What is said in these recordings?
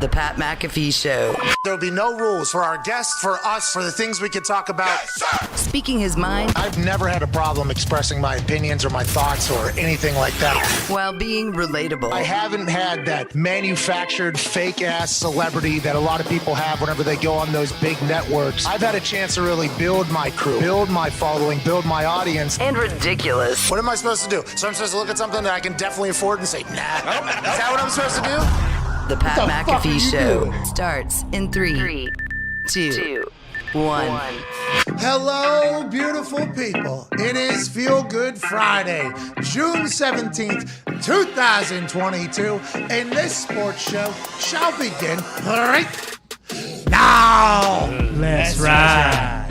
The Pat McAfee Show. There'll be no rules for our guests, for us, for the things we could talk about. Yes, speaking his mind. I've never had a problem expressing my opinions or my thoughts or anything like that. While being relatable. I haven't had that manufactured fake-ass celebrity that a lot of people have whenever they go on those big networks. I've had a chance to really build my crew, build my following, build my audience. And ridiculous. What am I supposed to do? So I'm supposed to look at something that I can definitely afford and say, nah. Is that what I'm supposed to do? The Pat McAfee Show starts in 3, 2, 1. Hello, beautiful people. It is Feel Good Friday, June 17th, 2022, and this sports show shall begin right now. Let's ride.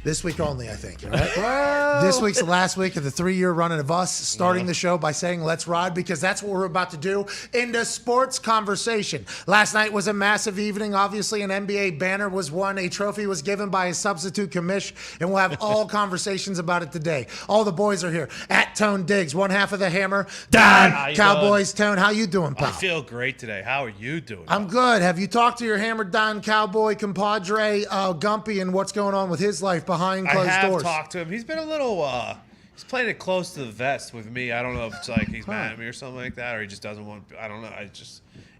This week only, I think, right? This week's the last week of the 3-year run of us starting the show by saying let's ride, because that's what we're about to do in the sports conversation. Last night was a massive evening. Obviously, an NBA banner was won. A trophy was given by a substitute commish, and we'll have all conversations about it today. All the boys are here. At Tone Diggs, one half of the Hammer. Dahn, Cowboys. Tone, how you doing, pal? I feel great today. How are you doing? I'm good. Have you talked to your Hammer Don Cowboy compadre, Gumpy, and what's going on with his life behind closed doors? I have talked to him. He's been a little, he's playing it close to the vest with me. I don't know if it's like he's mad at me or something like that, or he just doesn't want, I don't know.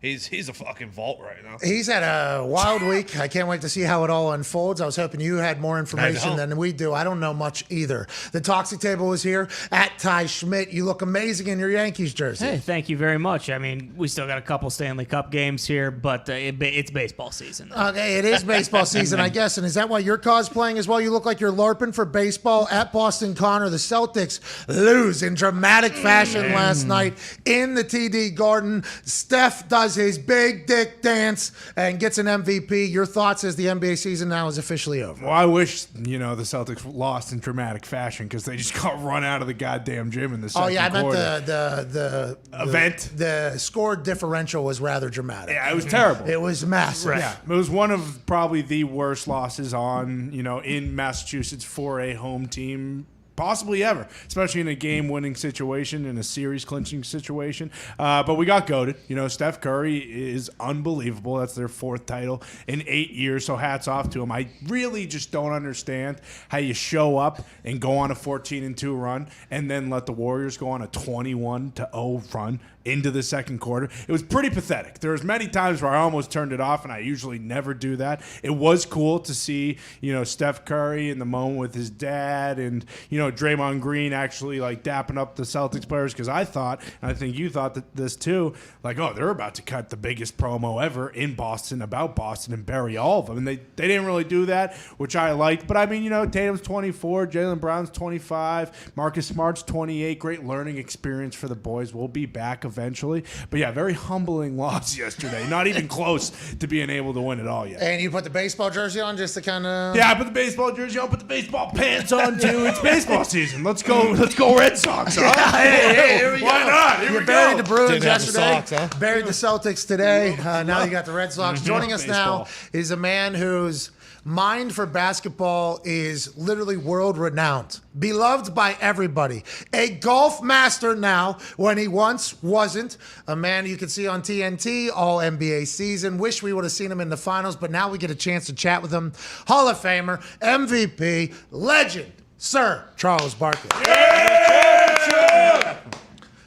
He's a fucking vault right now. He's had a wild week. I can't wait to see how it all unfolds. I was hoping you had more information than we do. I don't know much either. The Toxic Table is here. At Ty Schmidt, you look amazing in your Yankees jersey. Hey, thank you very much. I mean, we still got a couple Stanley Cup games here, but it's baseball season. Okay, it is baseball season, I guess. And is that why you're cosplaying as well? You look like you're LARPing for baseball. At Boston Connor, the Celtics lose in dramatic fashion last night in the TD Garden. Steph does his big dick dance and gets an MVP. Your thoughts as the NBA season now is officially over? Well, I wish, the Celtics lost in dramatic fashion because they just got run out of the goddamn gym in the second quarter. Oh, yeah, I meant the event. The score differential was rather dramatic. Yeah, it was terrible. It was massive. Right. Yeah, it was one of probably the worst losses in Massachusetts for a home team possibly ever, especially in a game-winning situation, in a series-clinching situation. But we got goated. Steph Curry is unbelievable. That's their 4th title in 8 years, so hats off to him. I really just don't understand how you show up and go on a 14-2 run and then let the Warriors go on a 21-0 run into the second quarter. It was pretty pathetic. There was many times where I almost turned it off, and I usually never do that. It was cool to see, Steph Curry in the moment with his dad and, Draymond Green actually dapping up the Celtics players, because I thought, and I think you thought that this too, they're about to cut the biggest promo ever in Boston about Boston and bury all of them. And they didn't really do that, which I liked. But I mean, Tatum's 24, Jaylen Brown's 25, Marcus Smart's 28. Great learning experience for the boys. We'll be back eventually. But yeah, very humbling loss yesterday. Not even close to being able to win it all yet. And you put the baseball jersey on just to kind of... Yeah, I put the baseball jersey on, put the baseball pants on too. It's baseball season. Let's go Red Sox. Huh? Hey, here we go. Why not? Here you we buried go. the Bruins Didn't have the yesterday. Sox, huh? Buried the Celtics today. Now you got the Red Sox. Joining us now is a man whose mind for basketball is literally world renowned, beloved by everybody, a golf master now when he once wasn't, a man you could see on TNT all NBA season. Wish we would have seen him in the finals, but now we get a chance to chat with him. Hall of Famer, MVP, legend, Sir Charles Barkley.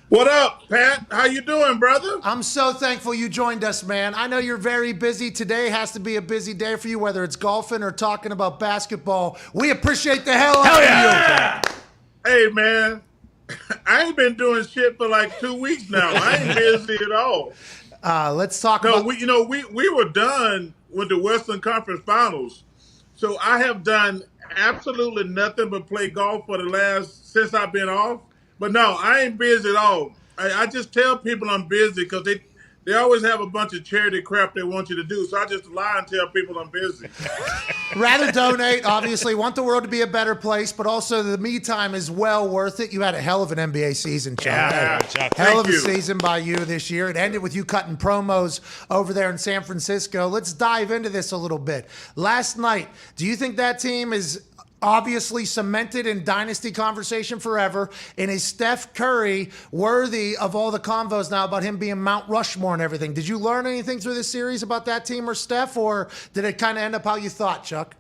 What up, Pat? How you doing, brother? I'm so thankful you joined us, man. I know you're very busy. Today has to be a busy day for you, whether it's golfing or talking about basketball. We appreciate the hell out of you. Hey, man, I ain't been doing shit for 2 weeks now. I ain't busy at all. Let's talk about... we were done with the Western Conference Finals, so I have done absolutely nothing but play golf since I've been off. But no, I ain't busy at all. I just tell people I'm busy because they always have a bunch of charity crap they want you to do. So I just lie and tell people I'm busy. Rather donate, obviously. Want the world to be a better place, but also the me time is well worth it. You had a hell of an NBA season, Chuck. Yeah, Hell of a season by you this year. It ended with you cutting promos over there in San Francisco. Let's dive into this a little bit. Last night, do you think that team is obviously cemented in dynasty conversation forever. And is Steph Curry worthy of all the convos now about him being Mount Rushmore and everything? Did you learn anything through this series about that team or Steph, or did it kind of end up how you thought, Chuck?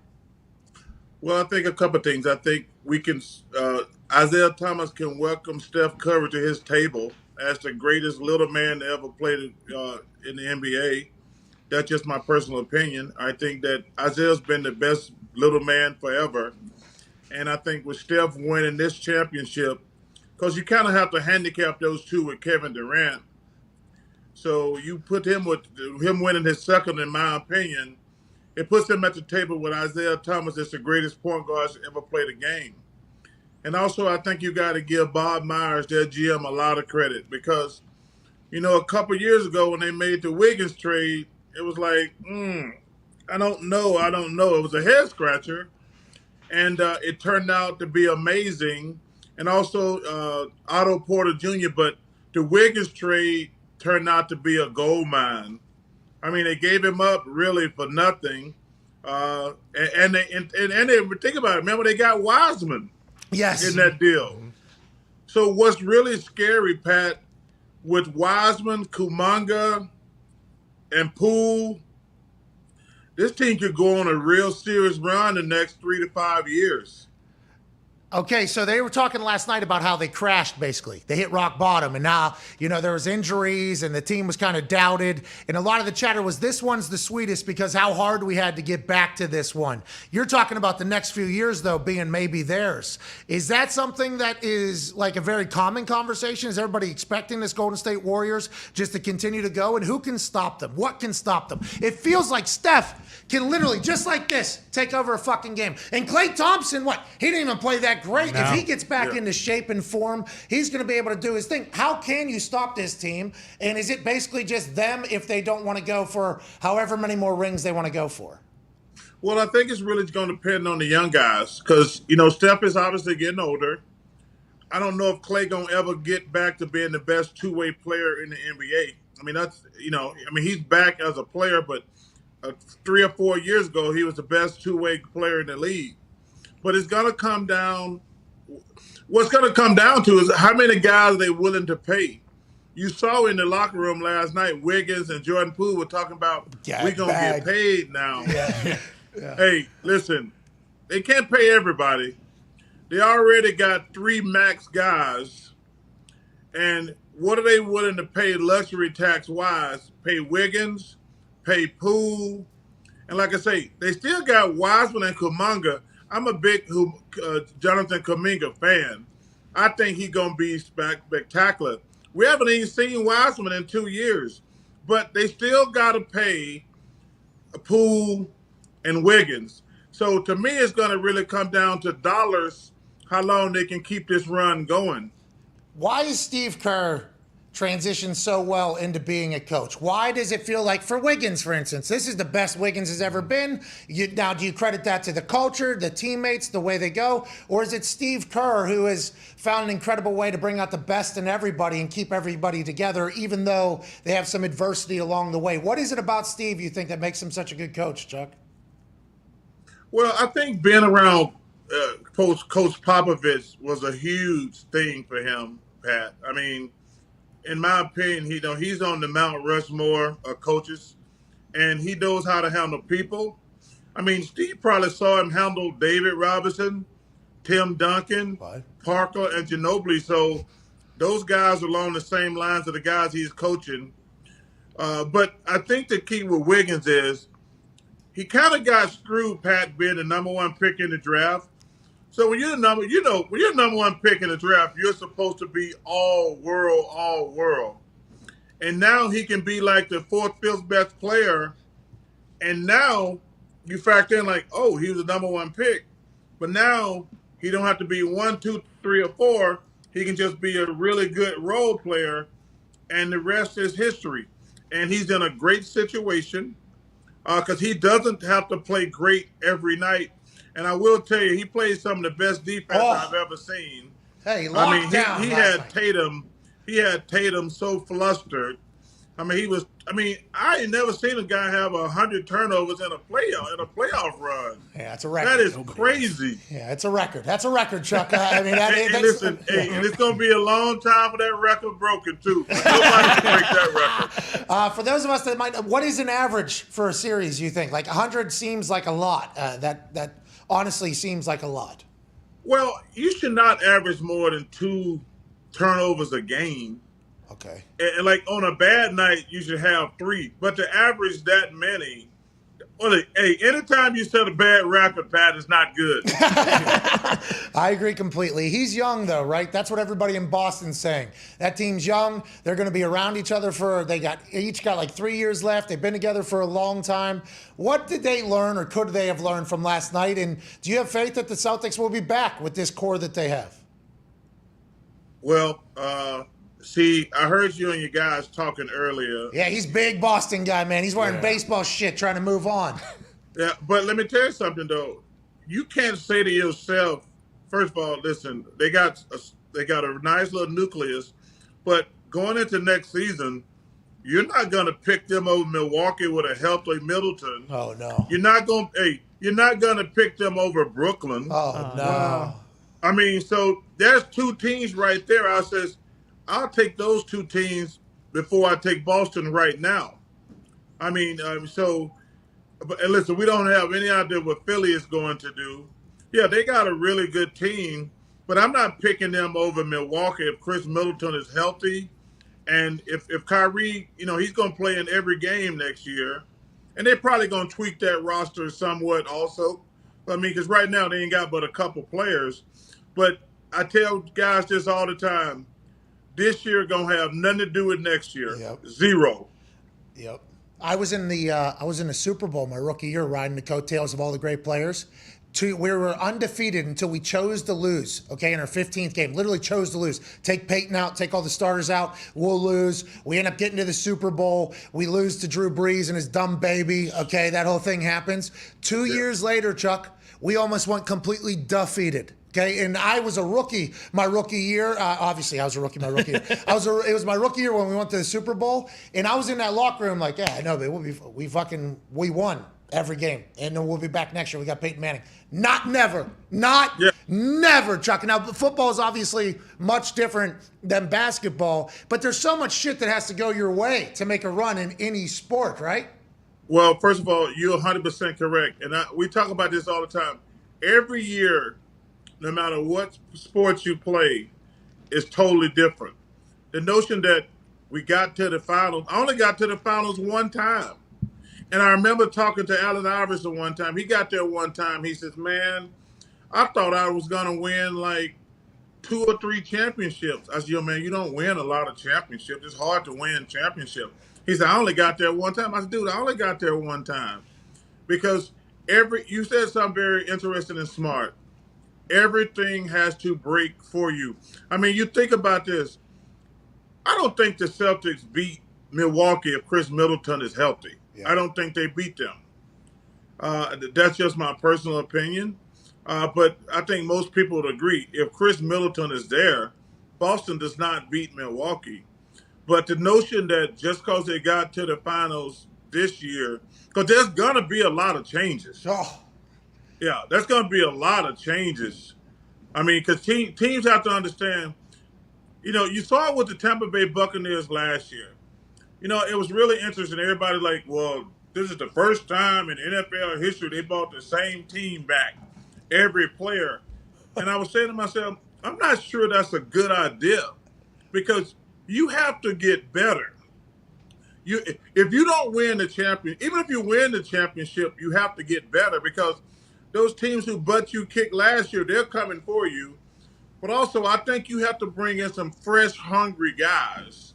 Well, I think a couple of things. I think we can Isaiah Thomas can welcome Steph Curry to his table as the greatest little man to ever play in the NBA. That's just my personal opinion. I think that Isaiah's been the best little man forever. And I think with Steph winning this championship, because you kind of have to handicap those two with Kevin Durant. So you put him with him winning his second, in my opinion, it puts him at the table with Isaiah Thomas as the greatest point guard to ever play the game. And also, I think you got to give Bob Myers, their GM, a lot of credit because, a couple years ago when they made the Wiggins trade, it was like, I don't know. It was a head scratcher, and it turned out to be amazing. And also Otto Porter Jr., but the Wiggins trade turned out to be a gold mine. I mean, they gave him up really for nothing, and they think about it. Remember, they got Wiseman. Yes. In that deal. So what's really scary, Pat, with Wiseman, Kuminga, and Poole, this team could go on a real serious run the next 3 to 5 years. Okay, so they were talking last night about how they crashed, basically. They hit rock bottom, and now, there was injuries, and the team was kind of doubted, and a lot of the chatter was, this one's the sweetest because how hard we had to get back to this one. You're talking about the next few years, though, being maybe theirs. Is that something that is like a very common conversation? Is everybody expecting this Golden State Warriors just to continue to go, and who can stop them? What can stop them? It feels like Steph can literally, just like this, take over a fucking game. And Klay Thompson, he didn't even play that great. No. If he gets back into shape and form, he's going to be able to do his thing. How can you stop this team? And is it basically just them if they don't want to go for however many more rings they want to go for? Well, I think it's really going to depend on the young guys because, Steph is obviously getting older. I don't know if Klay going to ever get back to being the best two-way player in the NBA. I mean, he's back as a player, but 3 or 4 years ago, he was the best two-way player in the league. But it's going to come down. What's going to come down to is how many guys are they willing to pay. You saw in the locker room last night, Wiggins and Jordan Poole were talking about we're going to get paid now. Yeah. Hey, listen, they can't pay everybody. They already got 3 max guys. And what are they willing to pay luxury tax-wise? Pay Wiggins, pay Poole. And like I say, they still got Wiseman and Kuminga. I'm a big Jonathan Kuminga fan. I think he's going to be spectacular. We haven't even seen Wiseman in 2 years, but they still got to pay Poole and Wiggins. So to me, it's going to really come down to dollars, how long they can keep this run going. Why is Steve Kerr transitioned so well into being a coach? Why does it feel like, for Wiggins, for instance, this is the best Wiggins has ever been? Now, do you credit that to the culture, the teammates, the way they go? Or is it Steve Kerr who has found an incredible way to bring out the best in everybody and keep everybody together, even though they have some adversity along the way? What is it about Steve you think that makes him such a good coach, Chuck? Well, I think being around Coach Popovich was a huge thing for him, Pat. I mean, in my opinion, he's on the Mount Rushmore of coaches, and he knows how to handle people. I mean, Steve probably saw him handle David Robinson, Tim Duncan, Parker, and Ginobili. So those guys are along the same lines of the guys he's coaching. But I think the key with Wiggins is he kind of got screwed, Pat, being the number 1 pick in the draft. So when you're when you're number 1 pick in the draft, you're supposed to be all world. And now he can be like the 4th, 5th best player. And now you factor in like, oh, he was the number 1 pick. But now he don't have to be 1, 2, 3, or 4. He can just be a really good role player. And the rest is history. And he's in a great situation because he doesn't have to play great every night. And I will tell you, he played some of the best defense I've ever seen. Hey, he locked down. He had Tatum so flustered I mean, he was. I mean, I ain't never seen a guy have 100 turnovers in a playoff run. Yeah, it's a record. That is crazy. Yeah, it's a record. That's a record, Chuck. I mean, that's, listen, and it's going to be a long time for that record broken too. Nobody can break that record. For those of us that might, what is an average for a series? You think 100 seems like a lot. That honestly seems like a lot. Well, you should not average more than 2 turnovers a game. Okay. And like on a bad night, you should have 3. But to average that many, well, hey, anytime you set a bad record, Pat, is not good. I agree completely. He's young though, right? That's what everybody in Boston's saying. That team's young. They're going to be around each other each got like 3 years left. They've been together for a long time. What did they learn, or could they have learned from last night? And do you have faith that the Celtics will be back with this core that they have? Well, see, I heard you and your guys talking earlier. Yeah, he's big Boston guy, man. He's wearing baseball shit trying to move on. Yeah, but let me tell you something, though. You can't say to yourself, first of all, listen, they got a nice little nucleus, but going into next season, you're not going to pick them over Milwaukee with a healthy Middleton. Oh, no. You're not going to pick them over Brooklyn. Oh, no. I mean, so there's 2 teams right there. I'll take those 2 teams before I take Boston right now. I mean, but listen, we don't have any idea what Philly is going to do. Yeah, they got a really good team, but I'm not picking them over Milwaukee if Chris Middleton is healthy. And if Kyrie, he's going to play in every game next year. And they're probably going to tweak that roster somewhat also. I mean, because right now they ain't got but a couple players. But I tell guys this all the time. This year going to have nothing to do with next year. Yep. 0. Yep. I was in the Super Bowl my rookie year, riding the coattails of all the great players. We were undefeated until we chose to lose. Okay, in our 15th game, literally chose to lose. Take Peyton out, take all the starters out. We'll lose. We end up getting to the Super Bowl. We lose to Drew Brees and his dumb baby. Okay, that whole thing happens. 2 years later, Chuck, we almost went completely defeated. Okay, and I was a rookie my rookie year. Obviously, I was a rookie my rookie year. It was my rookie year when we went to the Super Bowl, and I was in that locker room like, yeah, I know, but we won every game, and then we'll be back next year. We got Peyton Manning. Never, Chuck. Now, football is obviously much different than basketball, but there's so much shit that has to go your way to make a run in any sport, right? Well, first of all, you're 100% correct, and we talk about this all the time. Every year, no matter what sports you play, is totally different. The notion that we got to the finals, I only got to the finals one time. And I remember talking to Allen Iverson one time. He got there one time. He says, man, I thought I was going to win like 2 or 3 championships. I said, yo, man, you don't win a lot of championships. It's hard to win championships. He said, I only got there one time. I said, dude, I only got there one time. Because you said something very interesting and smart. Everything has to break for you. I mean, you think about this. I don't think the Celtics beat Milwaukee if Chris Middleton is healthy. Yeah. I don't think they beat them. That's just my personal opinion. But I think most people would agree. If Chris Middleton is there, Boston does not beat Milwaukee. But the notion that just because they got to the finals this year, because there's going to be a lot of changes. Oh. Yeah, there's going to be a lot of changes. I mean, because teams have to understand, you saw it with the Tampa Bay Buccaneers last year. It was really interesting. Everybody like, well, this is the first time in NFL history they brought the same team back, every player. And I was saying to myself, I'm not sure that's a good idea because you have to get better. If you don't win the champion, even if you win the championship, you have to get better because those teams who butt you kicked last year, they're coming for you. But also, I think you have to bring in some fresh, hungry guys.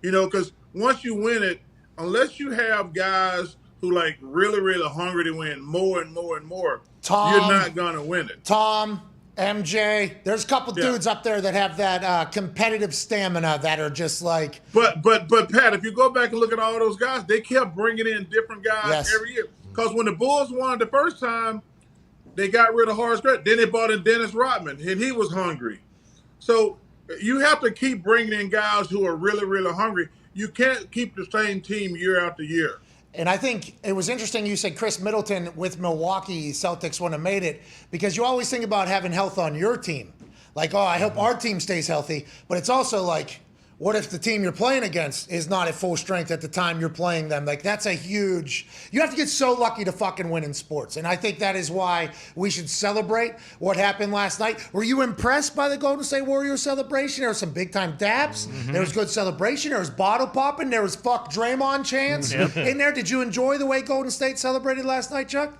Because once you win it, unless you have guys who like really, really hungry to win more and more and more, you're not going to win it. Tom, MJ, there's a couple dudes up there that have that competitive stamina that are just like. But Pat, if you go back and look at all those guys, they kept bringing in different guys every year. Because when the Bulls won the first time, they got rid of Horace Grant. Then they brought in Dennis Rodman, and he was hungry. So you have to keep bringing in guys who are really, really hungry. you can't keep the same team year after year. And I think it was interesting you said Chris Middleton with Milwaukee Celtics wouldn't have made it, because you always think about having health on your team. Like, oh, I hope our team stays healthy. But it's also like, what if the team you're playing against is not at full strength at the time you're playing them? Like, that's a huge... You have to get so lucky to fucking win in sports. And I think that is why we should celebrate what happened last night. Were you impressed by the Golden State Warriors celebration? There was some big-time dabs. Mm-hmm. There was good celebration. There was bottle popping. There was fuck Draymond chants in there. Did you enjoy the way Golden State celebrated last night, Chuck?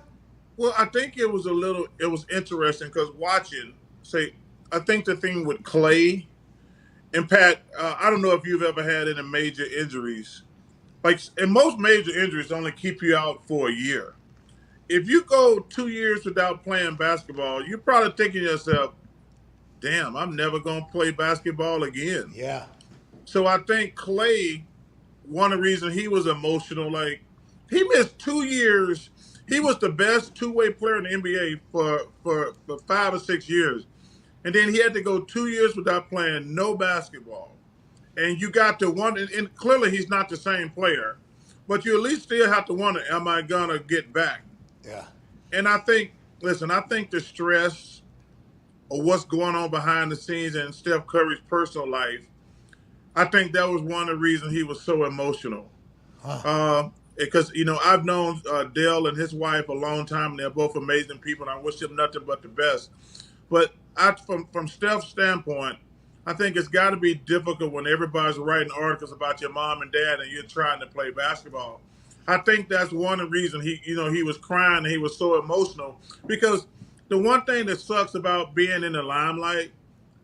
Well, I think it was interesting because I think the thing with Clay... And Pat, I don't know if you've ever had any major injuries. And most major injuries only keep you out for a year. If you go 2 years without playing basketball, you're probably thinking to yourself, damn, I'm never going to play basketball again. Yeah. So I think Clay, one of the reasons he was emotional, he missed 2 years. He was the best two-way player in the NBA for 5 or 6 years. And then he had to go 2 years without playing no basketball. And you got to wonder, and clearly he's not the same player, but you at least still have to wonder, am I going to get back? Yeah. And I think the stress of what's going on behind the scenes in Steph Curry's personal life, I think that was one of the reasons he was so emotional. Because, I've known Dale and his wife a long time, and they're both amazing people, and I wish them nothing but the best. But from Steph's standpoint, I think it's got to be difficult when everybody's writing articles about your mom and dad and you're trying to play basketball. I think that's one of the reasons he was crying and he was so emotional, because the one thing that sucks about being in the limelight,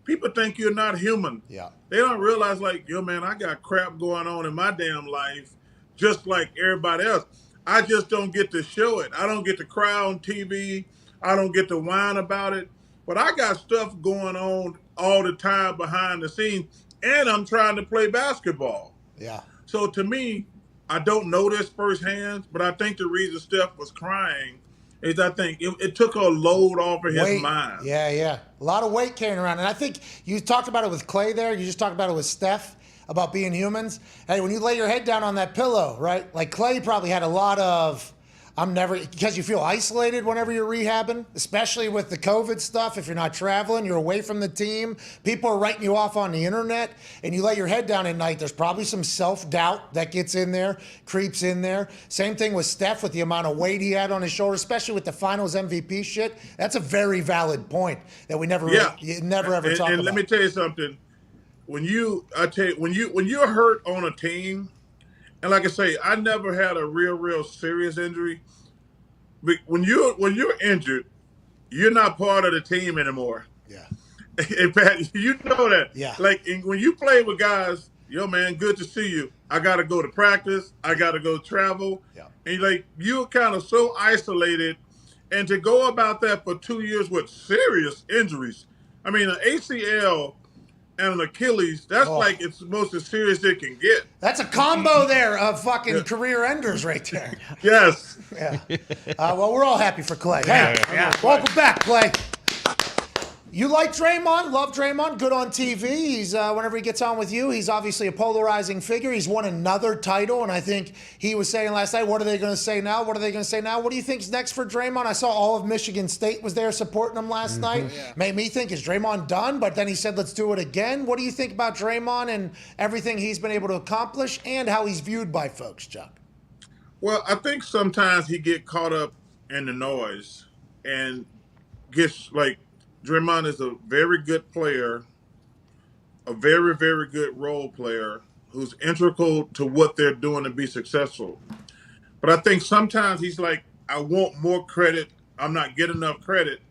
people think you're not human. Yeah. They don't realize, man, I got crap going on in my damn life just like everybody else. I just don't get to show it. I don't get to cry on TV. I don't get to whine about it. But I got stuff going on all the time behind the scenes, and I'm trying to play basketball. Yeah. So to me, I don't know this firsthand, but I think the reason Steph was crying is I think it took a load off of his mind. Yeah. A lot of weight carrying around. And I think you talked about it with Clay there. You just talked about it with Steph, about being humans. Hey, when you lay your head down on that pillow, right? Like Clay probably had a lot of... because you feel isolated whenever you're rehabbing, especially with the COVID stuff. If you're not traveling, you're away from the team. People are writing you off on the internet, and you lay your head down at night. There's probably some self-doubt that gets in there, creeps in there. Same thing with Steph with the amount of weight he had on his shoulder, especially with the Finals MVP shit. That's a very valid point that we never ever talk about. And let me tell you something. When you're hurt on a team. And like I say, I never had a real serious injury. But when you're injured, you're not part of the team anymore. Yeah. In fact, you know that. Yeah. When you play with guys, yo man, good to see you. I got to go to practice. I got to go travel. Yeah. And you're kind of so isolated, and to go about that for 2 years with serious injuries. I mean, an ACL and an Achilles, that's it's the most as serious it can get. That's a combo there of fucking career enders right there. Yes. Yeah. Well, we're all happy for Clay. Welcome back, Clay. You like Draymond, love Draymond, good on TV. He's whenever he gets on with you, he's obviously a polarizing figure. He's won another title, and I think he was saying last night, what are they going to say now? What are they going to say now? What do you think's next for Draymond? I saw all of Michigan State was there supporting him last night. Yeah. Made me think, is Draymond done? But then he said, let's do it again. What do you think about Draymond and everything he's been able to accomplish and how he's viewed by folks, Chuck? Well, I think sometimes he get caught up in the noise and gets Draymond is a very good player, a very, very good role player who's integral to what they're doing to be successful. But I think sometimes he's like, I want more credit. I'm not getting enough credit.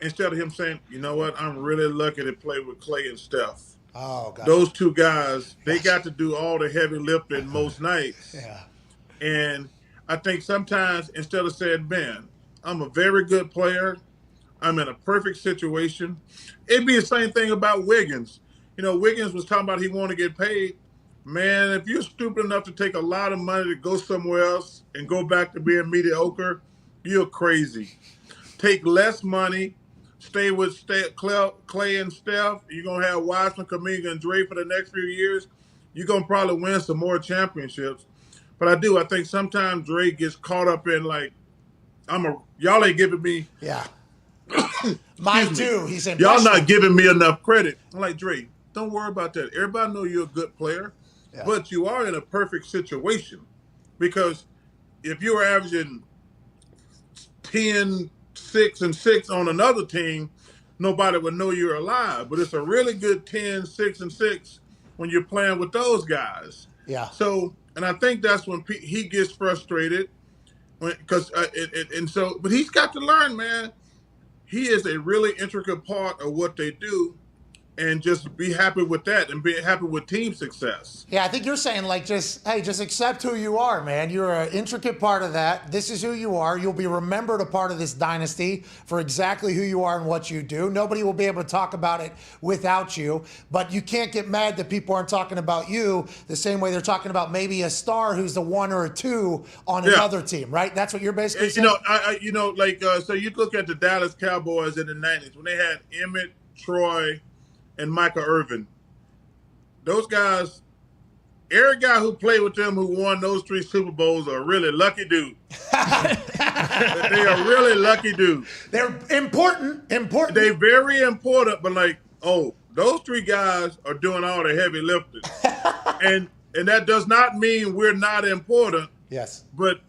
Instead of him saying, you know what, I'm really lucky to play with Clay and Steph. Oh, God. Those two guys, they got to do all the heavy lifting most nights. Yeah. And I think sometimes instead of saying, man, I'm a very good player, I'm in a perfect situation. It'd be the same thing about Wiggins. Wiggins was talking about he wanted to get paid. Man, if you're stupid enough to take a lot of money to go somewhere else and go back to being mediocre, you're crazy. Take less money, stay with Clay and Steph. You're going to have Wiseman, Kuminga, and Dre for the next few years. you're gonna probably win some more championships. But I think sometimes Dre gets caught up in like, y'all ain't giving me. Yeah. Mine too. He said, y'all not giving me enough credit. I'm like, Dre, don't worry about that. Everybody know you're a good player, but you are in a perfect situation because if you were averaging 10, 6, and 6 on another team, nobody would know you're alive. But it's a really good 10, 6, and 6 when you're playing with those guys. Yeah. So, and I think that's when he gets frustrated, because but he's got to learn, man. He is a really intricate part of what they do, and just be happy with that and be happy with team success. Yeah, I think you're saying like just accept who you are, man. You're an intricate part of that. This is who you are. You'll be remembered a part of this dynasty for exactly who you are and what you do. Nobody will be able to talk about it without you, but you can't get mad that people aren't talking about you the same way they're talking about maybe a star who's the 1 or a 2 on another team, right? That's what you're basically saying? So you look at the Dallas Cowboys in the 90s when they had Emmett, Troy, and Michael Irvin. Those guys, every guy who played with them who won those 3 Super Bowls are really lucky dudes. They are really lucky dudes. They're important. They're very important, but those 3 guys are doing all the heavy lifting. and that does not mean we're not important. Yes. But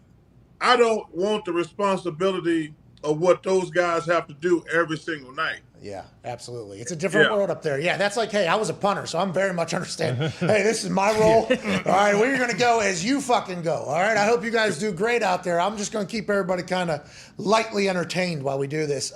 I don't want the responsibility of what those guys have to do every single night. Yeah, absolutely. It's a different world up there. Yeah, that's like, hey, I was a punter, so I'm very much understand. Hey, this is my role. All right, we're going to go as you fucking go. All right, I hope you guys do great out there. I'm just going to keep everybody kind of lightly entertained while we do this.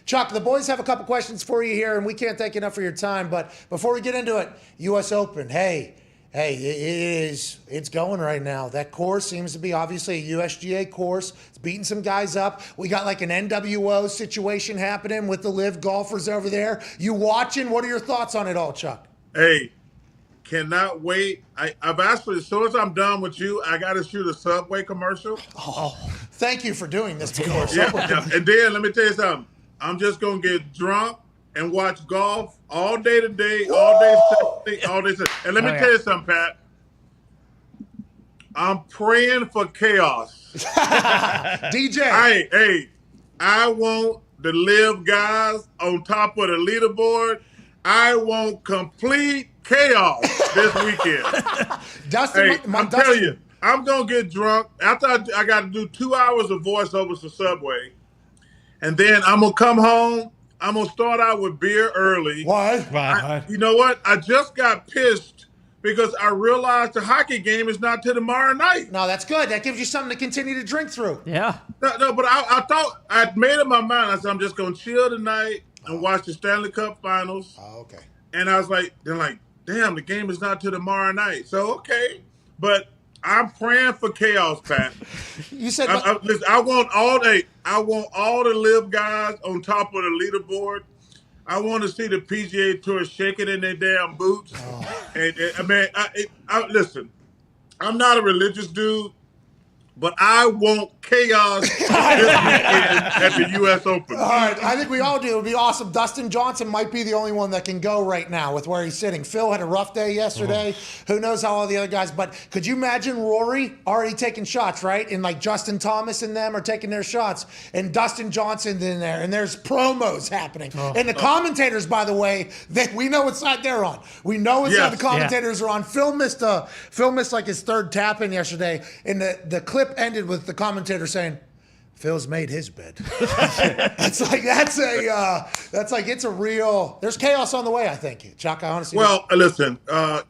Chuck, the boys have a couple questions for you here, and we can't take enough of your time. But before we get into it, U.S. Open, hey, it's going right now. That course seems to be obviously a USGA course. It's beating some guys up. We got like an NWO situation happening with the live golfers over there. You watching? What are your thoughts on it all, Chuck? Hey, cannot wait. I've actually, as soon as I'm done with you, I got to shoot a Subway commercial. Oh, thank you for doing this before. Yeah. And then let me tell you something. I'm just going to get drunk and watch golf all day today, all day Saturday, all day Saturday. And let me tell you something, Pat. I'm praying for chaos. DJ. Hey, I want the live guys on top of the leaderboard. I want complete chaos this weekend. Dustin, I'm telling you, I'm going to get drunk. After I got to do 2 hours of voiceovers for Subway. And then I'm going to come home. I'm going to start out with beer early. Why? You know what? I just got pissed because I realized the hockey game is not till tomorrow night. No, that's good. That gives you something to continue to drink through. Yeah. No, but I thought, I'd made up my mind. I said, I'm just going to chill tonight and watch the Stanley Cup Finals. Oh, okay. And I was like, damn, the game is not till tomorrow night. So, okay. But I'm praying for chaos, Pat. You said listen, I want all the live guys on top of the leaderboard. I want to see the PGA Tour shaking in their damn boots. Oh. And listen, I'm not a religious dude, but I want chaos this weekend at the U.S. Open. All right, I think we all do. It would be awesome. Dustin Johnson might be the only one that can go right now with where he's sitting. Phil had a rough day yesterday. Who knows how all the other guys, but could you imagine Rory already taking shots, right? And like Justin Thomas and them are taking their shots, and Dustin Johnson's in there, and there's promos happening. And the commentators, by the way, we know what side they're on. We know what side the commentators are on. Phil missed like his 3rd tap in yesterday, and the clip ended with the commentator saying, Phil's made his bed. It's a real, there's chaos on the way, I think. Chuck, I honestly. Well, listen,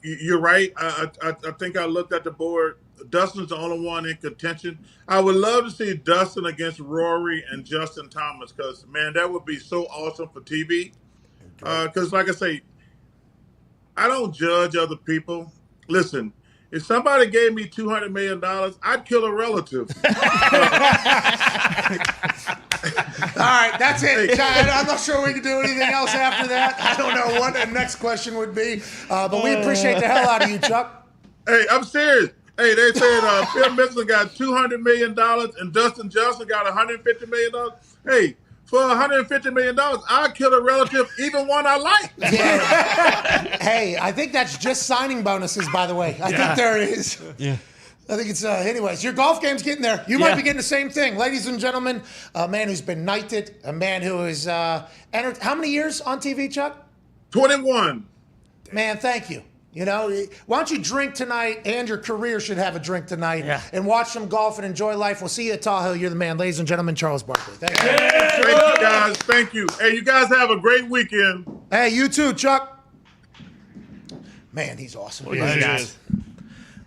you're right. I think I looked at the board. Dustin's the only one in contention. I would love to see Dustin against Rory and Justin Thomas because, man, that would be so awesome for TV. Because, like I say, I don't judge other people. Listen, if somebody gave me $200 million, I'd kill a relative. All right, that's it. I'm not sure we can do anything else after that. I don't know what the next question would be, but we appreciate the hell out of you, Chuck. Hey, I'm serious. Hey, they said Phil Mickelson got $200 million and Dustin Johnson got $150 million. Hey, for $150 million, I'd kill a relative, even one I like. Hey, I think that's just signing bonuses, by the way. I think there is. Yeah. I think it's, anyways, your golf game's getting there. You might be getting the same thing. Ladies and gentlemen, a man who's been knighted, a man who is, entered, how many years on TV, Chuck? 21. Man, thank you. You know, why don't you drink tonight, and your career should have a drink tonight, and watch some golf and enjoy life. We'll see you at Tahoe. You're the man. Ladies and gentlemen, Charles Barkley. Thank you. Thank you, guys. Thank you. Hey, you guys have a great weekend. Hey, you too, Chuck. Man, he's awesome.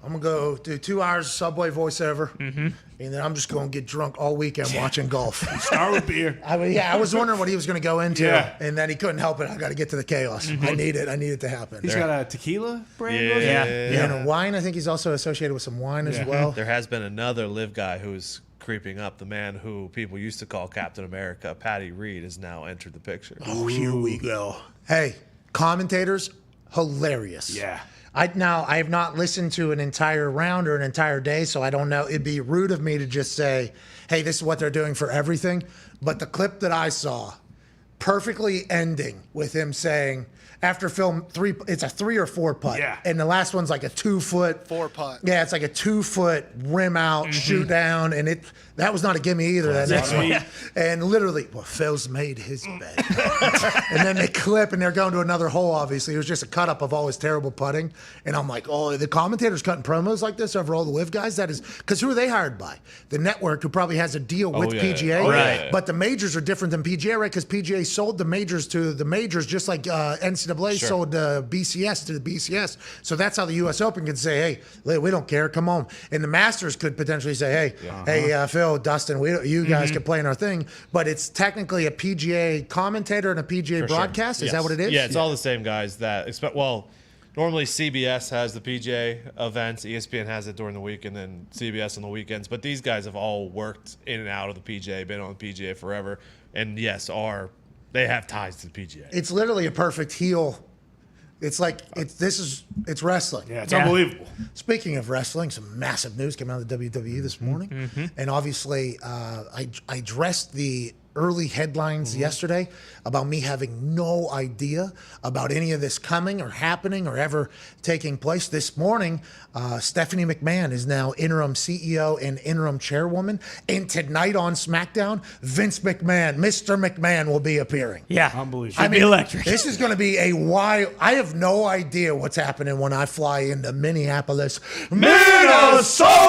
I'm going to go do 2 hours of Subway voiceover, and then I'm just going to get drunk all weekend watching golf. Start with beer. I was wondering what he was going to go into, Yeah. and then he couldn't help it. I got to get to the chaos. I need it to happen. He's got a tequila brand. And a wine. I think he's also associated with some wine as well. There has been another live guy who's creeping up. The man who people used to call Captain America, Patty Reed, has now entered the picture. Oh, here we go. Hey, commentators, hilarious. Yeah. I have not listened to an entire round or an entire day, so I don't know. It'd be rude of me to just say, hey, this is what they're doing for everything. But the clip that I saw, perfectly ending with him saying, after film 3, it's a 3 or 4 putt. Yeah. And the last one's like a 2-foot. 4 putt. Yeah, it's like a 2-foot rim out, shoot down. And that was not a gimme either, that next one. And literally, well, Phil's made his bed. And then they clip and they're going to another hole, obviously. It was just a cut up of all his terrible putting. And I'm like, oh, the commentators cutting promos like this over all the live guys? That is, because who are they hired by? The network, who probably has a deal with PGA. Oh, right. But the majors are different than PGA, right? Because PGA sold the majors to the majors, just like NCAA sold BCS to the BCS. So that's how the U.S. Open could say, hey, we don't care, come on. And the Masters could potentially say, hey, Phil, Dustin, you guys can play in our thing. But it's technically a PGA commentator and a PGA broadcast. Is that what it is? Yeah, it's all the same guys that expect. Well, normally CBS has the PGA events, ESPN has it during the week, and then CBS on the weekends. But these guys have all worked in and out of the PGA, been on the PGA forever, and yes, they have ties to the PGA. It's literally a perfect heel. It's like it's wrestling. Yeah, it's unbelievable. Speaking of wrestling, some massive news came out of the WWE this morning, and obviously I addressed the early headlines yesterday about me having no idea about any of this coming or happening or ever taking place. This morning, Stephanie McMahon is now interim CEO and interim chairwoman. And tonight on SmackDown, Vince McMahon, Mr. McMahon, will be appearing. Yeah. Unbelievable. Should be electric. This is going to be a wild. I have no idea what's happening when I fly into Minneapolis, Minnesota,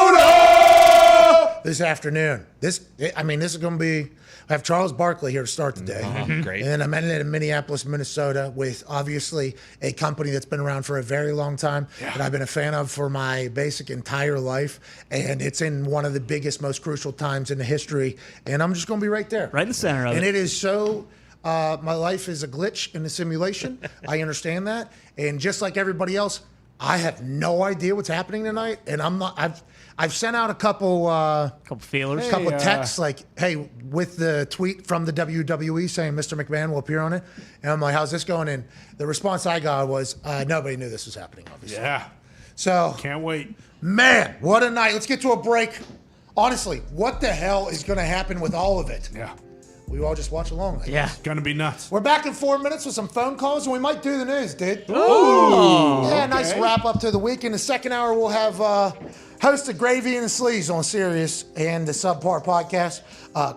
this afternoon. This is going to be. I have Charles Barkley here to start the day. Great. And then I'm in Minneapolis, Minnesota, with obviously a company that's been around for a very long time that I've been a fan of for my basic entire life. And it's in one of the biggest, most crucial times in the history. And I'm just going to be right there. Right in the center of it. And it is so. My life is a glitch in a simulation. I understand that. And just like everybody else, I have no idea what's happening tonight. And I've sent out a couple feelers. couple of texts like, hey, with the tweet from the WWE saying Mr. McMahon will appear on it. And I'm like, how's this going? And the response I got was, nobody knew this was happening, obviously. Yeah. So, Can't wait. man, what a night. Let's get to a break. Honestly, what the hell is going to happen with all of it? Yeah. We all just watch along. I guess. Yeah. Gonna be nuts. We're back in 4 minutes with some phone calls, and we might do the news, dude. Oh. Yeah, nice wrap up to the week. In the second hour, we'll have host of Gravy and the Sleeves on Sirius and the Subpar podcast,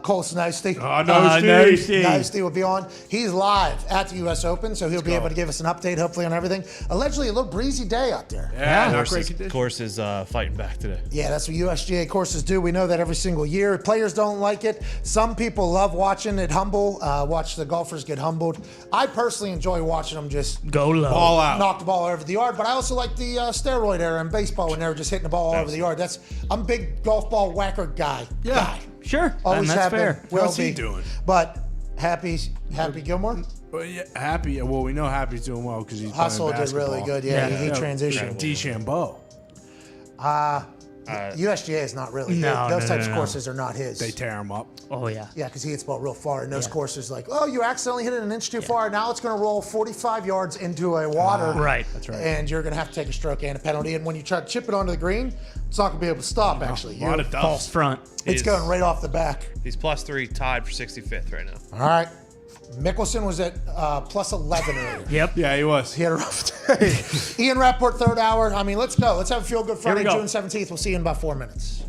Cole Snosty. Snosty will be on. He's live at the U.S. Open, so he'll be able to give us an update, hopefully, on everything. Allegedly, a little breezy day out there. Yeah, not great conditions. Course is fighting back today. Yeah, that's what USGA courses do. We know that every single year. Players don't like it. Some people love watching it watch the golfers get humbled. I personally enjoy watching them just Go low. All out. knock the ball over the yard, but I also like the steroid era in baseball when they were just hitting the ball all over the yard. I'm a big golf ball whacker guy. Sure. Always and that's have been. fair. Will How's he be. doing? But Happy Gilmore? Well, yeah, Happy. Well, we know Happy's doing well because he's Hustle playing did really basketball. good. Yeah, he transitioned. DeChambeau. USGA is not really. No, those no, types no, of no. courses are not his. They tear them up. Oh, yeah. Yeah, because he hits ball real far, and those Yeah. courses like, oh, you accidentally hit it an inch too far. Now it's going to roll 45 yards into a water. Right. That's right. And you're going to have to take a stroke and a penalty. And when you try to chip it onto the green, it's not going to be able to stop, actually. A lot of False dust. front. It's going right off the back. He's +3, tied for 65th right now. All right. Mickelson was at plus 11 earlier. Yep. Yeah, he was. He had a rough day. Ian Rapoport, third hour. I mean, let's go. Let's have a feel good Friday, Here we go. June 17th. We'll see you in about 4 minutes.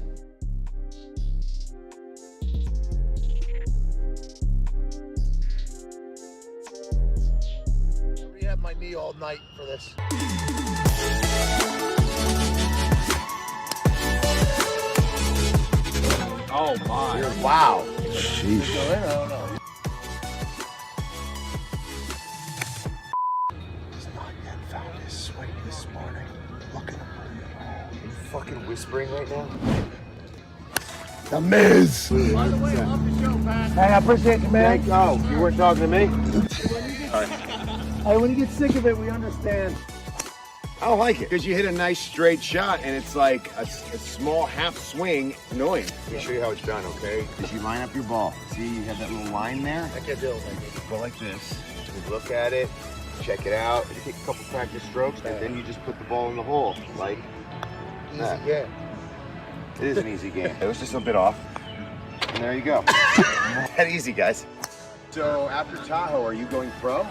I rehab my knee all night for this. Oh my. Wow. He's not yet found his swing this morning. Look at him. Are you fucking whispering right now? The Miz! By the way, love the show, Pat. Hey, I appreciate you, man. Oh, you weren't talking to me? Hey, when you get sick of it, we understand. I don't like it because you hit a nice straight shot and it's like a small half swing. Annoying. Let me show you how it's done, okay? Because you line up your ball. See, you have that little line there. I can't do it. Go like this. You look at it, check it out. You take a couple practice strokes, and then you just put the ball in the hole, like that. Easy game. It is an easy game. It was just a bit off. And there you go. That easy, guys. So after Tahoe, are you going pro?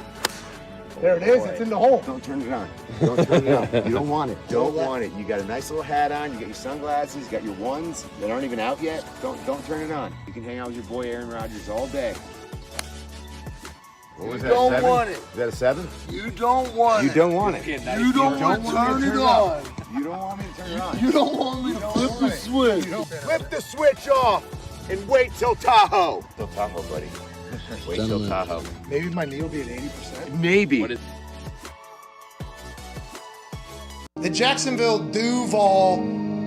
There it is. It's in the hole. Don't turn it on. Don't turn it on. You don't want it. Don't want it. You got a nice little hat on. You got your sunglasses. You got your ones that aren't even out yet. Don't turn it on. You can hang out with your boy Aaron Rodgers all day. What was that? Don't 7? want it. Is that a 7? You don't want You it. don't want it. You don't want to turn it on. You don't want me to turn it on. You don't want me to flip the switch. Flip the switch off and wait till Tahoe. Till Tahoe, buddy. Wait till Tahoe. Maybe my knee will be at 80%. Maybe. The Jacksonville Duval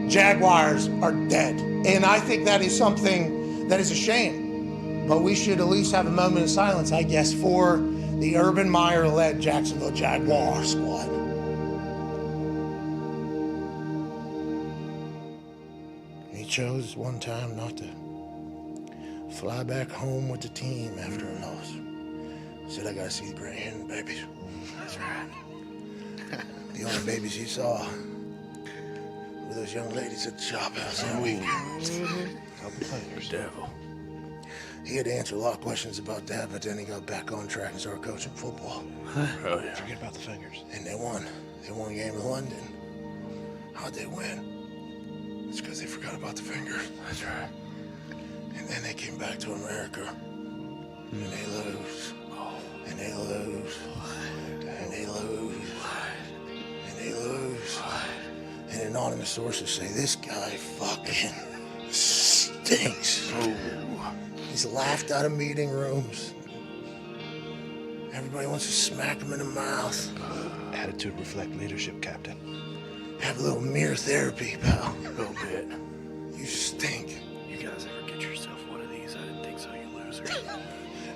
Jaguars are dead. And I think that is something that is a shame. But we should at least have a moment of silence, I guess, for the Urban Meyer-led Jacksonville Jaguar squad. He chose one time not to fly back home with the team after a loss. Said, I gotta see the grand babies. That's right. The only babies he saw were those young ladies at the shop house that week. Couple fingers. Devil. He had to answer a lot of questions about that, but then he got back on track and started coaching football. Oh, yeah. Forget about the fingers. And they won. They won a game in London. How'd they win? It's because they forgot about the fingers. That's right. And then they came back to America. And they lose. And they lose. And they lose. And they lose. And anonymous sources say this guy fucking stinks. He's laughed out of meeting rooms. Everybody wants to smack him in the mouth. Attitude reflect leadership, Captain. Have a little mirror therapy, pal. A little bit. You stink. You guys ever get yourself one of these? I didn't think so, you losers.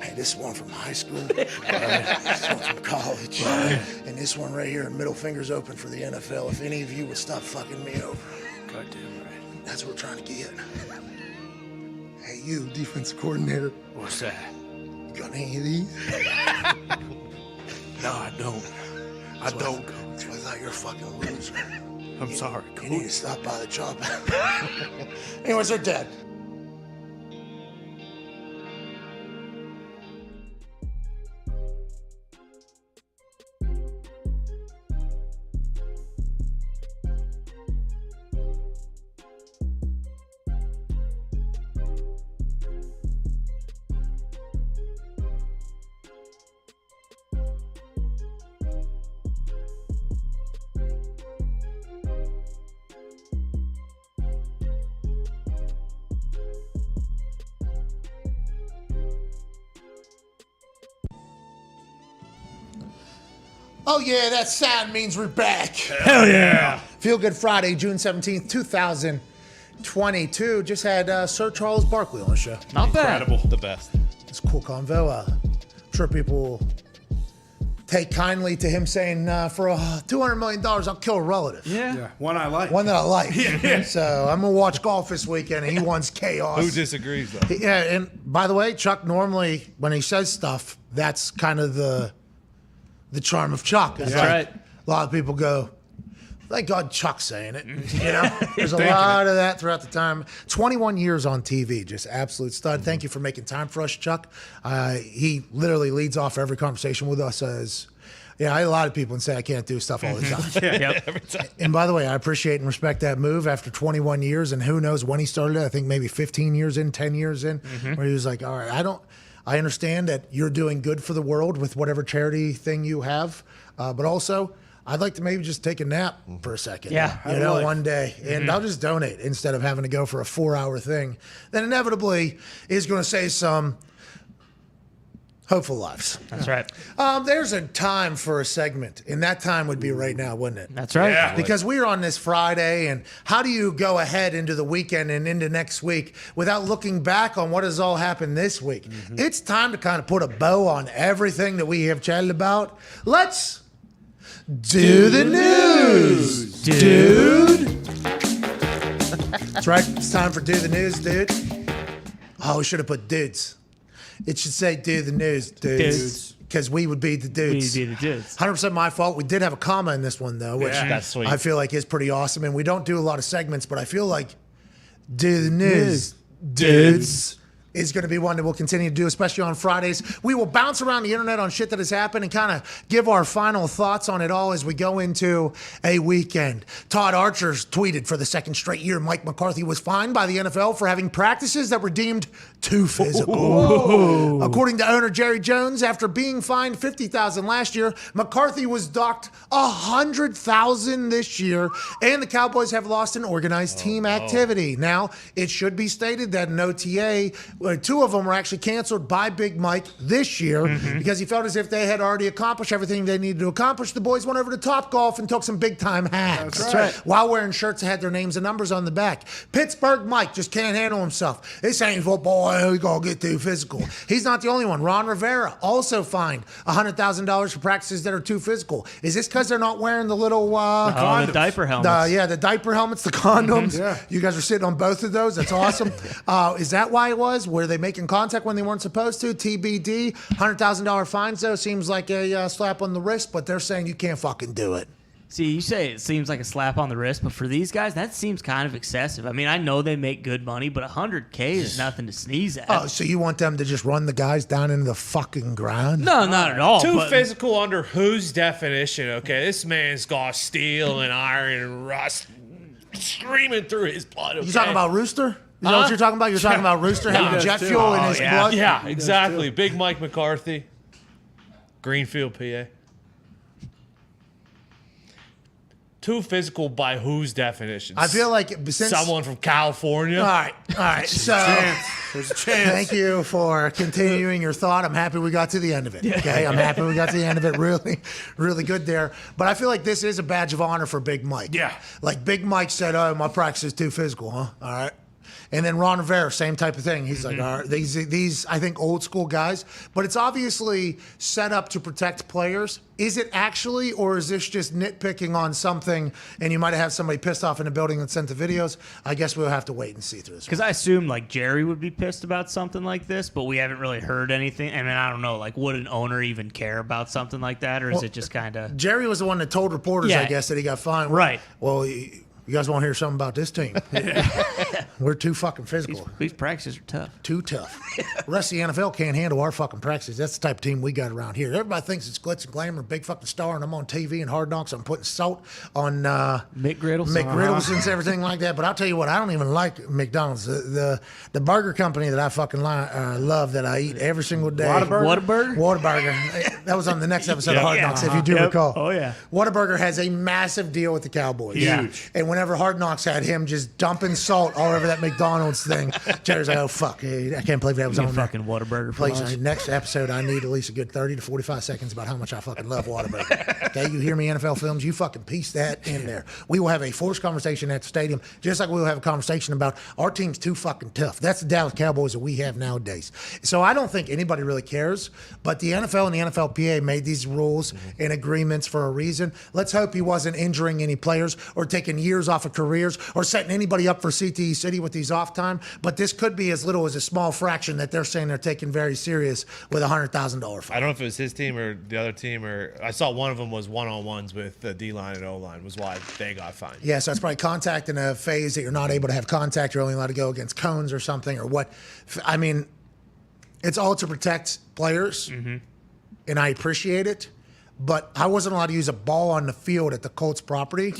Hey, this one from high school, this one from college, and this one right here, middle fingers open for the NFL. If any of you would stop fucking me over. Goddamn right. That's what we're trying to get. Hey, you, defensive coordinator. What's that? You got any of these? No, I don't. I don't, Coach. That's why I thought you're a fucking loser. I'm sorry, You need to Coach. stop by the job. Anyways, they're dead. Oh yeah, that sound means we're back. Hell yeah. Feel Good Friday, June 17th, 2022. Just had Sir Charles Barkley on the show. Not bad. Incredible. The best. It's a cool convo. I'm sure people take kindly to him saying, for $200 million, I'll kill a relative. Yeah, one I like. One that I like. So I'm going to watch golf this weekend, and he wants chaos. Who disagrees, though? Yeah, and by the way, Chuck, normally when he says stuff, that's kind of the charm of Chuck. It's That's right. A lot of people go, thank God Chuck's saying it. You know, there's a lot of that throughout the time. 21 years on TV, just absolute stud. Thank you for making time for us, Chuck. He literally leads off every conversation with us as, I had a lot of people and say I can't do stuff all the time. Every time. And by the way, I appreciate and respect that move after 21 years, and who knows when he started it. I think maybe 15 years in, 10 years in, where he was like, all right, I understand that you're doing good for the world with whatever charity thing you have, but also I'd like to maybe just take a nap for a second. Yeah. One day. And I'll just donate instead of having to go for a 4-hour thing that inevitably is going to save some hopeful lives. That's right. There's a time for a segment, and that time would be right now, wouldn't it? That's right. Yeah. Because we're on this Friday, and how do you go ahead into the weekend and into next week without looking back on what has all happened this week? It's time to kind of put a bow on everything that we have chatted about. Let's do the news, dude. That's right. It's time for Do the News, dude. Oh, we should have put dudes. It should say Do the News, dudes. Because we would be the dudes. We'd be the dudes. 100% my fault. We did have a comma in this one, though, which That's sweet. I feel like is pretty awesome. And we don't do a lot of segments, but I feel like Do the News, dudes, is going to be one that we'll continue to do, especially on Fridays. We will bounce around the internet on shit that has happened and kind of give our final thoughts on it all as we go into a weekend. Todd Archer's tweeted for the second straight year, Mike McCarthy was fined by the NFL for having practices that were deemed too physical. According to owner Jerry Jones, after being fined $50,000 last year, McCarthy was docked $100,000 this year, and the Cowboys have lost an organized team activity. Now, it should be stated that an OTA, two of them were actually canceled by Big Mike this year because he felt as if they had already accomplished everything they needed to accomplish. The boys went over to Topgolf and took some big-time hacks. That's right. While wearing shirts that had their names and numbers on the back. Pittsburgh Mike just can't handle himself. This ain't football. We gonna get too physical. He's not the only one. Ron Rivera also fined $100,000 for practices that are too physical. Is this because they're not wearing the little the diaper helmets. the diaper helmets, the condoms? Yeah. You guys are sitting on both of those. That's awesome. Is that why it was? Were they making contact when they weren't supposed to? TBD. $100,000 fines, though, seems like a slap on the wrist, but they're saying you can't fucking do it. See, you say it seems like a slap on the wrist, but for these guys, that seems kind of excessive. I mean, I know they make good money, but $100K is nothing to sneeze at. Oh, so you want them to just run the guys down into the fucking ground? No, not at all. Too but- physical under whose definition? Okay, this man's got steel and iron and rust streaming through his blood. Okay? You talking about Rooster? Is that what you're talking about? You're talking about Rooster having does jet too. fuel in Oh, his yeah. blood? Yeah, exactly. Big Mike McCarthy, Greenfield, PA. Too physical by whose definition? I feel like since Someone from California. All right. So There's a chance. thank you for continuing your thought. I'm happy we got to the end of it. Okay, I'm happy we got to the end of it. Really, really good there. But I feel like this is a badge of honor for Big Mike. Yeah. Like Big Mike said, "Oh, my practice is too physical, huh?" All right. And then Ron Rivera, same type of thing. He's like, all right, these I think old school guys, but it's obviously set up to protect players. Is it actually, or is this just nitpicking on something? And you might have somebody pissed off in the building that sent the videos. I guess we'll have to wait and see through this. Because I assume like Jerry would be pissed about something like this, but we haven't really heard anything. I mean, I don't know. Like, would an owner even care about something like that, or is it just kind of? Jerry was the one that told reporters, Yeah. I guess, that he got fined. Right. Well, you guys want to hear something about this team? We're too fucking physical. These practices are tough. Too tough. The rest of the NFL can't handle our fucking practices. That's the type of team we got around here. Everybody thinks it's glitz and glamour, big fucking star, and I'm on TV and Hard Knocks. I'm putting salt on McGriddles. McGriddles and everything like that. But I'll tell you what, I don't even like McDonald's. The burger company that I fucking love that I eat every single day. Whataburger? Whataburger. That was on the next episode of Hard Knocks, if you do recall. Oh, yeah. Whataburger has a massive deal with the Cowboys. Huge. And whenever Hard Knocks had him just dumping salt all over that McDonald's thing. Jerry's like, oh, fuck. I can't believe that was on there. Fucking Whataburger for Please, lunch. next episode, I need at least a good 30 to 45 seconds about how much I fucking love Whataburger. Okay, you hear me, NFL Films, you fucking piece that in there. We will have a forced conversation at the stadium, just like we will have a conversation about our team's too fucking tough. That's the Dallas Cowboys that we have nowadays. So I don't think anybody really cares, but the NFL and the NFLPA made these rules and agreements for a reason. Let's hope he wasn't injuring any players or taking years off of careers or setting anybody up for CTE City with these off time. But this could be as little as a small fraction that they're saying they're taking very serious with a $100,000 fine. I don't know if it was his team or the other team, or I saw one of them was one-on-ones with the D-line and O-line was why they got fined. Yeah, so it's probably contact in a phase that you're not able to have contact. You're only allowed to go against cones or something or what. I mean, it's all to protect players, and I appreciate it. But I wasn't allowed to use a ball on the field at the Colts property.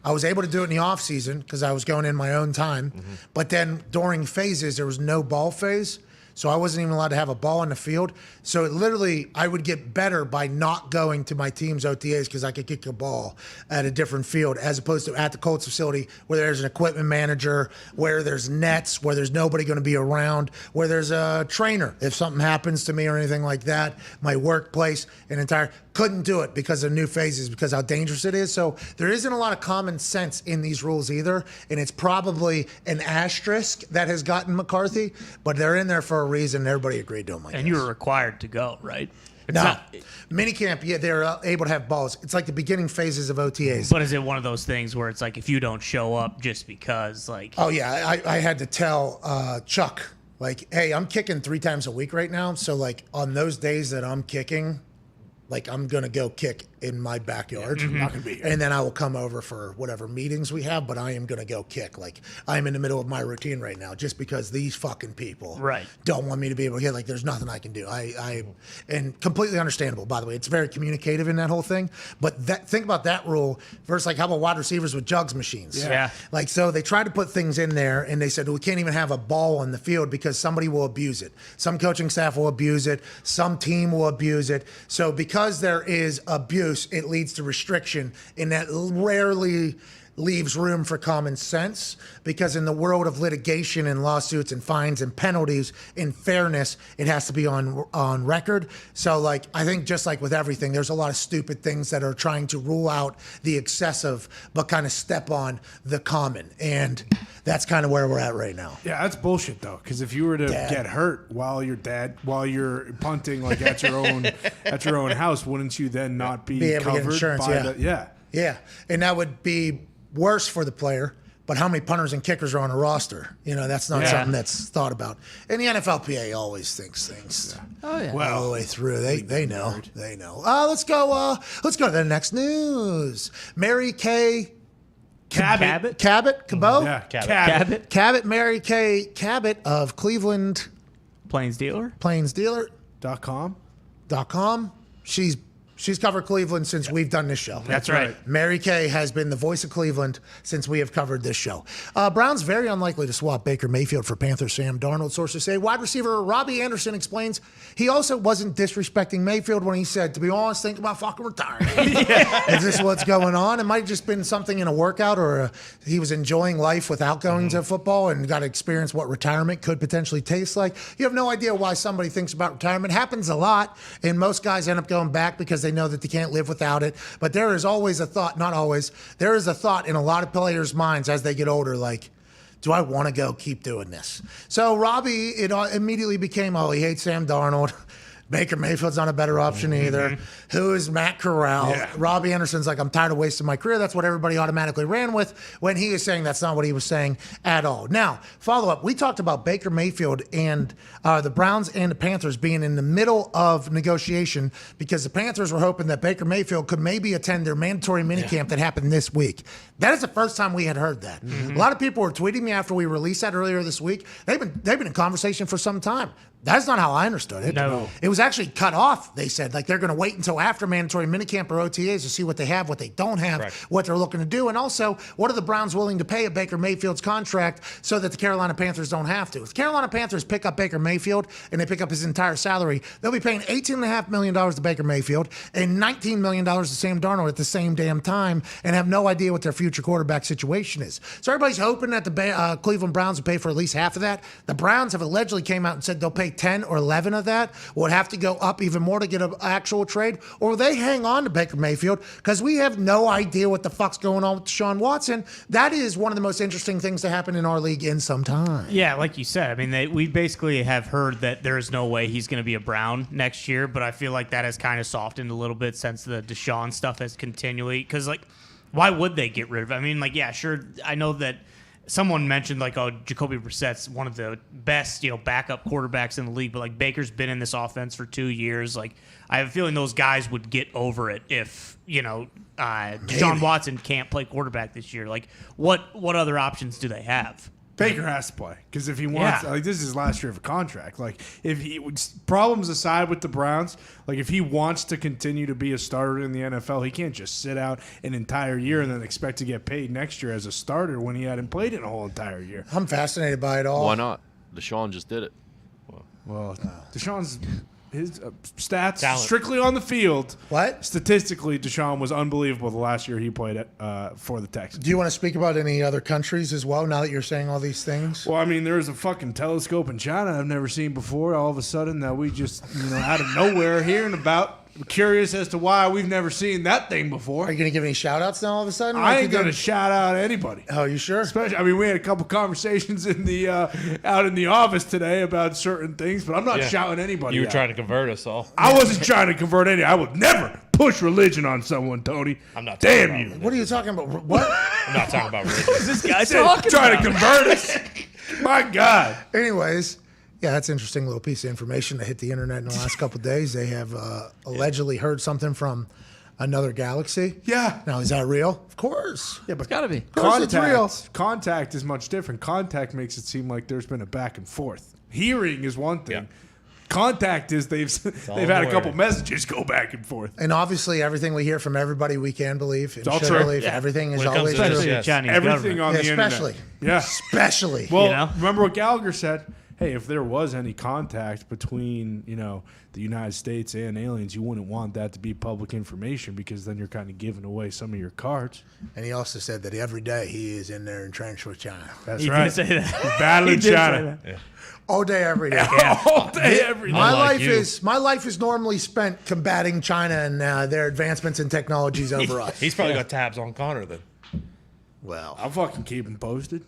I was able to do it in the offseason because I was going in my own time. But then during phases, there was no ball phase. So I wasn't even allowed to have a ball on the field. So it literally, I would get better by not going to my team's OTAs because I could kick a ball at a different field as opposed to at the Colts facility where there's an equipment manager, where there's nets, where there's nobody going to be around, where there's a trainer if something happens to me or anything like that. My workplace, couldn't do it because of new phases, because how dangerous it is. So there isn't a lot of common sense in these rules either. And it's probably an asterisk that has gotten McCarthy, but they're in there for a reason. Everybody agreed to them. And you were required to go, right? No. Minicamp, yeah, they're able to have balls. It's like the beginning phases of OTAs. But is it one of those things where it's like if you don't show up just because, like... Oh, yeah. I had to tell Chuck, like, hey, I'm kicking 3 times a week right now. So, like, on those days that I'm kicking, like, I'm going to go kick in my backyard. I'm not going to be here. And then I will come over for whatever meetings we have, but I am going to go kick. Like, I'm in the middle of my routine right now just because these fucking people don't want me to be able to hit. Like, there's nothing I can do. And completely understandable, by the way. It's very communicative in that whole thing. But think about that rule versus, like, how about wide receivers with jugs machines? Yeah. Like, so they tried to put things in there, and they said, we can't even have a ball on the field because somebody will abuse it. Some coaching staff will abuse it. Some team will abuse it. So because there is abuse, it leads to restriction, and that rarely leaves room for common sense, because in the world of litigation and lawsuits and fines and penalties, in fairness, it has to be on record. So, like, I think just like with everything, there's a lot of stupid things that are trying to rule out the excessive but kind of step on the common, and that's kind of where we're at right now. Yeah, that's bullshit though, because if you were to get hurt while you're punting, like at your own house, wouldn't you then not be able covered to get insurance? by Yeah, and that would be worse for the player, but how many punters and kickers are on a roster? You know, that's not something that's thought about. And the NFLPA always thinks things all the way through. They know. They know. Let's go to the next news. Mary Kay Cabot? Cabot? Yeah, Cabot, Mary Kay Cabot of Cleveland Plains Dealer? .com. She's covered Cleveland since we've done this show. That's right. Mary Kay has been the voice of Cleveland since we have covered this show. Browns very unlikely to swap Baker Mayfield for Panthers Sam Darnold, sources say. Wide receiver Robbie Anderson explains he also wasn't disrespecting Mayfield when he said, to be honest, think about fucking retiring. Is this what's going on? It might have just been something in a workout, or he was enjoying life without going to football and got to experience what retirement could potentially taste like. You have no idea why somebody thinks about retirement. It happens a lot, and most guys end up going back because they know that they can't live without it. But there is always a thought, not always, there is a thought in a lot of players' minds as they get older, like, do I want to go keep doing this? So Robbie, it immediately became, he hates Sam Darnold. Baker Mayfield's not a better option either. Who is Matt Corral? Yeah. Robbie Anderson's like, I'm tired of wasting my career. That's what everybody automatically ran with, when he is saying that's not what he was saying at all. Now, follow up. We talked about Baker Mayfield and the Browns and the Panthers being in the middle of negotiation, because the Panthers were hoping that Baker Mayfield could maybe attend their mandatory minicamp that happened this week. That is the first time we had heard that. A lot of people were tweeting me after we released that earlier this week. They've been in conversation for some time. That's not how I understood it. No. It was actually cut off, they said. Like, they're going to wait until after mandatory minicamp or OTAs to see what they have, what they don't have, Correct. what they're looking to do. And also, what are the Browns willing to pay at Baker Mayfield's contract so that the Carolina Panthers don't have to? If the Carolina Panthers pick up Baker Mayfield and they pick up his entire salary, they'll be paying $18.5 million to Baker Mayfield and $19 million to Sam Darnold at the same damn time and have no idea what their future quarterback situation is. So everybody's hoping that the Cleveland Browns will pay for at least half of that. The Browns have allegedly came out and said they'll pay 10 or 11 of that, would have to go up even more to get an actual trade, or they hang on to Baker Mayfield because we have no idea what the fuck's going on with Deshaun Watson. That is one of the most interesting things to happen in our league in some time. Yeah, like you said, I mean, we basically have heard that there is no way he's going to be a Brown next year, but I feel like that has kind of softened a little bit since the Deshaun stuff has continually, because, like, why would they get rid of it? I mean, like, yeah, sure, I know that someone mentioned, like, oh, Jacoby Brissett's one of the best, backup quarterbacks in the league, but, like, Baker's been in this offense for 2 years. Like, I have a feeling those guys would get over it if, Deshaun Watson can't play quarterback this year. Like, what other options do they have? Baker has to play because if he wants, like, this is his last year of a contract. Like, if he problems aside with the Browns, like, if he wants to continue to be a starter in the NFL, he can't just sit out an entire year and then expect to get paid next year as a starter when he hadn't played in a whole entire year. I'm fascinated by it all. Why not? Deshaun just did it. Well, Deshaun's his stats Talent. strictly on the field. What? Statistically, Deshaun was unbelievable the last year he played for the Texans. Do you want to speak about any other countries as well now that you're saying all these things? Well, I mean, there's a fucking telescope in China I've never seen before. All of a sudden, that we just, out of nowhere hearing about. I'm curious as to why we've never seen that thing before. Are you going to give any shout-outs now all of a sudden? I ain't going to shout out anybody. Oh, you sure? Especially, I mean, we had a couple conversations in the out in the office today about certain things, but I'm not shouting anybody You were out. trying to convert us all. I wasn't trying to convert any. I would never push religion on someone, Tony. I'm not. Damn you. What are you talking about? What? I'm not talking about religion. This guy Trying to convert us. My God. Anyways, yeah, that's an interesting little piece of information that hit the internet in the last couple of days. They have allegedly heard something from another galaxy. Yeah. Now, is that real? Of course. Yeah, but It's got to be. course it's real. Contact is much different. Contact makes it seem like there's been a back and forth. Hearing is one thing. Yeah. Contact is they've had a couple messages go back and forth. And obviously, everything we hear from everybody, we can believe. And It's all should true. believe. Yeah. Everything is When it comes always to true. this, Especially yes. the Chinese Everything government. on the Especially. internet. Yeah. Especially. Well, remember what Gallagher said? Hey, if there was any contact between, the United States and aliens, you wouldn't want that to be public information because then you're kind of giving away some of your cards. And he also said that every day he is in there entrenched with China. That's He right. did say that. He's battling He did say China. that. All day, every day. All day, every day. Unlike you. My life is normally spent combating China and their advancements in technologies over us. He's probably got tabs on Connor then. Well, I'll fucking keep him posted.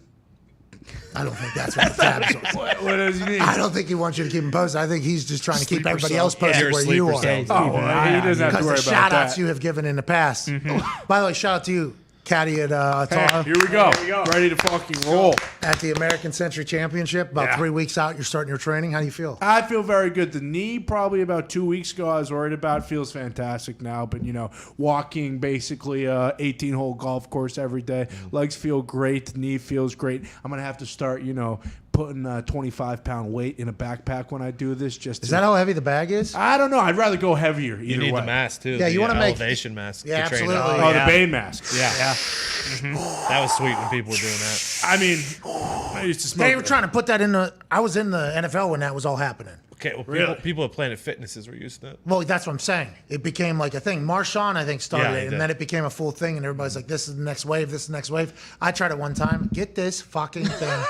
I don't think that's what the tabs are. What does he mean? I don't think he wants you to keep him posted. I think he's just trying to keep Sleeper everybody cell. else posted You're a where you sleeper are. cell. Oh, well, he doesn't have to Because worry the about shout-outs that. you have given in the past. By the way, shout out to you, Caddy at Tahoe. Here we go. Ready to fucking roll. At the American Century Championship. About 3 weeks out, you're starting your training. How do you feel? I feel very good. The knee, probably about 2 weeks ago, I was worried about. Feels fantastic now. But, walking basically a 18-hole golf course every day. Legs feel great. The knee feels great. I'm going to have to start, putting a 25-pound weight in a backpack when I do this. Is that how heavy the bag is? I don't know. I'd rather go heavier either You need way. the mask too. Yeah, you the wanna make- elevation mask. Yeah, to train absolutely. up. Oh, Yeah. the Bane mask. Yeah. That was sweet when people were doing that. I mean, I used to smoke. They were trying to put that in the. I was in the NFL when that was all happening. Okay, well, Really? people at Planet Fitnesses were used to that. Well, that's what I'm saying. It became like a thing. Marshawn, I think, started Yeah, he it, and did. then it became a full thing, and everybody's like, this is the next wave, this is the next wave. I tried it one time. Get this fucking thing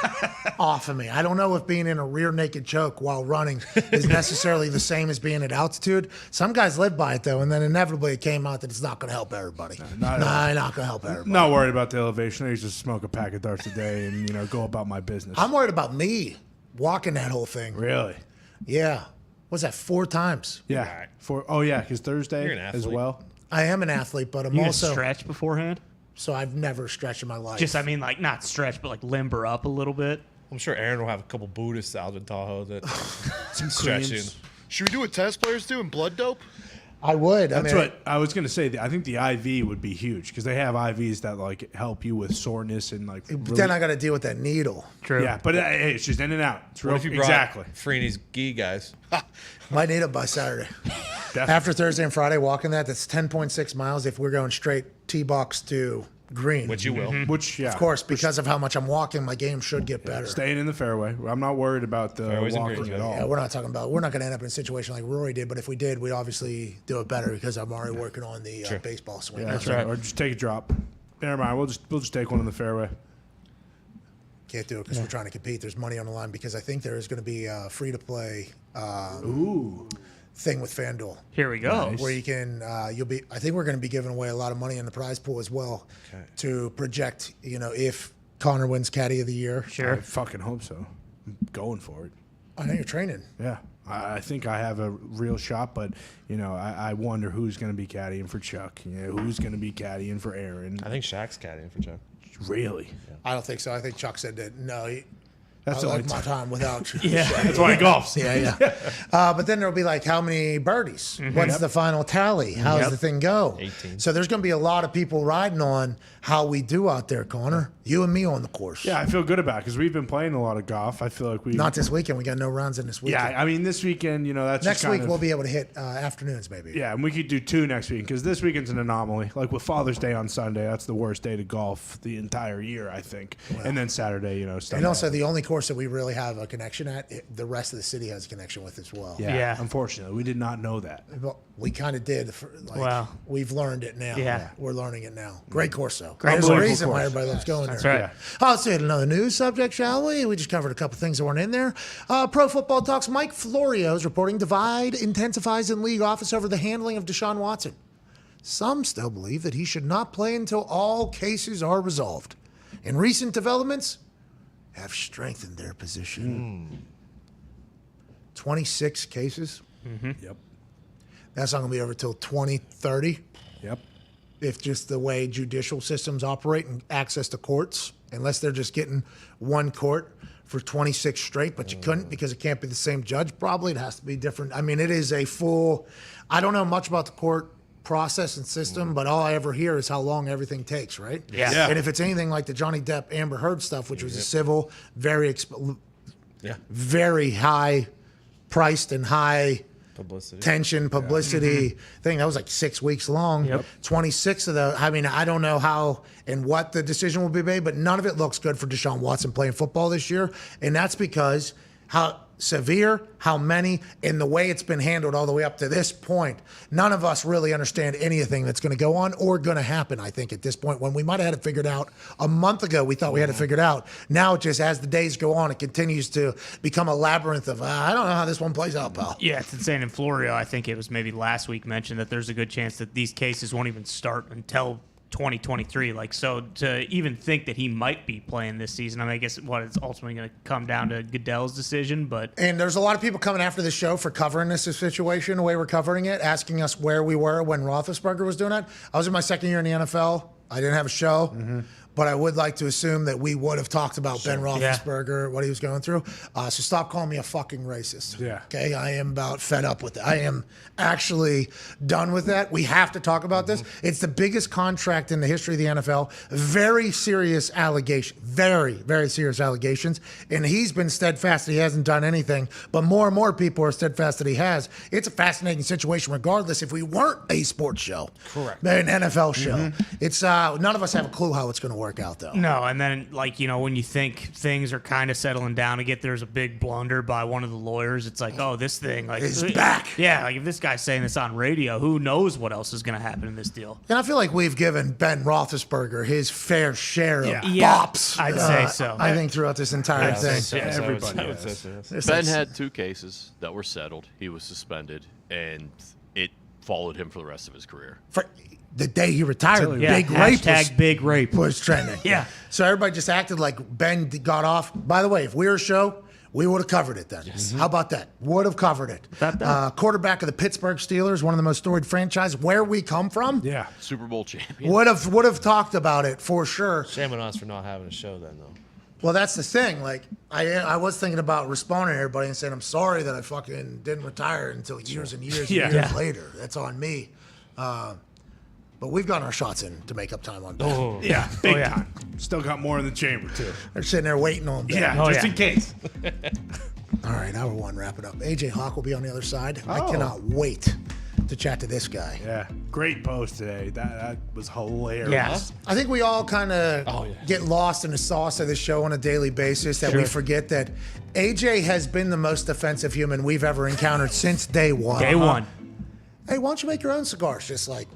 off of me. I don't know if being in a rear naked choke while running is necessarily the same as being at altitude. Some guys live by it, though, and then inevitably it came out that it's not going to help everybody. not at all. Not going to help everybody. Not worried about the elevation. I used to smoke a pack of darts a day and, go about my business. I'm worried about me walking that whole thing. Really? Yeah. What's that, 4 times? Yeah. Because Thursday You're an as athlete. well. I am an athlete, but I'm You can also. stretch beforehand? So I've never stretched in my life. Just, I mean, like, not stretch, but, like, limber up a little bit. I'm sure Aaron will have a couple Buddhists out in Tahoe that Some stretching. creams. Should we do what tennis players do and blood dope? I would. That's what I was going to say. I think the IV would be huge because they have IVs that like help you with soreness and like. But then I got to deal with that needle. True. Yeah, but hey, it's just in and out. It's What real, if you brought exactly. Freeney's gi guys? Might need it by Saturday. After Thursday and Friday, walking that's 10.6 miles if we're going straight T-box to green. Which you will. Which, yeah. Of course, because of how much I'm walking, my game should get better. Staying in the fairway. I'm not worried about the Fairways and walking greens, at yeah. all. Yeah, we're not going to end up in a situation like Rory did, but if we did, we'd obviously do it better because I'm already working on the baseball swing. Yeah, that's right. Or just take a drop. Never mind. We'll just take one in the fairway. Can't do it because we're trying to compete. There's money on the line because I think there is going to be a free-to-play thing with FanDuel. Here we go. Where you can, I think we're going to be giving away a lot of money in the prize pool as well to project, if Connor wins Caddy of the Year. Sure. I fucking hope so. I'm going for it. I know you're training. Yeah. I think I have a real shot, but, I wonder who's going to be caddying for Chuck. Who's going to be caddying for Aaron. I think Shaq's caddying for Chuck. Really? Yeah. I don't think so. I think Chuck said that, no, That's I the like only my time without you. Yeah, that's why he golfs. Yeah. But then there'll be like, how many birdies? What's the final tally? How does the thing go? 18. So there's going to be a lot of people riding on how we do out there, Connor. You and me on the course. Yeah, I feel good about it because we've been playing a lot of golf. I feel like we Not this weekend. We got no rounds in this weekend. Yeah, I mean this weekend, that's next just kind week of, we'll be able to hit afternoons maybe. Yeah, and we could do 2 next week because this weekend's an anomaly. Like with Father's Day on Sunday, that's the worst day to golf the entire year, I think. And then Saturday, stuff. And also the only course that we really have a connection at, the rest of the city has a connection with as well. Yeah. Unfortunately, we did not know that. Well, we kind of did. Wow. We've learned it now. Yeah. We're learning it now. Great course, though. Great There's a course. reason why everybody loves going That's there. right. Oh, let's hit another news subject, shall we? We just covered a couple things that weren't in there. Pro Football Talks Mike Florio is reporting divide intensifies in league office over the handling of Deshaun Watson. Some still believe that he should not play until all cases are resolved. And recent developments have strengthened their position. 26 cases. Yep. That's not going to be over till 2030. Yep. If just the way judicial systems operate and access to courts, unless they're just getting one court for 26 straight, but you couldn't because it can't be the same judge. Probably it has to be different. I mean, it is a full, I don't know much about the court process and system, but all I ever hear is how long everything takes, right? Yeah. And if it's anything like the Johnny Depp Amber Heard stuff, which was a civil, very very high priced and high publicity thing. That was like 6 weeks long. 26 of those. I mean, I don't know how and what the decision will be made, but none of it looks good for Deshaun Watson playing football this year. And that's because how severe, how many, and the way it's been handled all the way up to this point. None of us really understand anything that's going to go on or going to happen, I think, at this point. When we might have had it figured out a month ago, we thought we had it figured out. Now, just as the days go on, it continues to become a labyrinth of, I don't know how this one plays out, pal. Yeah, it's insane. In Florio, I think it was maybe last week mentioned that there's a good chance that these cases won't even start until 2023. So to even think that he might be playing this season, I mean, I guess it's ultimately going to come down to Goodell's decision. And there's a lot of people coming after the show for covering this situation, the way we're covering it, asking us where we were when Roethlisberger was doing it. I was in my second year in the NFL. I didn't have a show. But I would like to assume that we would have talked about Ben Roethlisberger, what he was going through. So stop calling me a fucking racist. Yeah. Okay? I am about fed up with it. I am actually done with that. We have to talk about this. It's the biggest contract in the history of the NFL. Very serious allegation. Very, very serious allegations. And he's been steadfast that he hasn't done anything. But more and more people are steadfast that he has. It's a fascinating situation regardless if we weren't a sports show. Correct. An NFL show. It's none of us have a clue how it's going to work out, though. No, and then, when you think things are kind of settling down to get there's a big blunder by one of the lawyers, it's like, oh, this thing, is back. Yeah, if this guy's saying this on radio, who knows what else is going to happen in this deal? And I feel like we've given Ben Roethlisberger his fair share of Yeah, bops. I'd say so. I think throughout this entire thing. Everybody. Ben had 2 cases that were settled. He was suspended, and it followed him for the rest of his career. For the day he retired, big rape was trending. Yeah. So everybody just acted like Ben got off. By the way, if we were a show, we would have covered it then. How about that? Would have covered it. Quarterback of the Pittsburgh Steelers, one of the most storied franchises, where we come from. Yeah. Super Bowl champion. Would have talked about it for sure. Shame on us for not having a show then, though. Well, that's the thing. Like, I was thinking about responding to everybody and saying, I'm sorry that I fucking didn't retire until years and years and years later. That's on me. But we've got our shots in to make up time on Ben. Yeah, big time. Still got more in the chamber, too. They're sitting there waiting on Ben. Yeah, just in case. All right, hour one, wrap it up. AJ Hawk will be on the other side. I cannot wait to chat to this guy. Yeah, great post today. That was hilarious. Yeah. I think we all kind of get lost in the sauce of this show on a daily basis, that we forget that AJ has been the most offensive human we've ever encountered since day one. Day one. Hey, why don't you make your own cigars? Just like,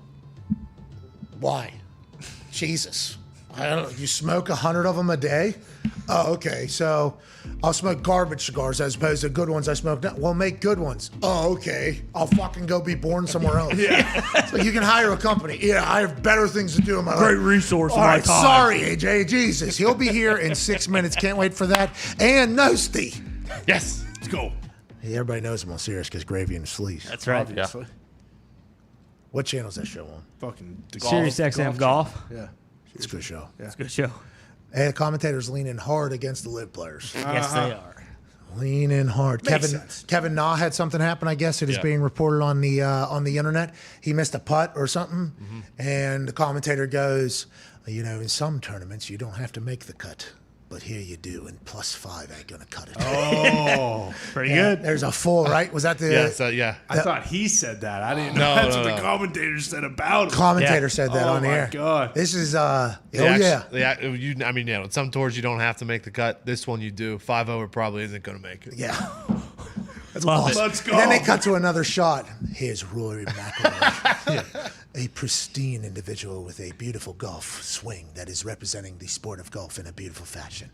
why? Jesus. I don't know. You smoke 100 of them a day? Oh, okay. So I'll smoke garbage cigars as opposed to good ones I smoke now. Well, make good ones. Oh, okay. I'll fucking go be born somewhere else. So you can hire a company. Yeah, I have better things to do in my life. Great resource of All my right, time. sorry, AJ. Jesus. He'll be here in 6 minutes. Can't wait for that. And Nosti. Yes. Let's go. Hey, everybody knows I'm on Serious because Gravy and Sleaze. That's right. Obviously. What channel is that show on? Fucking Sirius XM Golf. Yeah. It's a good show. It's a good show. Hey, the commentators leaning hard against the live players. Yes, they are. Leaning hard. Makes sense. Kevin Na had something happen. I guess it is being reported on the internet. He missed a putt or something, and the commentator goes, "You know, in some tournaments you don't have to make the cut, but here you do, and +5 ain't gonna cut it." Oh, Pretty good. There's a full right. Was that the I thought he said that. I didn't know No, that's no, what no. the commentator said about it. commentator said that Oh on the my air? God. This is I mean, on some tours you don't have to make the cut. This one you do. 5-0 probably isn't going to make it. yeah. That's Love awesome. it. Let's go. And then they cut to another shot. Here's Rory McIlroy, a pristine individual with a beautiful golf swing that is representing the sport of golf in a beautiful fashion.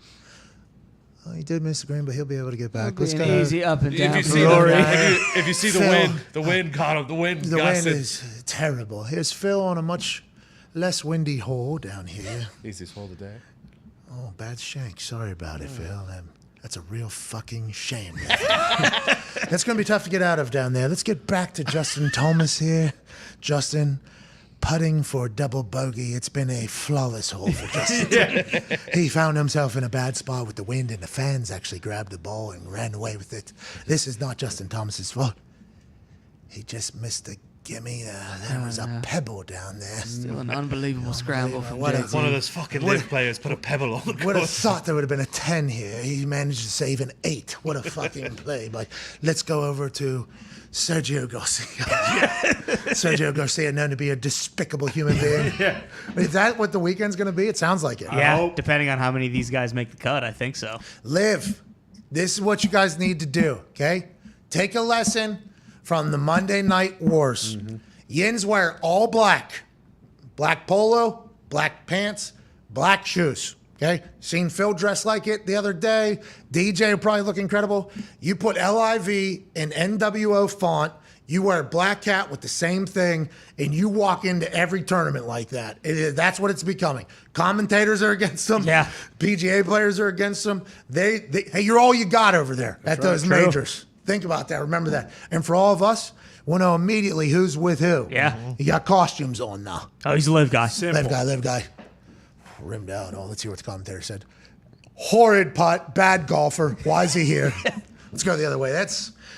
Oh, he did miss the green, but he'll be able to get back. Let's go. Easy up and If down. you for see Rory. if you see the Phil. wind, the wind got him. The wind The got wind Sid. is terrible. Here's Phil on a much less windy hole down here. Easiest hole today. Oh, bad shank. Sorry about it, Phil. That's a real fucking shame. That's going to be tough to get out of down there. Let's get back to Justin Thomas here. Justin, putting for double bogey. It's been a flawless hole for Justin. He found himself in a bad spot with the wind, and the fans actually grabbed the ball and ran away with it. This is not Justin Thomas's fault. He just missed the gimme. There was a pebble down there. Still an unbelievable scramble from What a- Jason. One of those fucking live players put a pebble on the Would have course. thought there would have been a 10 here. He managed to save an 8. What a fucking play. But let's go over to Sergio Garcia. Sergio Garcia, known to be a despicable human being. Is that what the weekend's going to be? It sounds like it. Yeah, depending on how many of these guys make the cut, I think so. Live. This is what you guys need to do, okay? Take a lesson from the Monday Night Wars. Yins wear all black. Black polo, black pants, black shoes. Okay? Seen Phil dress like it the other day. DJ will probably look incredible. You put LIV in NWO font. You wear a black hat with the same thing, and you walk into every tournament like that. That's what it's becoming. Commentators are against them. Yeah. PGA players are against them. Hey, you're all you got over there at those True. majors. Think about that. Remember that. And for all of us, we'll know immediately who's with who. Yeah. You got costumes on now. Oh, he's a live guy. Live guy. Rimmed out. Oh, let's hear what the commentator said. Horrid putt, bad golfer. Why is he here? Let's go the other way.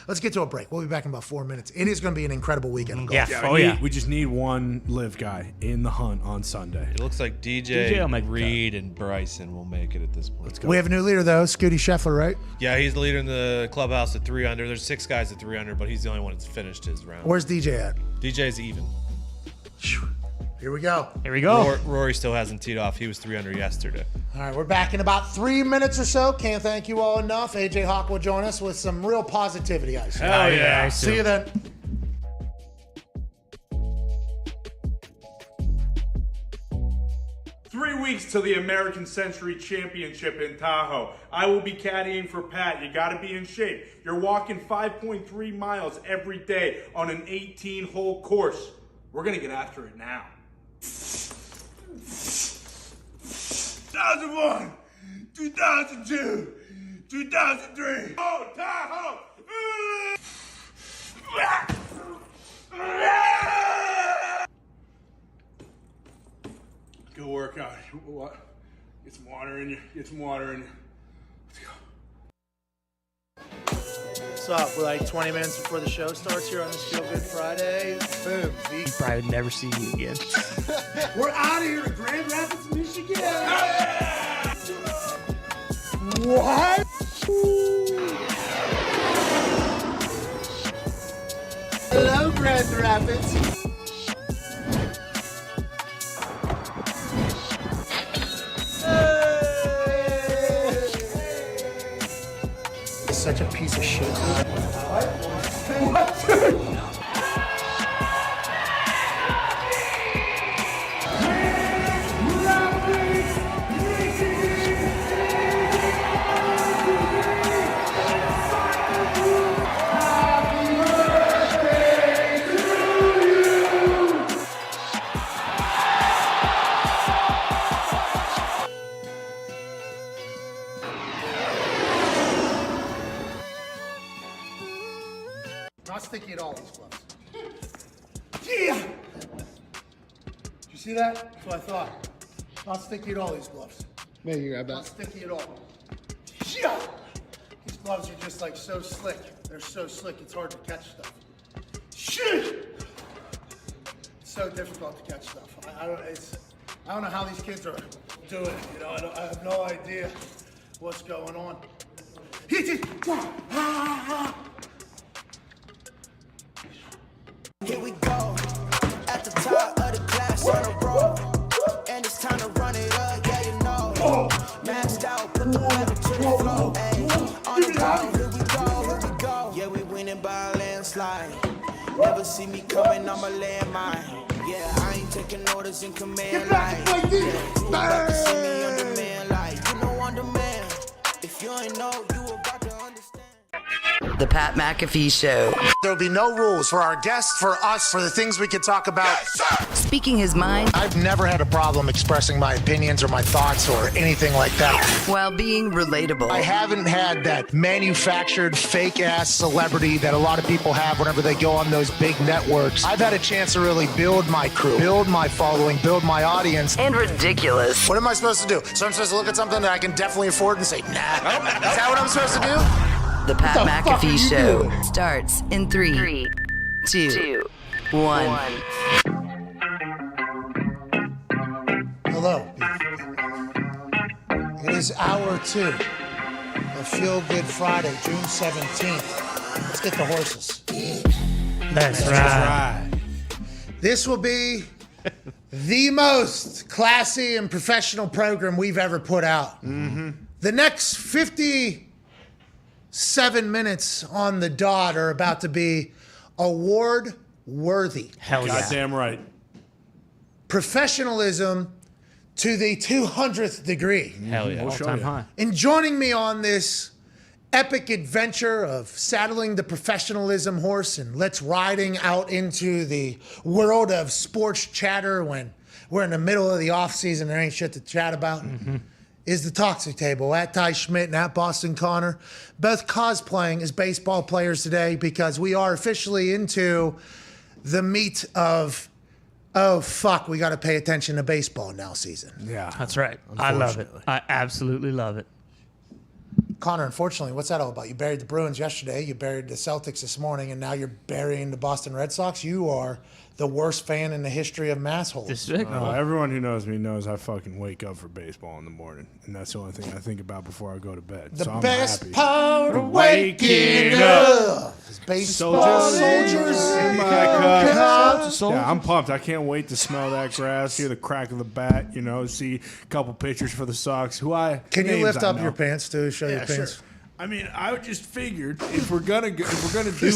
Let's get to a break. We'll be back in about 4 minutes. It is going to be an incredible weekend of golf. Yeah. We just need one live guy in the hunt on Sunday. It looks like DJ will make the Reed and Bryson will make it at this point. Let's We have a new leader, though, Scooty Scheffler, right? Yeah, he's the leader in the clubhouse at 3 under. There's 6 guys at 3 under, but he's the only one that's finished his round. Where's DJ at? DJ's even. Here we go. Here we go. Rory still hasn't teed off. He was 3 under yesterday. All right, we're back in about 3 minutes or so. Can't thank you all enough. AJ Hawk will join us with some real positivity, guys. Hell yeah. See you then. Weeks to the American Century Championship in Tahoe. I will be caddying for Pat. You got to be in shape. You're walking 5.3 miles every day on an 18-hole course. We're going to get after it now. 2001, 2002, 2003. Oh, Tahoe! Good workout. What? Get some water in you. Get some water in you. Let's go. What's up? We're like 20 minutes before the show starts here on this Feel Good Friday. Boom. You probably would never see you again. We're out of here to Grand Rapids, Michigan. What? Hello, Grand Rapids. Such a piece of shit. What? Not sticky at all, these gloves. Yeah! Did you see that? That's what I thought. Not sticky at all, these gloves. Man, you grab Not that. sticky at all. Yeah! These gloves are just like so slick. They're so slick, it's hard to catch stuff. Shit! It's so difficult to catch stuff. I don't know how these kids are doing it. You know, I have no idea what's going on. Here we go, at the top of the class on the road, and it's time to run it up, yeah you know. Maxed out, put the pedal to the floor, ayy. On the road, here we go, yeah we winning by a landslide. Never see me coming, I'm a landmine. Yeah, I ain't taking orders in command line. Yeah, you about to see me on demand, like you know on demand. If you ain't know, you about to understand. The Pat McAfee Show. There'll be no rules for our guests, for us, for the things we can talk about. Speaking his mind I've never had a problem expressing my opinions or my thoughts or anything like that. while being relatable. I haven't had that manufactured fake-ass celebrity that a lot of people have whenever they go on those big networks. I've had a chance to really build my crew, build my following, build my audience. And ridiculous. What am I supposed to do? So I'm supposed to look at something that I can definitely afford and say, nah. Is that what I'm supposed to do? The Pat What the fuck are McAfee you Show doing? starts in 3, 2, 1. Hello. It is hour 2 of Feel Good Friday, June 17th. Let's get the horses. That's right. This will be the most classy and professional program we've ever put out. Mm-hmm. The next 57 minutes on the dot are about to be award worthy. Hell yeah. Goddamn right. Professionalism to the 200th degree. Hell yeah. We'll show All-time you. high. And joining me on this epic adventure of saddling the professionalism horse and let's riding out into the world of sports chatter when we're in the middle of the off season, there ain't shit to chat about, is the Toxic Table at Ty Schmidt and at Boston Connor, both cosplaying as baseball players today because we are officially into the meat of, oh fuck, we got to pay attention to baseball now season. Yeah. That's right. I love it. I absolutely love it. Connor, unfortunately, what's that all about? You buried the Bruins yesterday, you buried the Celtics this morning, and now you're burying the Boston Red Sox. You are the worst fan in the history of massholes. No, everyone who knows me knows I fucking wake up for baseball in the morning, and that's the only thing I think about before I go to bed. The so I'm best happy. part of waking up is baseball soldiers in my cup. Yeah, I'm pumped. I can't wait to smell that grass, hear the crack of the bat, you know, see a couple pitchers for the Sox. Can you names lift I up know. your pants too? Show your Yeah, pants. sure. I mean, I just figured if we're gonna do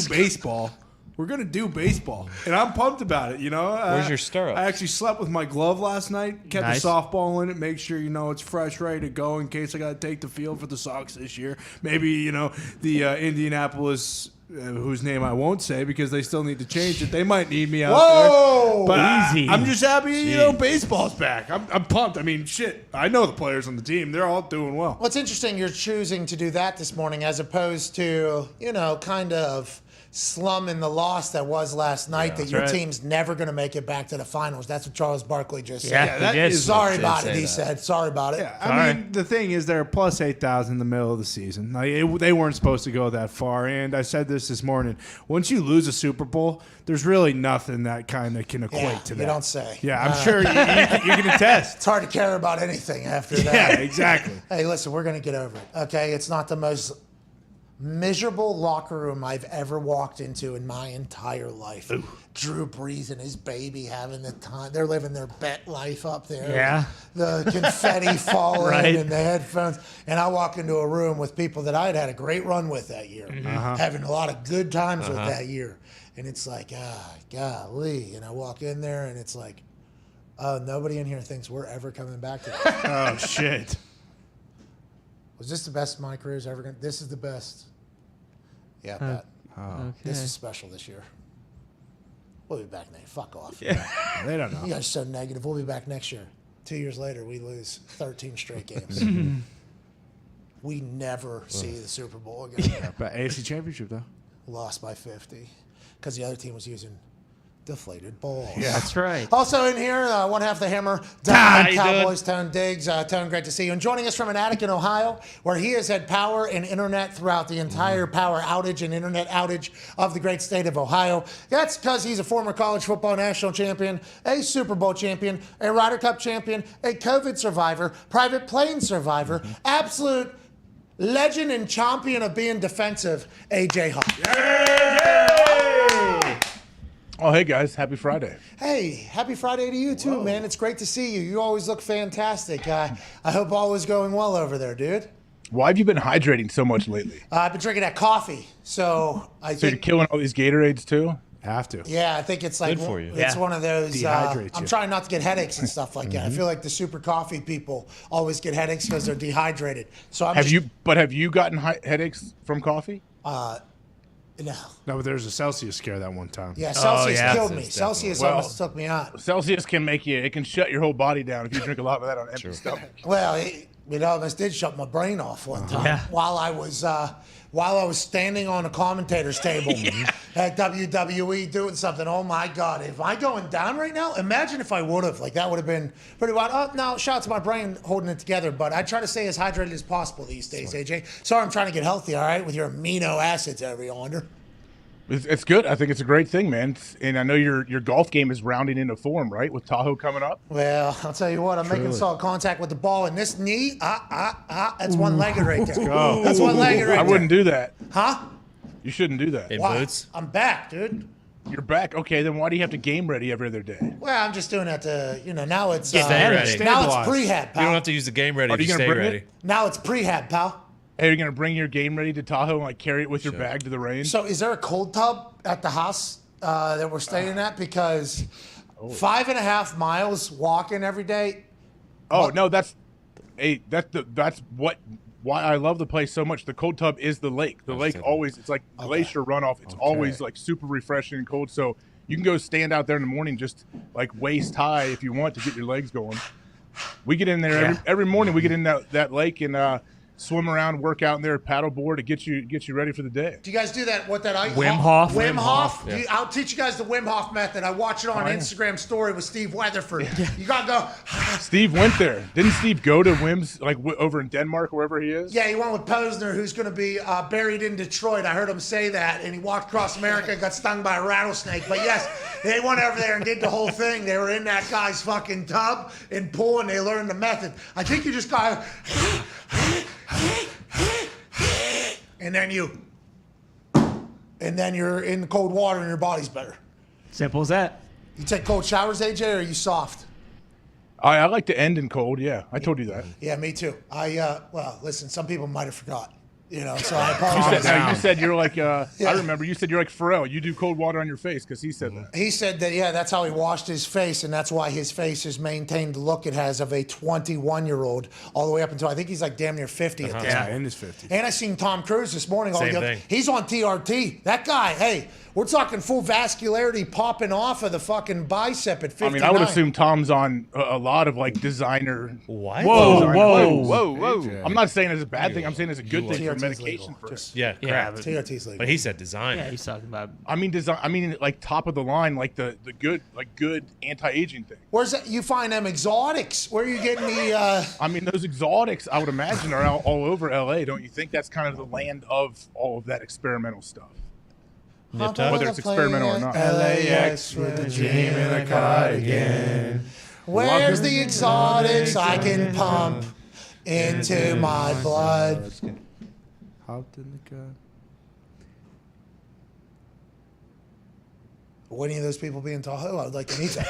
baseball, we're gonna do baseball, and I'm pumped about it. You know, Where's your stirrups? I actually slept with my glove last night. Kept Nice. the softball in it. Make sure you know it's fresh, ready to go in case I got to take the field for the Sox this year. Maybe you know the Indianapolis. Whose name I won't say because they still need to change it. They might need me out Whoa! there. But Easy. I'm just happy, you know, baseball's back. I'm pumped. I mean, shit. I know the players on the team. They're all doing well. What's interesting, you're choosing to do that this morning as opposed to, you know, kind of slum in the loss that was last night that your right. team's never going to make it back to the finals. That's what Charles Barkley just said. Yeah, that he did. is- Sorry about it, he said. Sorry about it. Yeah, I mean, the thing is, they're plus 8,000 in the middle of the season. Like, they weren't supposed to go that far. And I said this morning. Once you lose a Super Bowl, there's really nothing that kind of can equate to that. You don't say. Yeah, I'm sure you can attest. It's hard to care about anything after that. Yeah, exactly. Hey, listen, we're going to get over it, okay? It's not the most miserable locker room I've ever walked into in my entire life. Ooh. Drew Brees and his baby having the time. They're living their bet life up there. Yeah. The confetti falling Right. and the headphones. And I walk into a room with people that I had a great run with that year, having a lot of good times with that year. And it's like, golly. And I walk in there and it's like, nobody in here thinks we're ever coming back to this. Oh, shit. Was this the best my career's ever going to? This is the best. Yeah, Pat. This is special this year. We'll be back next. Fuck off. Yeah. They don't know. You guys are so negative. We'll be back next year. 2 years later, we lose 13 straight games. We never see the Super Bowl again. Yeah, but AFC Championship, though. Lost by 50 because the other team was using deflated balls. Yeah. That's right. Also in here, one half the Hammer, How Dahn, you Cowboys, Tone Diggs. Tone, great to see you. And joining us from an attic in Ohio, where he has had power and internet throughout the entire power outage and internet outage of the great state of Ohio. That's because he's a former college football national champion, a Super Bowl champion, a Ryder Cup champion, a COVID survivor, private plane survivor, absolute legend and champion of being defensive, AJ Hawk. Oh, hey guys, happy Friday. Hey, happy Friday to you too, man. It's great to see you. You always look fantastic. I hope all is going well over there, dude. Why have you been hydrating so much lately? I've been drinking that coffee, so I So you're think. killing all these Gatorades too? Have to. Yeah, I think it's like Good for you. It's one of those. Dehydrates I'm you. trying not to get headaches and stuff like that. I feel like the super coffee people always get headaches because they're dehydrated. So I'm Have just, you gotten headaches from coffee? No. No, but there was a Celsius scare that one time. Yeah, Celsius yeah. killed me. Definitely. Celsius almost took me out. Celsius can make you, it can shut your whole body down if you drink a lot of that on an empty stomach. Well, it almost did shut my brain off one time Yeah. while I was standing on a commentator's table at WWE doing something. Oh my God, am I going down right now? Imagine if I would have. Like that would have been pretty wild. Oh no, shout out to my brain holding it together. But I try to stay as hydrated as possible these days, AJ. Sorry, I'm trying to get healthy. All right, with your amino acids every yonder. It's good. I think it's a great thing, man. And I know your golf game is rounding into form, right? With Tahoe coming up. Well, I'll tell you what, I'm making solid contact with the ball, and this knee, that's one-legged right there. go. That's one-legged right I there. wouldn't do that. Huh? You shouldn't do that. In Why? boots. I'm back, dude. You're back. Okay, then why do you have to game ready every other day? Well, I'm just doing that to, now it's Stay ready. now it's Stabilize. prehab, You don't pal. have to use the game ready Are if you you gonna stay bring it? ready. Now it's prehab, pal. Hey, you're gonna bring your game ready to Tahoe and like carry it with your bag to the range? So is there a cold tub at the house that we're staying at? Because 5.5 miles walking every day. Oh no, that's why I love the place so much. The cold tub is the lake. The lake always, it's like glacier runoff. It's always like super refreshing and cold. So you can go stand out there in the morning just like waist high if you want to get your legs going. We get in there every morning. We get in that lake and swim around, work out in there, paddleboard to get you ready for the day. Do you guys do that? What that I Wim Hof? Wim Wim Hof. Hof, yeah. I'll teach you guys the Wim Hof method. I watch it on Instagram story with Steve Weatherford. You gotta go. Steve went there. Didn't Steve go to Wim's like over in Denmark, wherever he is? Yeah, he went with Posner, who's going to be buried in Detroit. I heard him say that, and he walked across America, got stung by a rattlesnake. But yes, they went over there and did the whole thing. They were in that guy's fucking tub and pool, and they learned the method. I think you just got and then you're in the cold water and your body's better. Simple as that. You take cold showers, AJ, or are you soft? I like to end in cold. Yeah, I told you that. Yeah, me too. Well, listen, some people might have forgot. So I You apologize. said, you said you're like, I remember you said you're like Pharrell. You do cold water on your face because he said that. He said that, yeah, that's how he washed his face, and that's why his face has maintained the look it has of a 21-year-old all the way up until, I think he's like damn near 50 at this Yeah, point. in his 50s. And I seen Tom Cruise this morning. Same thing. He's on TRT. That guy, hey, we're talking full vascularity popping off of the fucking bicep at 59. I mean, I would assume Tom's on a lot of like designer. What? Whoa, designer whoa. clothes. Whoa. I'm not saying it's a bad thing. I'm saying it's a good thing for medication for it. Yeah, Yeah, correct. TRT is legal. But he said design. Yeah, he's talking about. I mean, design. I mean, like top of the line, like the good anti-aging thing. Where's that? You find them exotics? Where are you getting the? I mean, those exotics, I would imagine, are all over LA. Don't you think that's kind of the land of all of that experimental stuff? Whether it's experimental or not. LAX with a dream in a cardigan. Where's the exotics I can pump into my blood? Hopped in the car. Would any of those people be in Tahoe? I would like to meet them.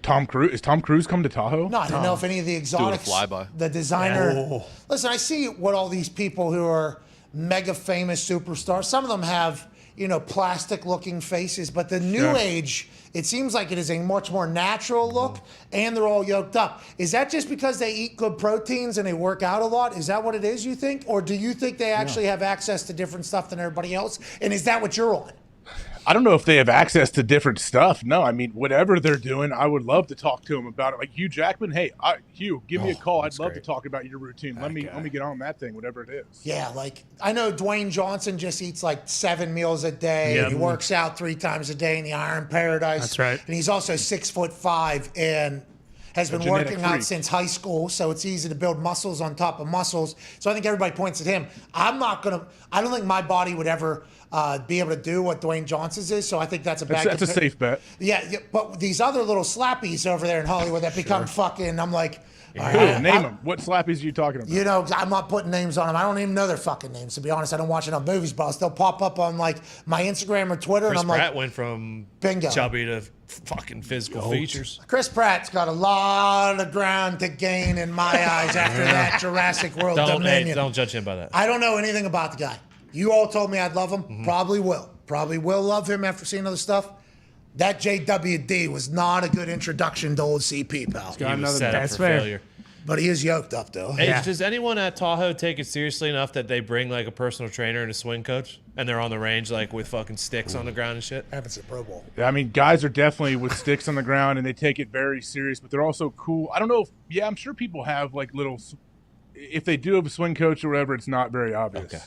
Tom Cruise? Is Tom Cruise come to Tahoe? No, I didn't know if any of the exotics, flyby. the designer. Oh. Listen, I see what all these people who are mega famous superstars. Some of them have, plastic-looking faces, but the new age, it seems like it is a much more natural look, and they're all yoked up. Is that just because they eat good proteins and they work out a lot? Is that what it is, you think? Or do you think they actually have access to different stuff than everybody else? And is that what you're on? I don't know if they have access to different stuff. No, I mean, whatever they're doing, I would love to talk to them about it. Like Hugh Jackman, hey, Hugh, give me a call. I'd love to talk about your routine. Let me get on that thing, whatever it is. Yeah, like I know Dwayne Johnson just eats like 7 meals a day. Yep. And he works out 3 times a day in the Iron Paradise. That's right. And he's also 6'5" and has been genetic working out freak. since high school. So it's easy to build muscles on top of muscles. So I think everybody points at him. I don't think my body would ever be able to do what Dwayne Johnson's is. So I think that's That's a safe bet. Yeah, but these other little slappies over there in Hollywood that become fucking, I'm like, all Who? right, Name them. What slappies are you talking about? I'm not putting names on them. I don't even know their fucking names, to be honest. I don't watch enough movies, but I'll still pop up on like my Instagram or Twitter, Chris and I'm Pratt like, went from bingo. chubby to fucking physical features. Chris Pratt's got a lot of ground to gain in my eyes after that Jurassic World Dominion. Don't judge him by that. I don't know anything about the guy. You all told me I'd love him. Probably will. Probably will love him after seeing other stuff. That JWD was not a good introduction to old CP, pal. He was set up That's for fair. failure. But he is yoked up, though. Hey, does anyone at Tahoe take it seriously enough that they bring like a personal trainer and a swing coach, and they're on the range like with fucking sticks on the ground and shit? Happens at Pro Bowl. I mean, guys are definitely with sticks on the ground, and they take it very serious, but they're also cool. I don't know if, I'm sure people have like little, if they do have a swing coach or whatever, it's not very obvious. Okay.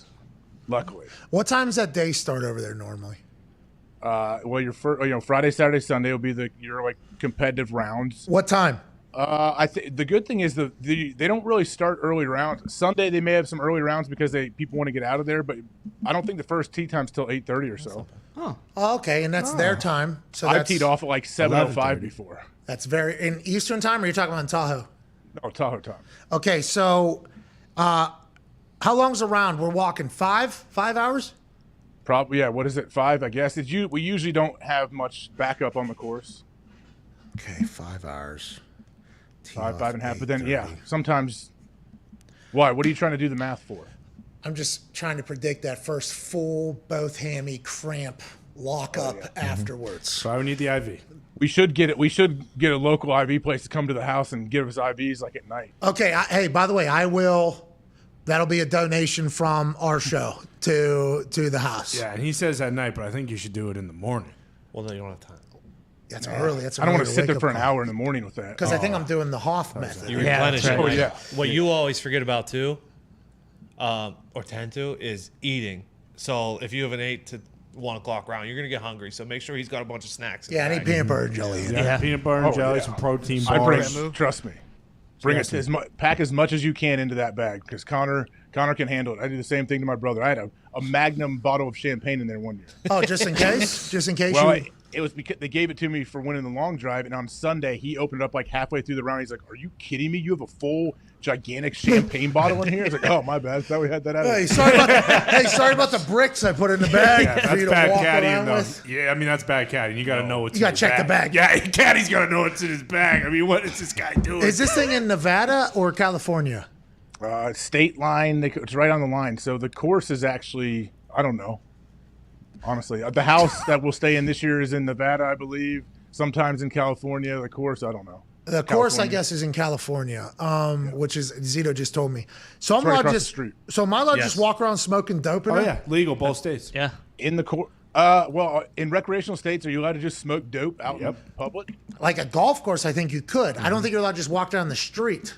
Luckily. What time does that day start over there normally? Well, your Friday, Saturday, Sunday will be your like competitive rounds. What time? I think the good thing is they don't really start early rounds. Sunday they may have some early rounds because people want to get out of there, but I don't think the first tee time's till 8:30 or so. Oh, okay, and that's their time. So I that's, teed off at like 7:05 before. That's very in Eastern time, or are you talking about in Tahoe? No, Tahoe time. Okay, so how long's a round? We're walking 5 hours. Probably, yeah. What is it? 5, I guess. We usually don't have much backup on the course. Okay, 5 hours. 5.5. But then, yeah, sometimes. Why? What are you trying to do the math for? I'm just trying to predict that first full both hammy cramp lock up afterwards. So I would need the IV. We should get it. We should get a local IV place to come to the house and give us IVs like at night. Okay. Hey, by the way, I will. That'll be a donation from our show to the house. Yeah, and he says at night, but I think you should do it in the morning. Well, no, you don't have time. That's early. That's I don't want to sit there for an hour in the morning with that. Because I think I'm doing the Hoff method. You replenish it. Oh, yeah. What you always forget about too, or tend to, is eating. So if you have an 8 to 1 o'clock round, you're gonna get hungry. So make sure he's got a bunch of snacks. Yeah, I need peanut butter and jelly. Yeah, peanut butter and jelly, some protein I bars. trust me. Bring it pack as much as you can into that bag because Connor can handle it. I do the same thing to my brother. I had a Magnum bottle of champagne in there one year. Oh, just in case? Just in case? Well, it was because they gave it to me for winning the long drive, and on Sunday he opened it up like halfway through the round. He's like, "Are you kidding me? You have a full gigantic champagne bottle in here?" I was like, "Oh, my bad. Thought we had that out." Hey, sorry about the bricks I put in the bag. Yeah, for that's you to bad walk caddying, around though. with. Yeah, I mean, that's bad caddying. You got to know what's You gotta check the bag. Yeah, caddy's got to know what's in his bag. I mean, what is this guy doing? Is this thing in Nevada or California? State line. It's right on the line. So the course is actually, I don't know. Honestly, the house that we'll stay in this year is in Nevada, I believe. Sometimes in California. The course, I don't know. The course, I guess, is in California, which is Zito just told me. So I'm right allowed across just the street. So am I allowed to just walk around smoking dope? Oh yeah, legal both states. Yeah. In the course. Well, in recreational states, are you allowed to just smoke dope out in public? Like a golf course, I think you could. I don't think you're allowed to just walk down the street.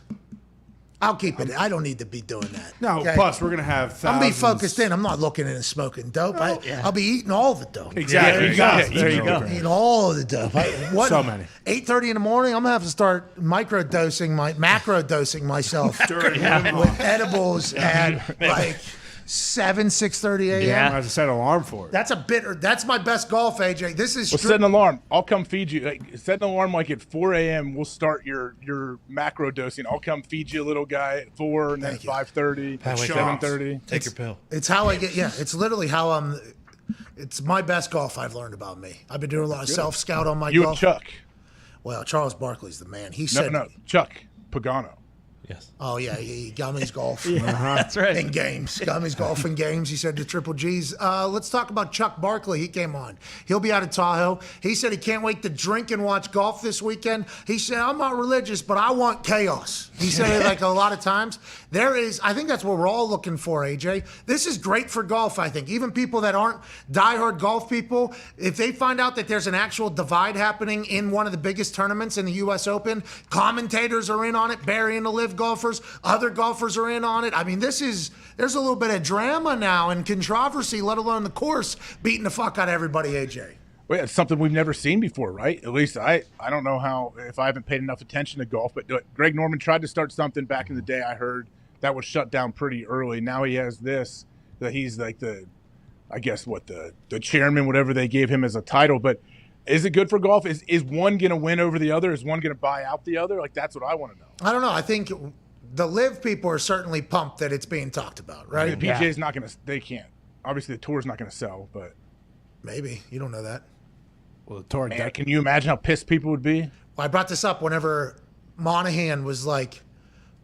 I'll keep it. I don't need to be doing that. No, okay? plus we're going to have thousands. I'm be focused in. I'm not looking in and smoking dope. I'll be eating all the dope. Exactly. There you go. Eating all of the dope. So many. 8:30 in the morning, I'm going to have to start macro dosing myself with edibles at like 6:30 a.m. I have to set an alarm for it. That's my best golf, AJ. This is Well, set an alarm. I'll come feed you. Like, set an alarm like at 4 a.m. We'll start your macro dosing. I'll come feed you a little guy at 4 and then 5:30, 7:30. Take your pill. It's how I get. Yeah, it's literally how I'm. It's my best golf I've learned about me. I've been doing a lot of self scout on my You golf. and Chuck. Well, Charles Barkley's the man. He No, said, no, Chuck Pagano. Yes. "Oh yeah, Gummy's golf. That's right. In games, Gummy's golf in games." He said to Triple G's. Let's talk about Chuck Barkley. He came on. He'll be out of Tahoe. He said he can't wait to drink and watch golf this weekend. He said, "I'm not religious, but I want chaos." He said it like a lot of times. I think that's what we're all looking for, AJ. This is great for golf, I think. Even people that aren't diehard golf people, if they find out that there's an actual divide happening in one of the biggest tournaments in the U.S. Open, commentators are in on it, Barry and the Live golfers, other golfers are in on it. I mean, there's a little bit of drama now and controversy, let alone the course beating the fuck out of everybody, AJ. Well, it's something we've never seen before, right? At least I don't know if I haven't paid enough attention to golf, but Greg Norman tried to start something back in the day, I heard, that was shut down pretty early. Now he has this, that he's like the chairman, whatever they gave him as a title. But is it good for golf? Is one going to win over the other? Is one going to buy out the other? Like, that's what I want to know. I don't know. I think the Live people are certainly pumped that it's being talked about, right? I mean, the PGA's not going to, they can't. Obviously, the tour's not going to sell, but. Maybe. You don't know that. Well, the tour. Man, can you imagine how pissed people would be? Well, I brought this up whenever Monahan was like,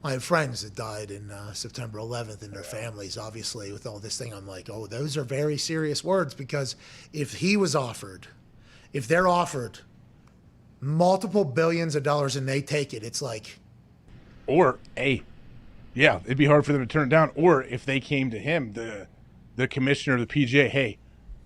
I have friends that died in September 11th and their families, obviously, with all this thing. I'm like, oh, those are very serious words, because if they're offered multiple billions of dollars and they take it, it's like. Or, yeah, it'd be hard for them to turn it down. Or if they came to him, the commissioner of the PGA, hey,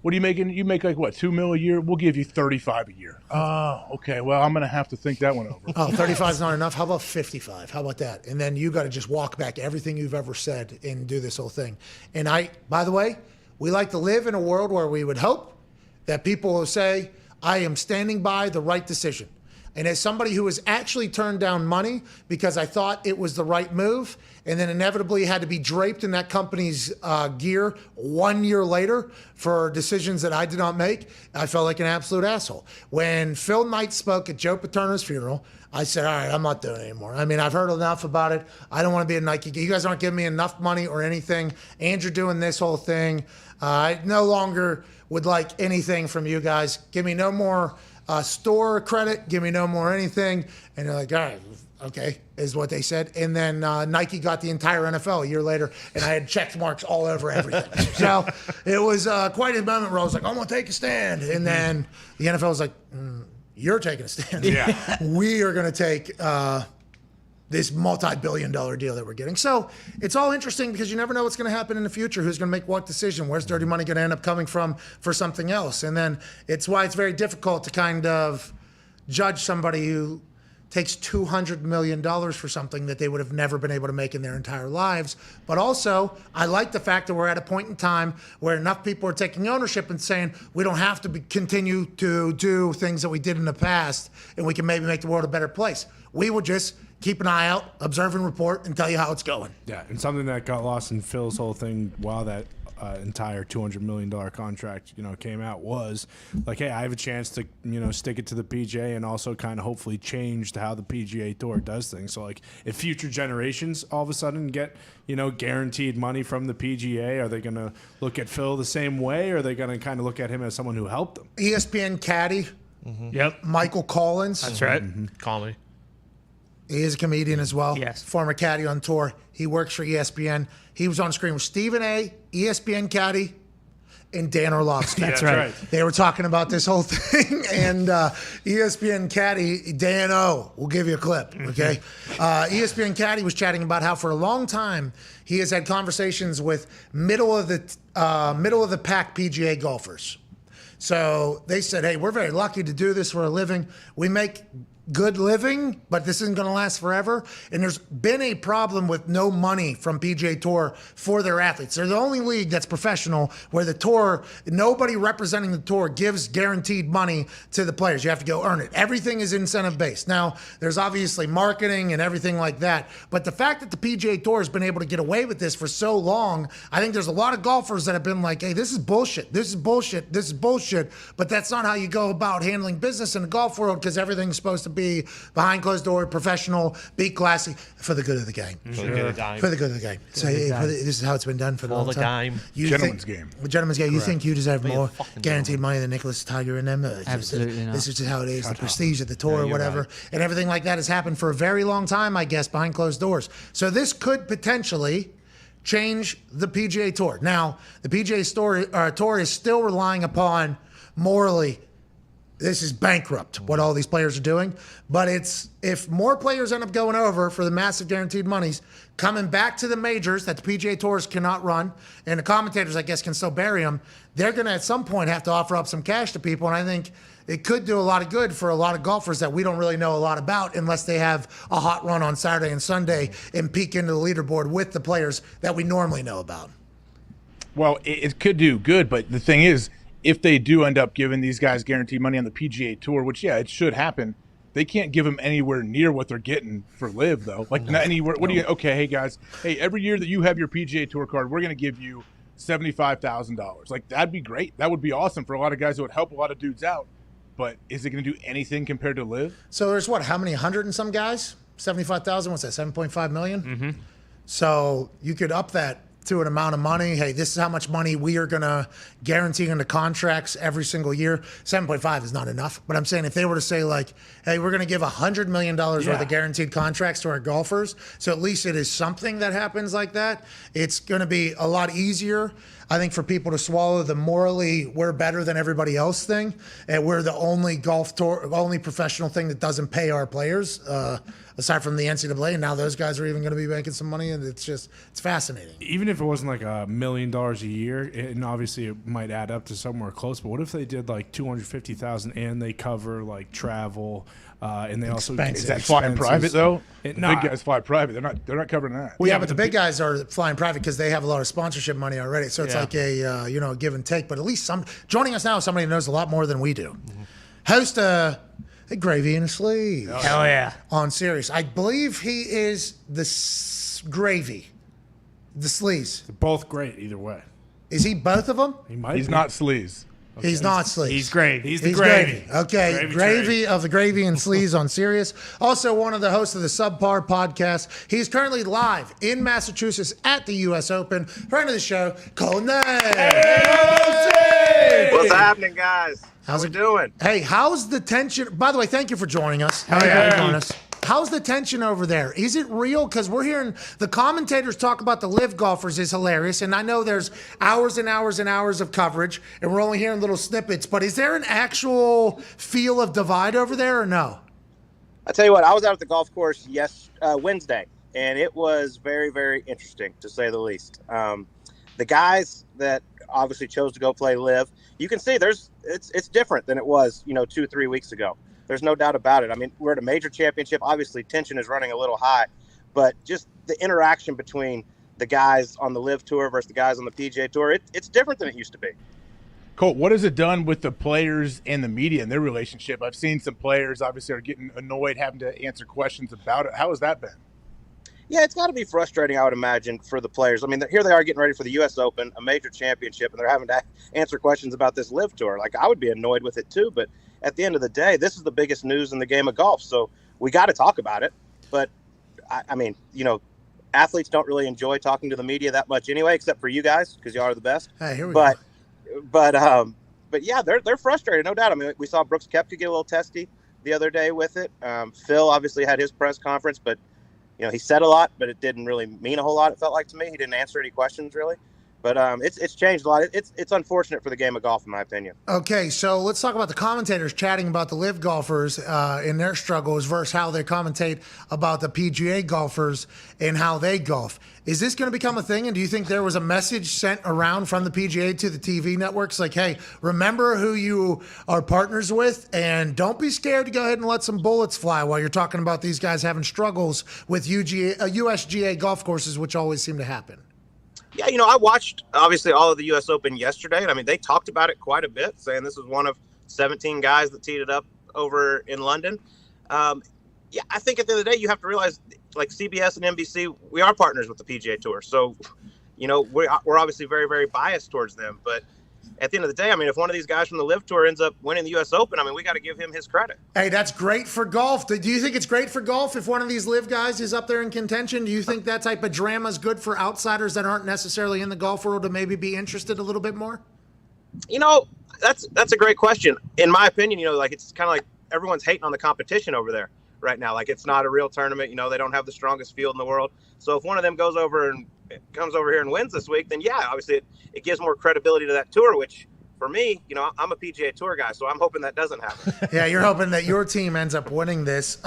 what are you making? You make like what, $2 million a year? We'll give you 35 a year. Oh, okay. Well, I'm gonna have to think that one over. Oh, 35 is not enough. How about 55? How about that? And then you got to just walk back everything you've ever said and do this whole thing. And by the way, we like to live in a world where we would hope that people will say, I am standing by the right decision. And as somebody who has actually turned down money because I thought it was the right move, and then inevitably had to be draped in that company's gear 1 year later for decisions that I did not make, I felt like an absolute asshole. When Phil Knight spoke at Joe Paterno's funeral, I said, all right, I'm not doing it anymore. I mean, I've heard enough about it. I don't want to be a Nike. You guys aren't giving me enough money or anything. Andrew doing this whole thing. I no longer would like anything from you guys. Give me no more store credit, give me no more anything. And they're like, all right, okay, is what they said. And then Nike got the entire NFL a year later, and I had check marks all over everything. So it was quite a moment where I was like, I'm going to take a stand. And then the NFL was like, you're taking a stand. Yeah. We are going to take this multi-billion-dollar deal that we're getting. So it's all interesting because you never know what's going to happen in the future. Who's going to make what decision? Where's dirty money going to end up coming from for something else? And then it's why it's very difficult to kind of judge somebody who takes $200 million for something that they would have never been able to make in their entire lives. But also, I like the fact that we're at a point in time where enough people are taking ownership and saying we don't have to continue to do things that we did in the past, and we can maybe make the world a better place. We will just keep an eye out, observe and report, and tell you how it's going. Yeah, and something that got lost in Phil's whole thing while that entire $200 million contract, came out was like, hey, I have a chance to, stick it to the PGA and also kind of hopefully change how the PGA Tour does things. So like if future generations all of a sudden get, guaranteed money from the PGA, are they going to look at Phil the same way, or are they going to kind of look at him as someone who helped them? ESPN caddy. Mm-hmm. Yep. Michael Collins. That's right. Mm-hmm. Call me. He is a comedian as well. Yes. Former caddy on tour. He works for ESPN. He was on screen with Stephen A., ESPN caddy, and Dan Orlovsky. That's right. They were talking about this whole thing, and ESPN caddy, Dan O., we'll give you a clip, okay? ESPN caddy was chatting about how for a long time he has had conversations with middle of the pack PGA golfers. So they said, hey, we're very lucky to do this for a living. We make good living, but this isn't going to last forever. And there's been a problem with no money from PGA Tour for their athletes. They're the only league that's professional where the tour, nobody representing the tour gives guaranteed money to the players. You have to go earn it. Everything is incentive based. Now, there's obviously marketing and everything like that. But the fact that the PGA Tour has been able to get away with this for so long, I think there's a lot of golfers that have been like, hey, this is bullshit. This is bullshit. This is bullshit. But that's not how you go about handling business in the golf world, because everything's supposed to be behind closed door, professional, be classy, for the good of the game. Sure. For the good of the game. So this is how it's been done for the long time. Gentleman's game. Gentleman's game. You think you deserve more fucking guaranteed money than Nicholas Tiger and them? Absolutely not. This is just how it is. The prestige of the tour or whatever. Right. And everything like that has happened for a very long time, I guess, behind closed doors. So this could potentially change the PGA Tour. Now, the PGA Tour is still relying upon morally. This is bankrupt, what all these players are doing. But it's, if more players end up going over for the massive guaranteed monies, coming back to the majors that the PGA Tours cannot run, and the commentators, I guess, can still bury them, they're going to at some point have to offer up some cash to people. And I think it could do a lot of good for a lot of golfers that we don't really know a lot about, unless they have a hot run on Saturday and Sunday and peek into the leaderboard with the players that we normally know about. Well, it could do good, but the thing is, if they do end up giving these guys guaranteed money on the PGA Tour, which, yeah, it should happen, they can't give them anywhere near what they're getting for LIV, though. Like, not anywhere. What do you, okay, hey, guys, hey, every year that you have your PGA Tour card, we're going to give you $75,000. Like, that'd be great. That would be awesome for a lot of guys. It would help a lot of dudes out. But is it going to do anything compared to LIV? So there's what, how many, 100 and some guys? 75,000, what's that, 7.5 million? Mm-hmm. So you could up that to an amount of money. Hey, this is how much money we are going to guarantee into contracts every single year. 7.5 is not enough. But I'm saying if they were to say, like, hey, we're going to give $100 million worth of guaranteed contracts to our golfers, so at least it is something that happens like that, it's going to be a lot easier, I think, for people to swallow the morally we're better than everybody else thing. And we're the only golf tour, only professional thing that doesn't pay our players, aside from the NCAA. And now those guys are even going to be making some money. And it's fascinating. Even if it wasn't like $1 million a year, and obviously it might add up to somewhere close, but what if they did like $250,000 and they cover like travel, and they also is that flying private though? Big guys fly private. They're not covering that. Well, yeah, but the big guys are flying private because they have a lot of sponsorship money already. So it's like a a give and take. But at least joining us now is somebody who knows a lot more than we do. Mm-hmm. Host a Gravy in a Sleeve. Hell yeah! On Sirius, I believe he is the Gravy, the Sleaze. They're both great either way. Is he both of them? He might. He's not Sleaze. Okay. He's not Sleaze. He's Gravy. He's the Gravy. Okay, Gravy of the Gravy and Sleaze on Sirius. Also one of the hosts of the Subpar podcast. He's currently live in Massachusetts at the U.S. Open. Friend of the show, Cole Nay. Hey! What's happening, guys? How's it doing? Hey, how's the tension? By the way, thank you for joining us. How's the tension over there? Is it real? Because we're hearing the commentators talk about the LIV golfers is hilarious, and I know there's hours and hours and hours of coverage, and we're only hearing little snippets, but is there an actual feel of divide over there or no? I tell you what, I was out at the golf course Wednesday, and it was very, very interesting, to say the least. The guys that obviously chose to go play LIV, you can see it's different than it was 2-3 weeks ago. There's no doubt about it. I mean, we're at a major championship. Obviously, tension is running a little high, but just the interaction between the guys on the LIV Tour versus the guys on the PGA Tour, it's different than it used to be. Cole, what has it done with the players and the media and their relationship? I've seen some players obviously are getting annoyed having to answer questions about it. How has that been? Yeah, it's got to be frustrating, I would imagine, for the players. I mean, here they are getting ready for the U.S. Open, a major championship, and they're having to answer questions about this LIV Tour. Like, I would be annoyed with it too, but at the end of the day, this is the biggest news in the game of golf, so we got to talk about it. But, I mean, athletes don't really enjoy talking to the media that much anyway, except for you guys, because you are the best. Hey, here we go. But yeah, they're frustrated, no doubt. I mean, we saw Brooks Koepka get a little testy the other day with it. Phil obviously had his press conference, but he said a lot, but it didn't really mean a whole lot, it felt like to me. He didn't answer any questions, really. But it's changed a lot. It's unfortunate for the game of golf, in my opinion. Okay, so let's talk about the commentators chatting about the live golfers and their struggles versus how they commentate about the PGA golfers and how they golf. Is this going to become a thing? And do you think there was a message sent around from the PGA to the TV networks like, hey, remember who you are partners with, and don't be scared to go ahead and let some bullets fly while you're talking about these guys having struggles with USGA golf courses, which always seem to happen? Yeah, I watched, obviously, all of the U.S. Open yesterday. And, I mean, they talked about it quite a bit, saying this was one of 17 guys that teed it up over in London. Yeah, I think at the end of the day, you have to realize, like CBS and NBC, we are partners with the PGA Tour. So, we're obviously very, very biased towards them. But at the end of the day, I mean, if one of these guys from the Live Tour ends up winning the U.S. Open, I mean, we got to give him his credit. Hey, that's great for golf. Do you think it's great for golf if one of these Live guys is up there in contention? Do you think that type of drama is good for outsiders that aren't necessarily in the golf world to maybe be interested a little bit more? That's a great question. In my opinion, it's kind of like everyone's hating on the competition over there right now. Like, it's not a real tournament. They don't have the strongest field in the world. So if one of them comes over here and wins this week, then yeah, obviously it gives more credibility to that tour, which for me, I'm a PGA Tour guy, so I'm hoping that doesn't happen. Yeah, you're hoping that your team ends up winning this.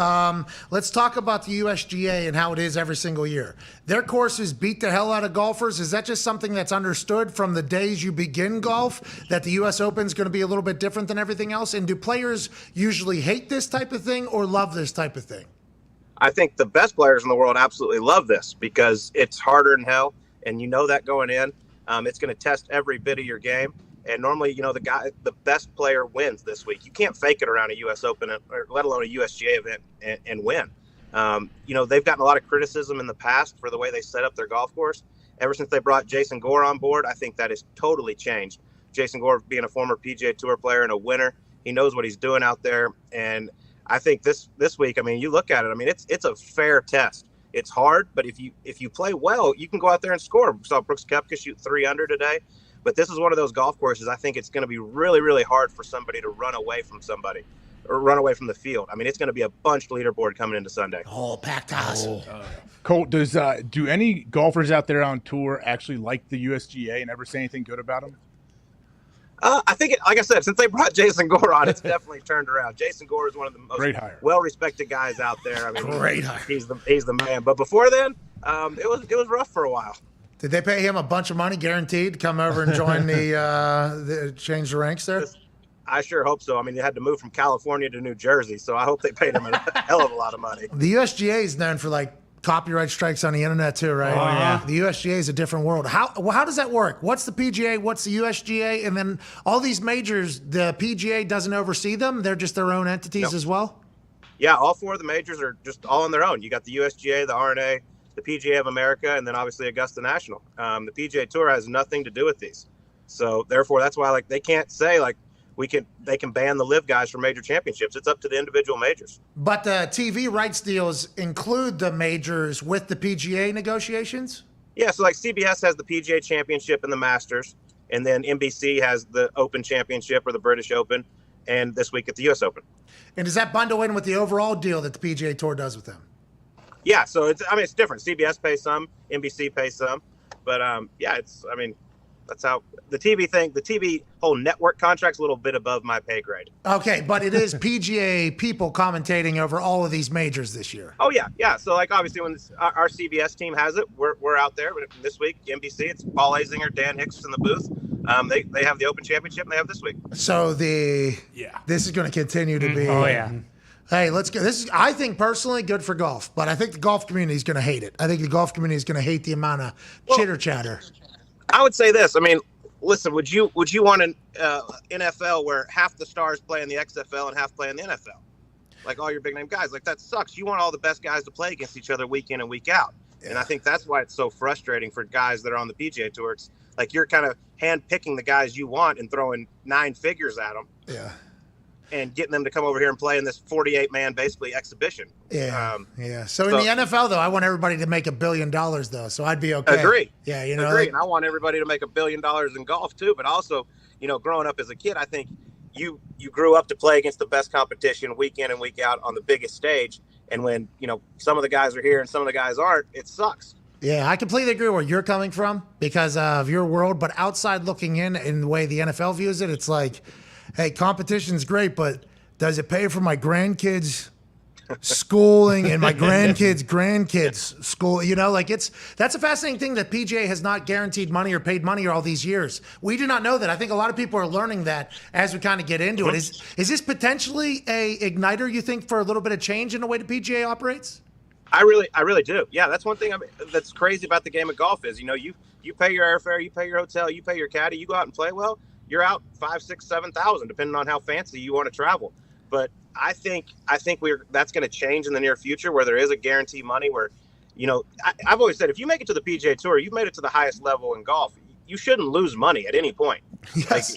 Let's talk about the USGA and how it is every single year. Their courses beat the hell out of golfers. Is that just something that's understood from the days you begin golf, that the U.S. Open is going to be a little bit different than everything else? And do players usually hate this type of thing or love this type of thing? I think the best players in the world absolutely love this because it's harder than hell, and that going in. It's going to test every bit of your game. And normally, the best player wins this week. You can't fake it around a U.S. Open, or let alone a USGA event, and win. They've gotten a lot of criticism in the past for the way they set up their golf course. Ever since they brought Jason Gore on board, I think that has totally changed. Jason Gore being a former PGA Tour player and a winner, he knows what he's doing out there. And I think this week, I mean, you look at it, I mean, it's a fair test. It's hard, but if you play well, you can go out there and score. We saw Brooks Koepka shoot 3 under today. But this is one of those golf courses, I think it's going to be really, really hard for somebody to run away from somebody or run away from the field. I mean, it's going to be a bunched leaderboard coming into Sunday. Oh, packed house. Colt, do any golfers out there on tour actually like the USGA and ever say anything good about them? I think, like I said, since they brought Jason Gore on, it's definitely turned around. Jason Gore is one of the most well-respected guys out there. I mean, great hire. He's the man. But before then, it was rough for a while. Did they pay him a bunch of money, guaranteed, to come over and join the change the ranks there? I sure hope so. I mean, they had to move from California to New Jersey, so I hope they paid him a hell of a lot of money. The USGA is known for copyright strikes on the internet too, right? Oh, yeah. The USGA is a different world. How does that work? What's the PGA? What's the USGA? And then all these majors, the PGA doesn't oversee them. They're just their own entities as well. Yeah, all 4 of the majors are just all on their own. You got the USGA, the RNA, the PGA of America, and then obviously Augusta National. The PGA Tour has nothing to do with these, so therefore that's why they can't say they can ban the live guys from major championships. It's up to the individual majors. But the TV rights deals include the majors with the PGA negotiations? Yeah, so CBS has the PGA Championship and the Masters, and then NBC has the Open Championship or the British Open, and this week at the U.S. Open. And does that bundle in with the overall deal that the PGA Tour does with them? Yeah, so it's different. CBS pays some, NBC pays some, but that's how the TV whole network contract's a little bit above my pay grade. Okay, but it is PGA people commentating over all of these majors this year. Oh yeah. So obviously when our CBS team has it, we're out there. But this week NBC, it's Paul Azinger, Dan Hicks in the booth. They have the Open Championship and they have this week. So this is going to continue to be. Oh yeah. Hey, let's go. This is, I think, personally, good for golf, but I think the golf community is going to hate it. I think the golf community is going to hate the amount of chitter-chatter. I would say this. I mean, listen, would you want an NFL where half the stars play in the XFL and half play in the NFL? Like all your big-name guys. That sucks. You want all the best guys to play against each other week in and week out. Yeah. And I think that's why it's so frustrating for guys that are on the PGA Tour. It's like you're kind of hand-picking the guys you want and throwing 9 figures at them. Yeah. And getting them to come over here and play in this 48-man basically exhibition. Yeah, So in the NFL, though, I want everybody to make $1 billion, though. So I'd be okay. Agree. Yeah, Agree. And I want everybody to make $1 billion in golf too. But also, growing up as a kid, I think you grew up to play against the best competition week in and week out on the biggest stage. And when some of the guys are here and some of the guys aren't, it sucks. Yeah, I completely agree where you're coming from because of your world. But outside looking in the way the NFL views it, it's like, hey, competition's great, but does it pay for my grandkids' schooling and my grandkids' school? You know, like that's a fascinating thing that PGA has not guaranteed money or paid money all these years. We do not know that. I think a lot of people are learning that as we kind of get into it. Is this potentially a igniter, you think, for a little bit of change in the way the PGA operates? I really do. Yeah, that's one thing that's crazy about the game of golf is, you pay your airfare, you pay your hotel, you pay your caddy, you go out and play well, you're out 5, 6, 7,000, depending on how fancy you want to travel. But I think that's going to change in the near future, where there is a guarantee money. Where, I've always said if you make it to the PGA Tour, you've made it to the highest level in golf. You shouldn't lose money at any point. Yes.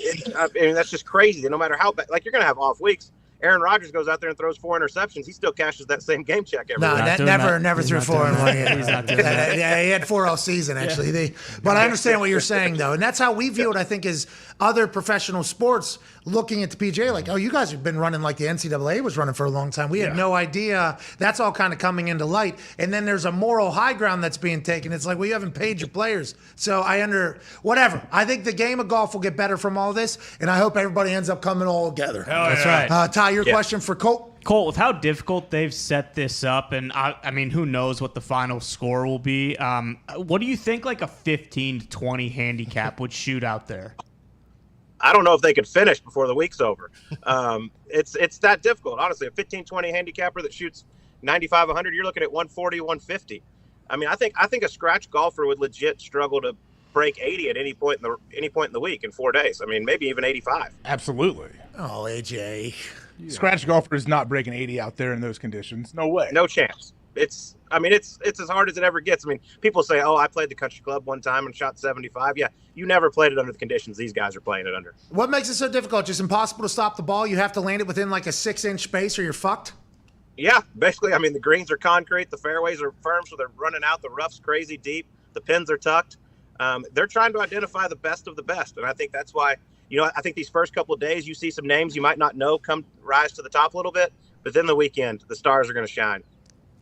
That's just crazy. No matter how bad, you're going to have off weeks. Aaron Rodgers goes out there and throws 4 interceptions. He still cashes that same game check every week. Never threw 4 in 1 year. He's not doing that. Yeah, he had 4 all season, actually. Yeah. But I understand what you're saying, though. And that's how we view it, I think, is other professional sports looking at the PGA like, oh, you guys have been running like the NCAA was running for a long time. We had no idea. That's all kind of coming into light. And then there's a moral high ground that's being taken. It's like, well, you haven't paid your players. So whatever. I think the game of golf will get better from all this, and I hope everybody ends up coming all together. That's right. Ty, your question for Colt? Colt, with how difficult they've set this up, and I mean, who knows what the final score will be, what do you think like a 15 to 20 handicap would shoot out there? I don't know if they could finish before the week's over. It's that difficult. Honestly, a 15-20 handicapper that shoots 95, 100, you're looking at 140, 150. I mean, I think a scratch golfer would legit struggle to break 80 at any point in the week in 4 days. I mean, maybe even 85. Absolutely. Oh, AJ. Scratch golfer is not breaking 80 out there in those conditions. No way. No chance. It's as hard as it ever gets. I mean, people say, oh, I played the country club one time and shot 75. Yeah, you never played it under the conditions these guys are playing it under. What makes it so difficult? Just impossible to stop the ball? You have to land it within like a 6-inch space or you're fucked? Yeah, basically. I mean, the greens are concrete. The fairways are firm, so they're running out. The rough's crazy deep. The pins are tucked. They're trying to identify the best of the best. And I think that's why, I think these first couple of days, you see some names you might not know rise to the top a little bit. But then the weekend, the stars are going to shine.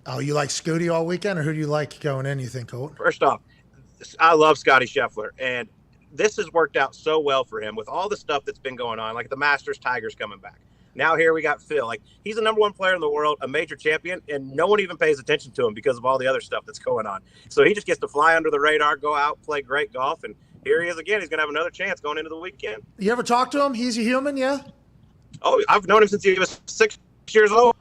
Oh, you like Scooty all weekend, or who do you like going in, you think, Colt? First off, I love Scotty Scheffler, and this has worked out so well for him with all the stuff that's been going on, like the Masters, Tigers coming back. Now here we got Phil. Like, he's the number 1 player in the world, a major champion, and no one even pays attention to him because of all the other stuff that's going on. So he just gets to fly under the radar, go out, play great golf, and here he is again. He's going to have another chance going into the weekend. You ever talk to him? He's a human, yeah? Oh, I've known him since he was 6 years old.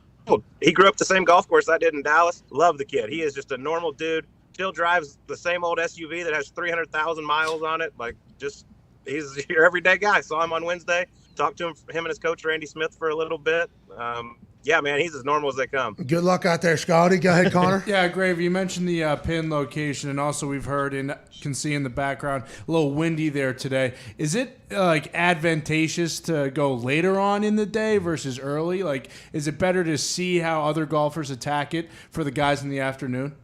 He grew up the same golf course I did in Dallas. Love the kid. He is just a normal dude. Still drives the same old SUV that has 300,000 miles on it. He's your everyday guy. Saw him on Wednesday. Talked to him and his coach Randy Smith for a little bit. Yeah, man, he's as normal as they come. Good luck out there, Scotty. Go ahead, Connor. Yeah, Gravy, you mentioned the pin location, and also we've heard and can see in the background a little windy there today. Is it advantageous to go later on in the day versus early? Like, is it better to see how other golfers attack it for the guys in the afternoon?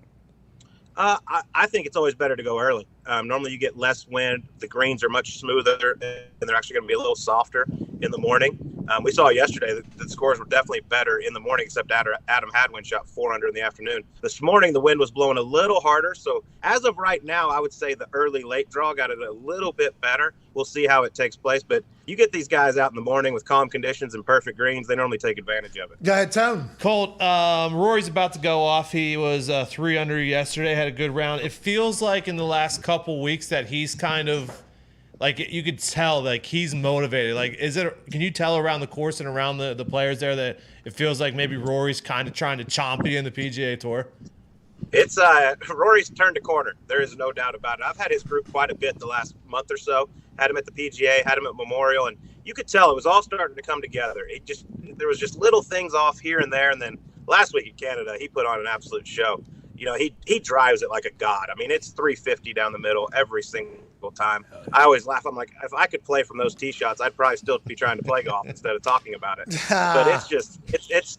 I think it's always better to go early. Normally you get less wind. The greens are much smoother, and they're actually going to be a little softer in the morning. We saw yesterday that the scores were definitely better in the morning, except Adam Hadwin shot 400 in the afternoon. This morning, the wind was blowing a little harder. So as of right now, I would say the early-late draw got it a little bit better. We'll see how it takes place. But you get these guys out in the morning with calm conditions and perfect greens, they normally take advantage of it. Go ahead, Tone. Colt, Rory's about to go off. He was 3 under yesterday, had a good round. It feels like in the last couple weeks that he's kind of, like, you could tell, like, he's motivated. Like, can you tell around the course and around the players there that it feels like maybe Rory's kind of trying to chomp you in the PGA Tour? It's Rory's turned a corner. There is no doubt about it. I've had his group quite a bit the last month or so. Had him at the PGA, had him at Memorial, and you could tell it was all starting to come together. There was just little things off here and there, and then last week in Canada, he put on an absolute show. He drives it like a god. I mean, it's 350 down the middle every single time. I always laugh. I'm like, if I could play from those tee shots, I'd probably still be trying to play golf instead of talking about it. But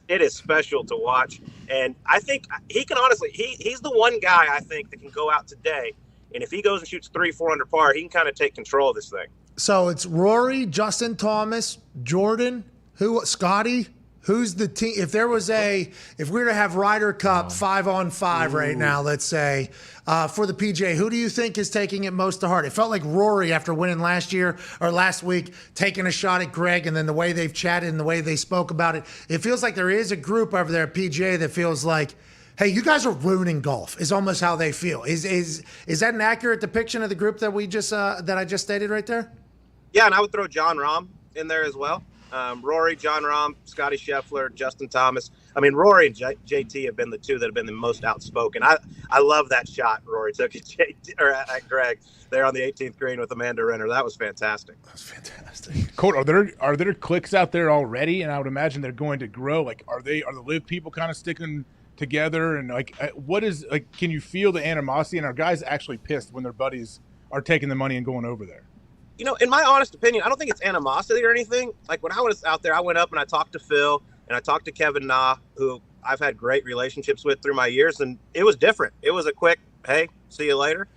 it is special to watch. And I think he can honestly, he's the one guy I think that can go out today, and if he goes and shoots 300-400 under par, he can kind of take control of this thing. So it's Rory, Justin Thomas, Jordan, Scotty. Who's the team? If we were to have Ryder Cup 5-on-5 right now, let's say, for the PJ, who do you think is taking it most to heart? It felt like Rory, after winning last week, taking a shot at Greg, and then the way they've chatted and the way they spoke about it. It feels like there is a group over there at PJ that feels like, hey, you guys are ruining golf, is almost how they feel. Is that an accurate depiction of the group that I just stated right there? Yeah, and I would throw John Rahm in there as well. Rory, John Rahm, Scotty Scheffler, Justin Thomas. I mean, Rory and JT have been the two that have been the most outspoken. I love that shot Rory took at Greg there on the 18th green with Amanda Renner. That was fantastic. That was fantastic. Colt, are there clicks out there already? And I would imagine they're going to grow. Like, are the live people kind of sticking together? And can you feel the animosity? And are guys actually pissed when their buddies are taking the money and going over there? You know, in my honest opinion, I don't think it's animosity or anything. Like, when I was out there, I went up and I talked to Phil and I talked to Kevin Na, who I've had great relationships with through my years, and it was different. It was a quick, hey, see you later.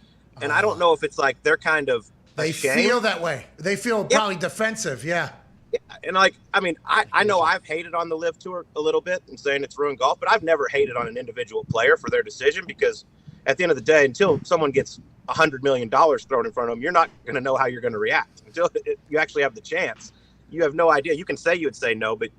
And I don't know if it's like they're kind of They feel that way. They feel probably defensive, yeah. Yeah, and I know I've hated on the LIV Tour a little bit and saying it's ruined golf, but I've never hated on an individual player for their decision, because at the end of the day, until someone gets $100 million thrown in front of them, you're not going to know how you're going to react. Until you actually have the chance, you have no idea. You can say you would say no, but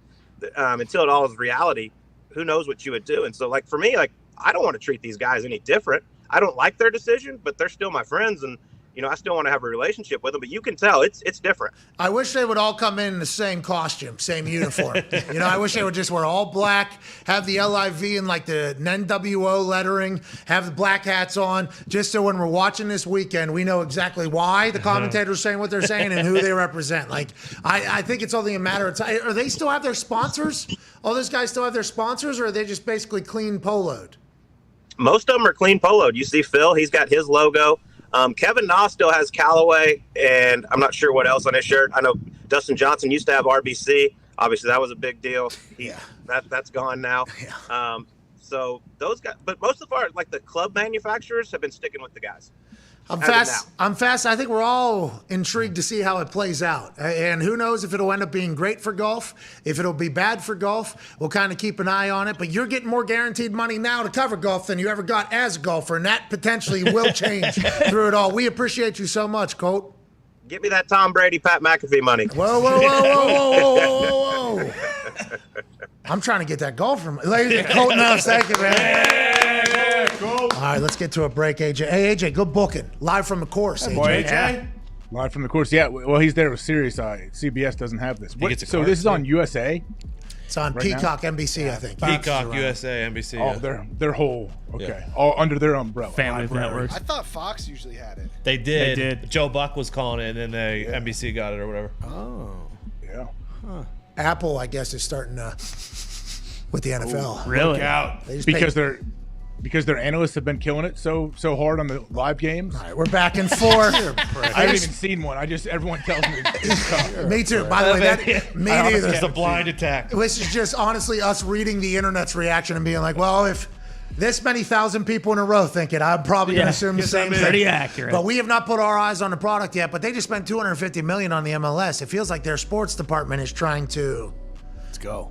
until it all is reality, who knows what you would do? And so, like, for me, like, I don't want to treat these guys any different. I don't like their decision, but they're still my friends, and I still want to have a relationship with them. But you can tell it's different. I wish they would all come in the same costume, same uniform. I wish they would just wear all black, have the LIV and like the NWO lettering, have the black hats on, just so when we're watching this weekend, we know exactly why the commentators are saying what they're saying and who they represent. Like, I think it's only a matter of time. Are they still have their sponsors? All those guys still have their sponsors, or are they just basically clean poloed? Most of them are clean poloed. You see Phil, he's got his logo. Kevin Na still has Callaway, and I'm not sure what else on his shirt. I know Dustin Johnson used to have RBC. Obviously, that was a big deal. That's gone now. Yeah. So those guys, but most of our, like, the club manufacturers have been sticking with the guys. I'm fast. I think we're all intrigued to see how it plays out. And who knows if it'll end up being great for golf, if it'll be bad for golf. We'll kind of keep an eye on it. But you're getting more guaranteed money now to cover golf than you ever got as a golfer. And that potentially will change through it all. We appreciate you so much, Colt. Get me that Tom Brady, Pat McAfee money. Whoa, whoa, whoa, whoa, whoa, whoa, whoa, whoa. I'm trying to get that golf from ladies and Colt. No, thank you, man. All right, let's get to a break, AJ. Hey, AJ, good booking. Live from the course, AJ. Boy, AJ. Live from the course, yeah. Well, he's there with Sirius. CBS doesn't have this. So this is on USA? It's on right Peacock, now? NBC, I think. Peacock, USA, NBC. Oh, their whole, all under their umbrella. Family networks. I thought Fox usually had it. They did. Joe Buck was calling it, and then NBC got it or whatever. Oh. Yeah. Huh. Apple, I guess, is starting with the NFL. Really? Look out. Because their analysts have been killing it so hard on the live games. All right, we're back in 4. I haven't even seen one. Everyone tells me it's tough. Me too. By the way, me neither. It's a blind attack. This is just honestly us reading the internet's reaction and being like, well, if this many thousand people in a row think it, I'm probably going to assume the same thing. Pretty accurate. But we have not put our eyes on the product yet. But they just spent $250 million on the MLS. It feels like their sports department is trying to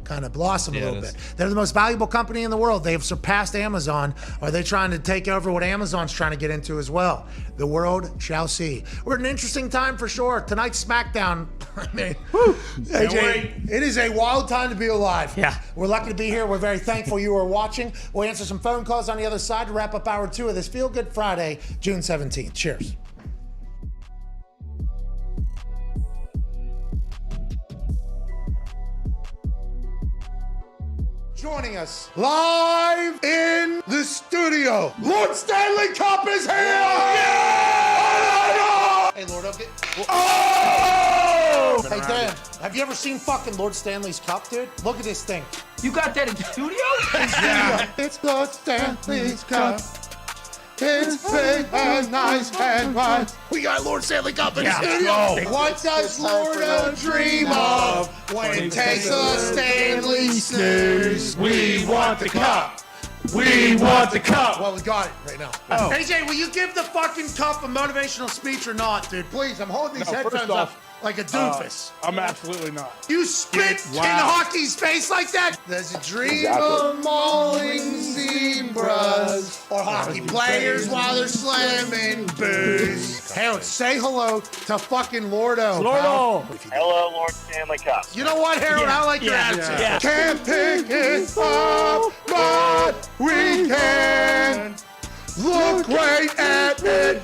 kind of blossom a little bit. They're the most valuable company in the world. They've surpassed Amazon. Are they trying to take over what Amazon's trying to get into as well? The world shall see. We're at an interesting time for sure. Tonight's SmackDown. I mean, AJ, it is a wild time to be alive. Yeah. We're lucky to be here. We're very thankful you are watching. We'll answer some phone calls on the other side to wrap up hour 2 of this Feel Good Friday, June 17th. Cheers. Joining us live in the studio, Lord Stanley Cup is here! Yeah! Hey, Lord, okay. Oh! Hey, Dan, have you ever seen fucking Lord Stanley's Cup, dude? Look at this thing. You got that in the studio? Yeah. It's Lord Stanley's Cup. It's big and nice and wide. We got Lord Stanley Cup in the studio. What does Lord dream of when it takes a Stanley snooze? We want the cup. We want the cup. Well, we got it right now. AJ, will you give the fucking cup a motivational speech or not, dude? Please, I'm holding these headphones up. like a doofus. I'm absolutely not. You spit in hockey's face like that? There's a dream of mauling zebras or hockey players while they're slamming booze. Hey, say hello to fucking Lordo. Lordo. Hello, Lord Stanley Cup. You know what, Harold? I like your attitude. Yeah. Can't pick it up, but we can. Look right at it.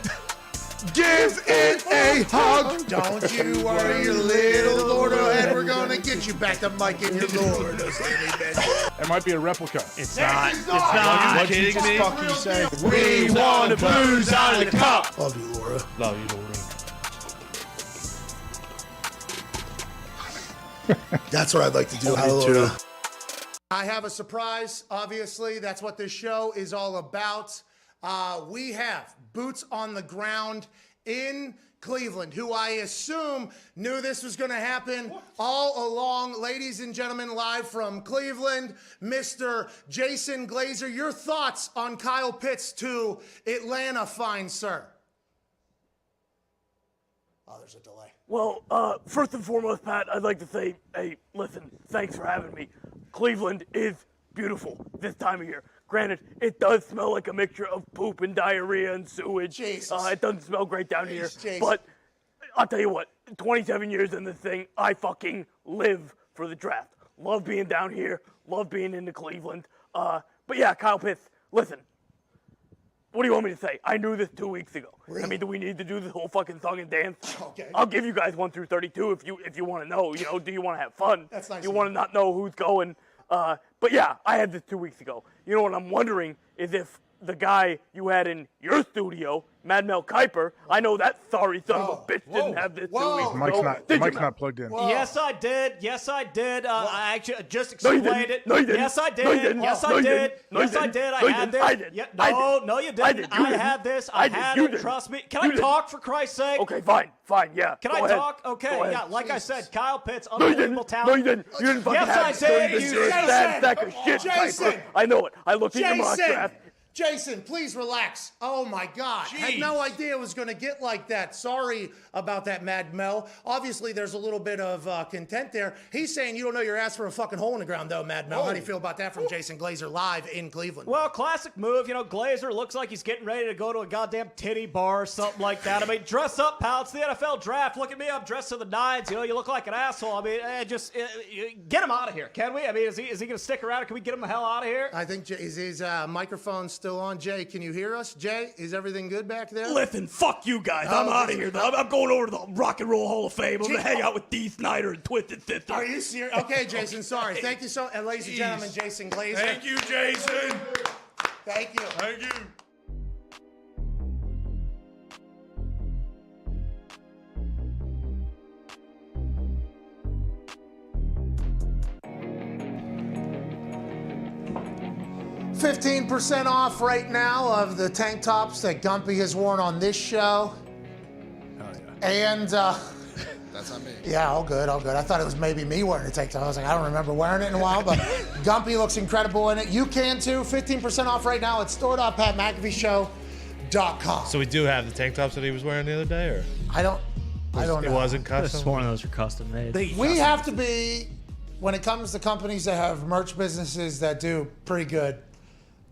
Give it a hug. Don't you worry, your little Lordo head. We're gonna get you back to Mike and your Lordo. It might be a replica. It's not. It's It's not. not. What did you just fucking say? We want to booze out of the cup. Love you, Laura. Love you, Lordo. That's what I'd like to do. Me too. I have a surprise, obviously. That's what this show is all about. We have boots on the ground in Cleveland, who I assume knew this was going to happen all along. Ladies and gentlemen, live from Cleveland, Mr. Jason Glazer. Your thoughts on Kyle Pitts to Atlanta, fine sir? Oh, there's a delay. Well, first and foremost, Pat, I'd like to say, hey, listen, thanks for having me. Cleveland is beautiful this time of year. Granted, it does smell like a mixture of poop and diarrhea and sewage. Jesus. It doesn't smell great down here. Jesus. But I'll tell you what, 27 years in this thing, I fucking live for the draft. Love being down here. Love being into Cleveland. But yeah, Kyle Pitts, listen. What do you want me to say? I knew this 2 weeks ago. Really? I mean, do we need to do this whole fucking song and dance? Okay. I'll give you guys 1 through 32 if you want to know. You know, do you want to have fun? That's nice You of want you. to not know who's going? But yeah, I had this 2 weeks ago. You know what I'm wondering is if the guy you had in your studio, Mad Mel Kiper, I know that sorry son of a bitch didn't have this 2 weeks ago. Mike's not plugged in. Whoa. Yes, I did. Yes, I did. I actually just No, you explained didn't. it. No, you didn't. Yes, I did. No, you didn't. Yes, No, I you did. didn't. No, you Yes, I didn't. did. No, I you had didn't. this. I did. Yeah, I no, did. no, you I didn't. did. You I didn't. had this. I I did. had You it. didn't. Trust me. Can You I didn't. talk for Christ's sake? Okay, fine, yeah. Can Go I ahead. talk? Okay, Go ahead. yeah. Like I said, Kyle Pitts, No, you didn't. unbelievable talent. No, you didn't. You didn't fucking Yes, have I it. did. No, you didn't. You You're a said sad it. sack of shit, Jason. Kiper. I know it. I looked at your mock draft. Jason, please relax. Oh my God. Had no idea it was going to get like that. Sorry about that, Mad Mel. Obviously, there's a little bit of content there. He's saying you don't know your ass from a fucking hole in the ground, though, Mad Mel. How do you feel about that from Jason Glazer live in Cleveland? Well, classic move. You know, Glazer looks like he's getting ready to go to a goddamn titty bar or something like that. I mean, dress up, pal. It's the NFL draft. Look at me. I'm dressed to the nines. You know, you look like an asshole. I mean, get him out of here, can we? I mean, is he going to stick around? Can we get him the hell out of here? I think, is his microphone still on? Jay, can you hear us? Jay, is everything good back there? Listen, fuck you guys. I'm out of here. I'm going over to the Rock and Roll Hall of Fame. I'm going to hang out with Dee Snider and Twisted Sister. Are you serious? Okay, Jason, sorry. Thank you so much. And ladies and gentlemen, Jason Glazer. Thank you, Jason. Thank you. Thank you. %15 off right now of the tank tops that Gumpy has worn on this show. And That's on me. yeah, all good, all good. I thought it was maybe me wearing a tank top. I was like, I don't remember wearing it in a while, but Gumpy looks incredible in it. You can too. 15% off right now at store.patmcafeeshow.com. So we do have the tank tops that he was wearing the other day, or I don't know. It wasn't I could have custom. sworn those were custom made. We have to be, when it comes to companies that have merch businesses that do pretty good,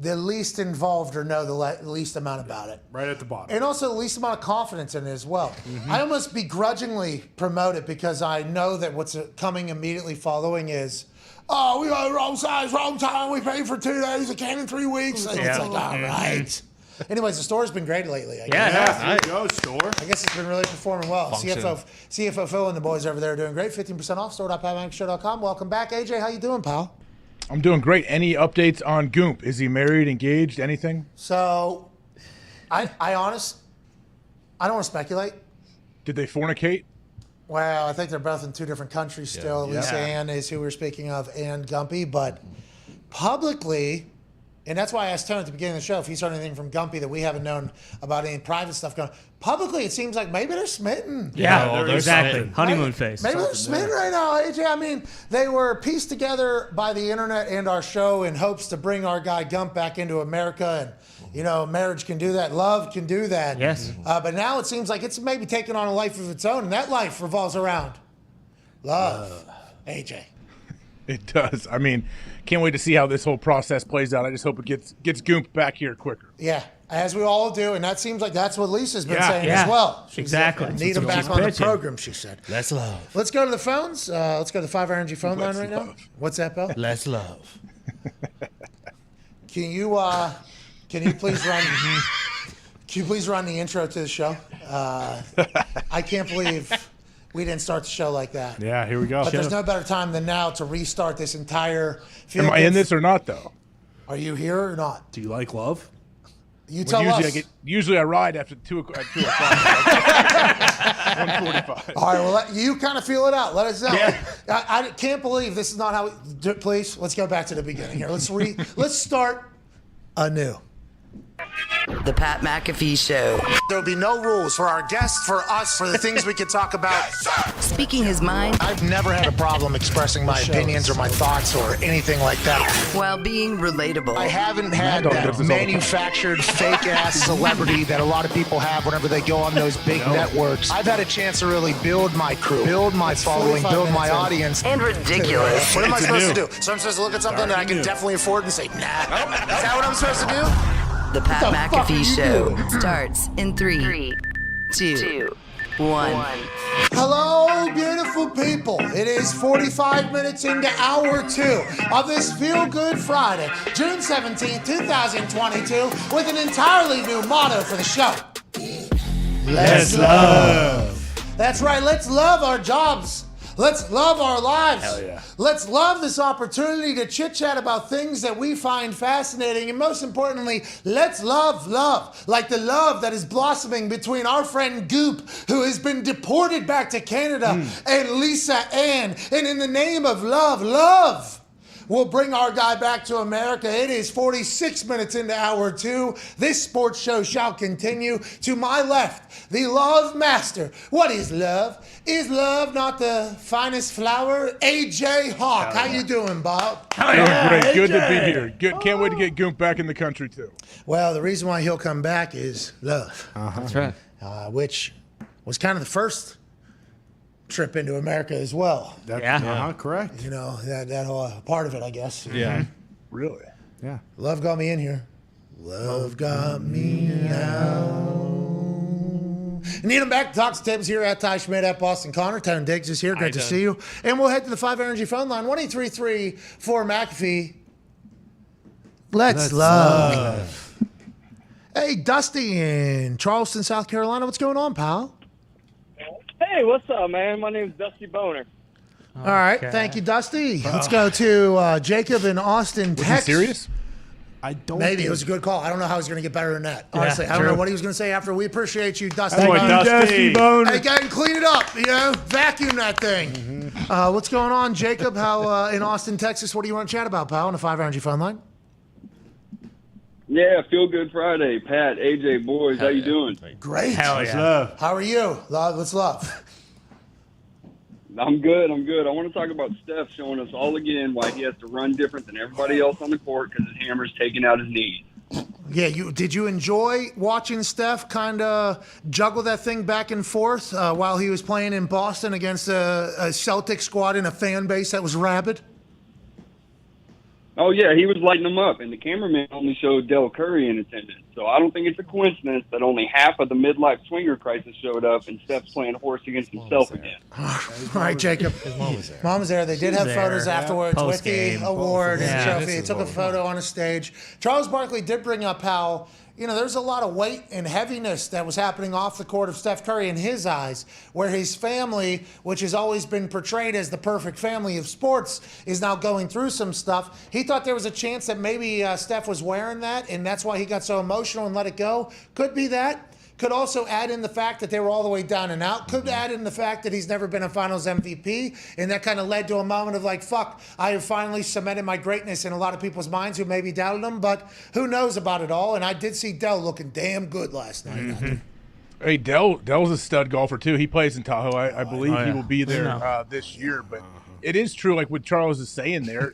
the least involved or know the least amount about it. Right at the bottom. And also the least amount of confidence in it as well. I almost begrudgingly promote it because I know that what's coming immediately following is, oh, we got the wrong size, wrong time, we paid for 2 days, it came in 3 weeks. And it's like, all right. Anyways, the store's been great lately. I guess. There you go, store. I guess it's been really performing well. Function. CFO Phil and the boys over there are doing great. 15% off, store.patmcafeeshow.com. Welcome back. AJ, how you doing, pal? I'm doing great. Any updates on Goomp? Is he married, engaged, anything? So, I don't want to speculate. Did they fornicate? Well, I think they're both in 2 different countries still. Yeah. Lisa Ann is who we're speaking of, and Gumpy. But publicly, And that's why I asked Tony at the beginning of the show if he's heard anything from Gumpy that we haven't known about any private stuff going on. Publicly, it seems like maybe they're smitten. Yeah, they're exactly. smitten. Honeymoon phase. Maybe they're smitten right now, AJ. I mean, they were pieced together by the internet and our show in hopes to bring our guy Gump back into America. And, you know, marriage can do that. Love can do that. Yes. But now it seems like it's maybe taking on a life of its own. And that life revolves around love. AJ. It does. I mean, can't wait to see how this whole process plays out. I just hope it gets Goomp back here quicker. Yeah, as we all do, and that seems like that's what Lisa's been saying as well. Exactly. Need him back on the program, she said. Let's love. Let's go to the phones. Let's go to the 5 Energy phone line right now. What's that, Bill? Let's love. Can you please run? Can you please run the intro to the show? I can't believe we didn't start the show like that. Yeah, here we go. But there's no better time than now to restart this entire. Am I in this or not, though? Are you here or not? Do you like love? You tell us. Usually I ride after 2 o'clock. 1:45. All right, well, you kind of feel it out. Let us know. Yeah. I can't believe this is not how we. Please, let's go back to the beginning here. Let's start anew. The Pat McAfee Show. There'll be no rules for our guests, for us, for the things we can talk about. Speaking his mind I've never had a problem expressing my opinions or my thoughts or anything like that. while being relatable. I haven't had that manufactured fake-ass celebrity that a lot of people have whenever they go on those big networks. I've had a chance to really build my crew, build my following, build my audience. And ridiculous. What am I supposed to do? So I'm supposed to look at something that I can definitely afford and say, nah. Is that what I'm supposed to do? The Pat McAfee Show starts in 3, 2, 1. Hello, beautiful people. It is 45 minutes into hour 2 of this Feel Good Friday, June 17, 2022, with an entirely new motto for the show. Let's love. That's right. Let's love our jobs. Let's love our lives. Hell yeah. Let's love this opportunity to chit-chat about things that we find fascinating. And most importantly, let's love love. Like the love that is blossoming between our friend Goop, who has been deported back to Canada, and Lisa Ann. And in the name of love, we'll bring our guy back to America. It is 46 minutes into hour 2. This sports show shall continue. To my left, the love master. What is love? Is love not the finest flower? AJ Hawk. How you doing, Bob? Great. Good to be here. Good. Can't wait to get Goomp back in the country, too. Well, the reason why he'll come back is love. That's right. Which was kind of the first trip into America as well. Correct. You know, that whole part of it, I guess. Yeah. Really? Yeah. Love got me in here. Love got me out. Need him back. Talks Tibbs here at Ty Schmidt at Boston Connor. Tone Diggs is here. Great to see you. And we'll head to the 5 Energy phone line. 1-833-4 McAfee. Let's love. Hey, Dusty in Charleston, South Carolina. What's going on, pal? Hey, what's up, man? My name's Dusty Boner. All right. Thank you, Dusty. Let's go to Jacob in Austin, Texas. He serious? I don't. Maybe it was a good call. I don't know how he's going to get better than that. Honestly, I don't know what he was going to say after. We appreciate you, Dusty. Thank you, Dusty Boner. Hey, go ahead and clean it up. You know, vacuum that thing. What's going on, Jacob? How in Austin, Texas? What do you want to chat about, pal? On the 5 Energy phone line. Yeah, Feel Good Friday. Pat, AJ, boys, how you doing? Great. Hell yeah. How are you? Let's love. I'm good. I want to talk about Steph showing us all again why he has to run different than everybody else on the court because his hammer's taking out his knees. Yeah, did you enjoy watching Steph kind of juggle that thing back and forth while he was playing in Boston against a Celtic squad and a fan base that was rabid? Oh, yeah, he was lighting them up, and the cameraman only showed Del Curry in attendance. So I don't think it's a coincidence that only half of the midlife swinger crisis showed up and Steph's playing horse against himself again. All right, Jacob. His mom was there. Mom was there. They did have photos afterwards with the award and trophy. They took a photo on a stage. Charles Barkley did bring up how, you know, there's a lot of weight and heaviness that was happening off the court of Steph Curry in his eyes, where his family, which has always been portrayed as the perfect family of sports, is now going through some stuff. He thought there was a chance that maybe Steph was wearing that, and that's why he got so emotional and let it go. Could be that. Could also add in the fact that they were all the way down and out. Could add in the fact that he's never been a Finals MVP, and that kind of led to a moment of like, fuck, I have finally cemented my greatness in a lot of people's minds who maybe doubted him, but who knows about it all. And I did see Dell looking damn good last night. Hey, Dell's a stud golfer too. He plays in Tahoe. I believe he will be there this year. But it is true, like what Charles is saying there.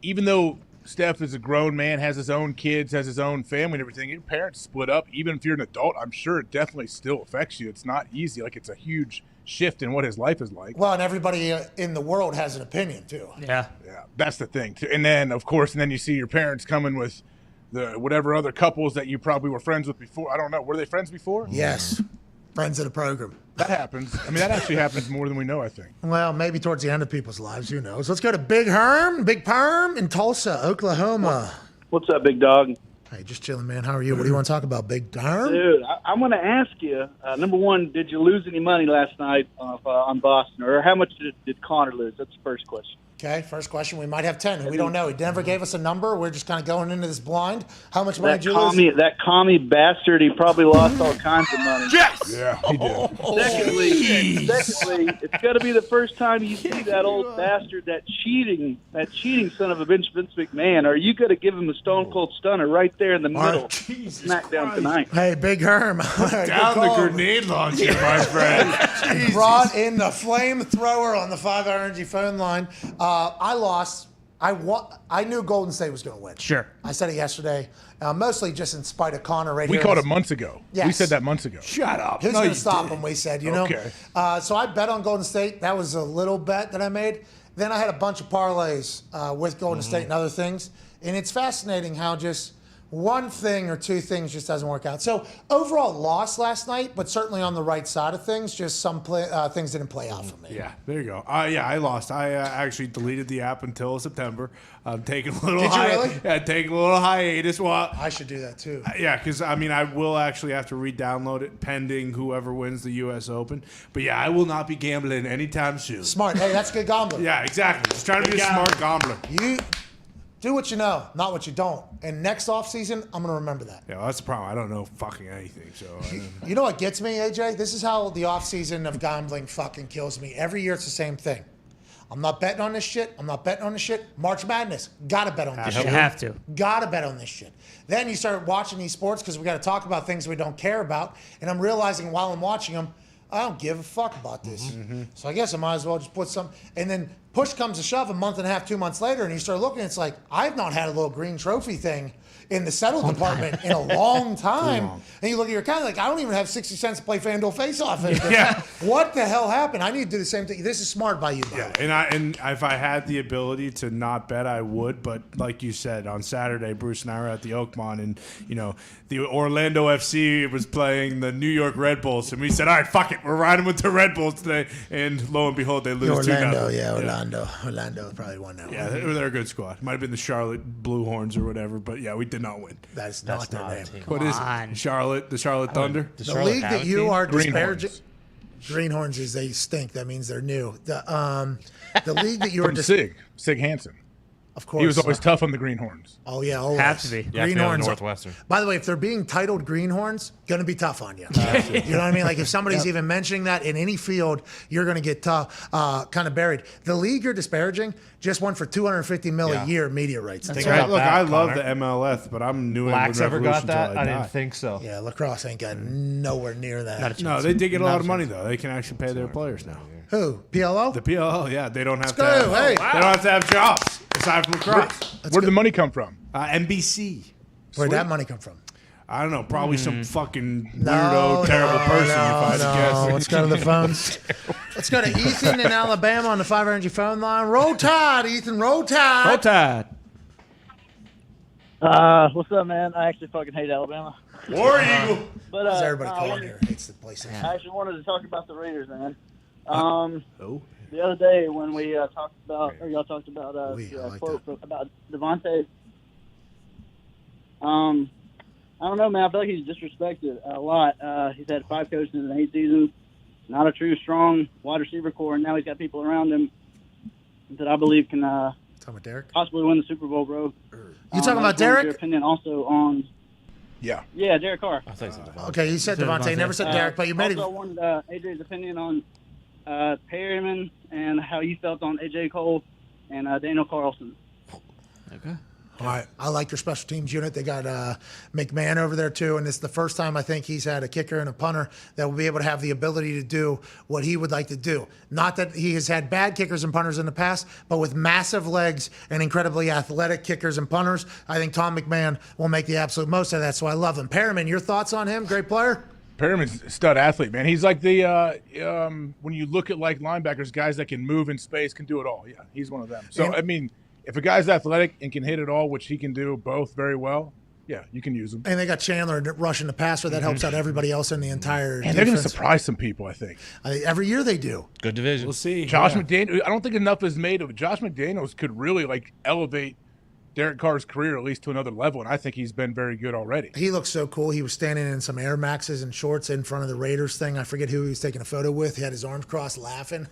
Even though Steph is a grown man, has his own kids, has his own family and everything, your parents split up. Even if you're an adult, I'm sure it definitely still affects you. It's not easy. Like, it's a huge shift in what his life is like. Well, and everybody in the world has an opinion too. Yeah, that's the thing too. And then, of course, you see your parents coming with the whatever other couples that you probably were friends with before. I don't know. Were they friends before? Yes. Friends of the program. That happens. I mean, that actually happens more than we know, I think. Well, maybe towards the end of people's lives. Who knows? Let's go to Big Perm in Tulsa, Oklahoma. What's up, big dog? Hey, just chilling, man. How are you? What do you want to talk about, Big Perm? Dude, I'm going to ask you, number one, did you lose any money last night on Boston? Or how much did Connor lose? That's the first question. Okay, first question. We might have 10. We don't know. He never gave us a number. We're just kind of going into this blind. How much money did you lose? That commie bastard, he probably lost all kinds of money. Yes! Yeah, he did. Secondly, it's got to be the first time you see that old bastard, that cheating son of a bitch, Vince McMahon. Are you going to give him a stone cold stunner right there in the middle? SmackDown tonight. Hey, Big Herm. Down the grenade launcher, my friend. Brought in the flamethrower on the 5 Hour Energy phone line. I lost. I knew Golden State was going to win. Sure. I said it yesterday, mostly just in spite of Connor right We here. called it months ago. Yes. We said that months ago. Shut up. Who's going to stop him, we said, you know? Okay. So I bet on Golden State. That was a little bet that I made. Then I had a bunch of parlays with Golden State and other things. And it's fascinating how just one thing or two things just doesn't work out. So overall loss last night, but certainly on the right side of things, just some things didn't play out for me. Yeah, there you go. I lost. I actually deleted the app until September. I'm taking a little Did you really? Yeah, taking a little hiatus. Well, I should do that too. Yeah, because I will actually have to re-download it pending whoever wins the U.S. Open. But yeah, I will not be gambling anytime soon. Smart. Hey, that's good gambling. Yeah, exactly. Just trying to be a smart gambler. You do what you know, not what you don't. And next offseason, I'm going to remember that. Yeah, well, that's the problem. I don't know fucking anything. So You know what gets me, AJ? This is how the offseason of gambling fucking kills me. Every year it's the same thing. I'm not betting on this shit. I'm not betting on this shit. March Madness. Gotta bet on this shit. You have to. Gotta bet on this shit. Then you start watching these sports because we got to talk about things we don't care about. And I'm realizing while I'm watching them, I don't give a fuck about this. So I guess I might as well just put some. And then push comes to shove a month and a half, 2 months later, and you start looking, it's like, I've not had a little green trophy thing in the settle department in a long time. And you look at your account, like, I don't even have 60 cents to play FanDuel Face-Off. Yeah. What the hell happened? I need to do the same thing. This is smart by you, by the way. And if I had the ability to not bet, I would. But like you said, on Saturday, Bruce and I were at the Oakmont, and the Orlando FC was playing the New York Red Bulls, and we said, all right, fuck it, we're riding with the Red Bulls today. And lo and behold, they lose 2-0. Orlando probably won that one. Yeah, they're a good squad. Might have been the Charlotte Blue Horns or whatever, but yeah, we did not win. That's not their name. What is it? Charlotte, the Charlotte Thunder? The league that you are disparaging. Greenhorns is they stink. That means they're new. The league that you are Sig Hansen. Of course. He was always tough on the Greenhorns. Oh, yeah, always. Have to be. Greenhorns. Northwestern. By the way, if they're being titled Greenhorns, going to be tough on you. You know what I mean? Like if somebody's even mentioning that in any field, you're going to get tough, kind of buried. The league you're disparaging just won for $250 million a year media rights. Look, I love the MLS, but I'm New England Blacks ever got Revolution that? till I die. didn't think so. Yeah, lacrosse ain't got nowhere near that. No, they did get a lot of money though. They can actually pay their players now. Who? PLO? The PLO, yeah. They don't have to. go. Hey. They don't have to have jobs aside from lacrosse. Where did the money come from? NBC. Where'd that money come from? I don't know. Probably some fucking weirdo, terrible person. If I had to guess. Let's go to the phones. Let's go to Ethan in Alabama on the 5 Energy phone line. Roll Tide, Ethan. Roll Tide. Roll Tide. What's up, man? I actually fucking hate Alabama. War Eagle. But Because everybody calling here hates the place. I actually wanted to talk about the Raiders, man. The other day when we talked about, or y'all talked about the quote about Devontae. I don't know, man. I feel like he's disrespected a lot. He's had 5 coaches in 8 seasons. Not a true, strong wide receiver core, and now he's got people around him that I believe can talking about Derek? Possibly win the Super Bowl, bro. You talking about Derek? Your opinion also on Yeah. Yeah, Derek Carr. I think so. Okay, you said Devontae. Never said Derek, but you made also, it. I wanted AJ's opinion on Perryman and how you felt on AJ Cole and Daniel Carlson. Okay. All right. I like your special teams unit. They got McMahon over there, too. And it's the first time I think he's had a kicker and a punter that will be able to have the ability to do what he would like to do. Not that he has had bad kickers and punters in the past, but with massive legs and incredibly athletic kickers and punters, I think Tom McMahon will make the absolute most of that. So I love him. Perriman, your thoughts on him? Great player? Perriman's a stud athlete, man. He's like the when you look at like linebackers, guys that can move in space, can do it all. Yeah, he's one of them. So, I mean, if a guy's athletic and can hit it all, which he can do both very well, yeah, you can use him. And they got Chandler rushing the passer. That helps out everybody else in the entire And they're going to surprise some people, I think. Every year they do. Good division. We'll see. Josh McDaniels, I don't think enough is made of it. Josh McDaniels could really like elevate Derek Carr's career at least to another level, and I think he's been very good already. He looks so cool. He was standing in some Air Maxes and shorts in front of the Raiders thing. I forget who he was taking a photo with. He had his arms crossed laughing.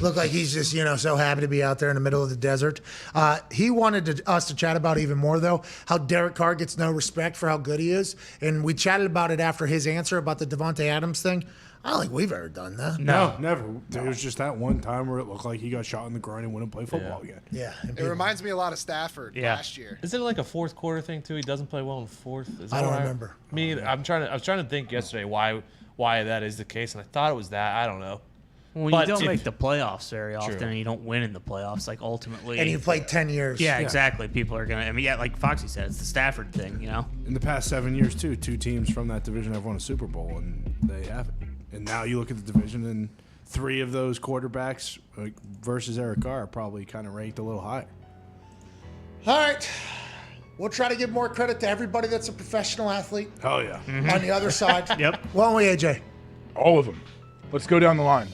Looked like he's just, so happy to be out there in the middle of the desert. He wanted us to chat about even more, though, how Derek Carr gets no respect for how good he is. And we chatted about it after his answer about the Devontae Adams thing. I don't think we've ever done that. No, never. There was just that one time where it looked like he got shot in the groin and wouldn't play football again. Yeah. It reminds me a lot of Stafford last year. Is it like a fourth quarter thing too? He doesn't play well in fourth. Is I that don't right? remember. I was trying to think yesterday why that is the case, and I thought it was that. I don't know. Well, But you don't if- make the playoffs very often, True. and you don't win in the playoffs. Like ultimately, And you played 10 years. Yeah, exactly. People are gonna. I mean, yeah, like Foxy said, it's the Stafford thing. In the past 7 years, too, 2 teams from that division have won a Super Bowl, and they haven't. And now you look at the division, and 3 of those quarterbacks versus Eric Carr are probably kind of ranked a little higher. All right. We'll try to give more credit to everybody that's a professional athlete. Hell yeah. On the other side. Yep. Won't we, AJ? All of them. Let's go down the line.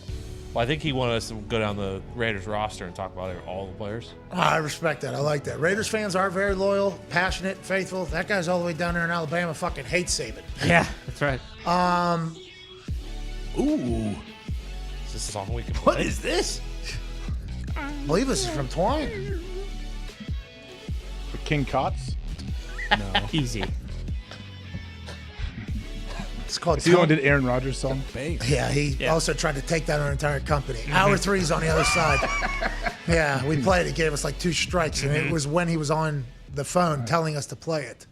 Well, I think he wanted us to go down the Raiders roster and talk about all the players. I respect that. I like that. Raiders fans are very loyal, passionate, faithful. That guy's all the way down there in Alabama fucking hates Saban. Yeah, that's right. Ooh. Is this a song we can What play? is this? I believe this is from Twine. The King Cots. No. Easy. It's called Is he the one who did Aaron Rodgers' song? Yeah, he also tried to take down our entire company. Hour 3's on the other side. Yeah, we played it. Gave us like 2 strikes, and it was when he was on the phone telling us to play it.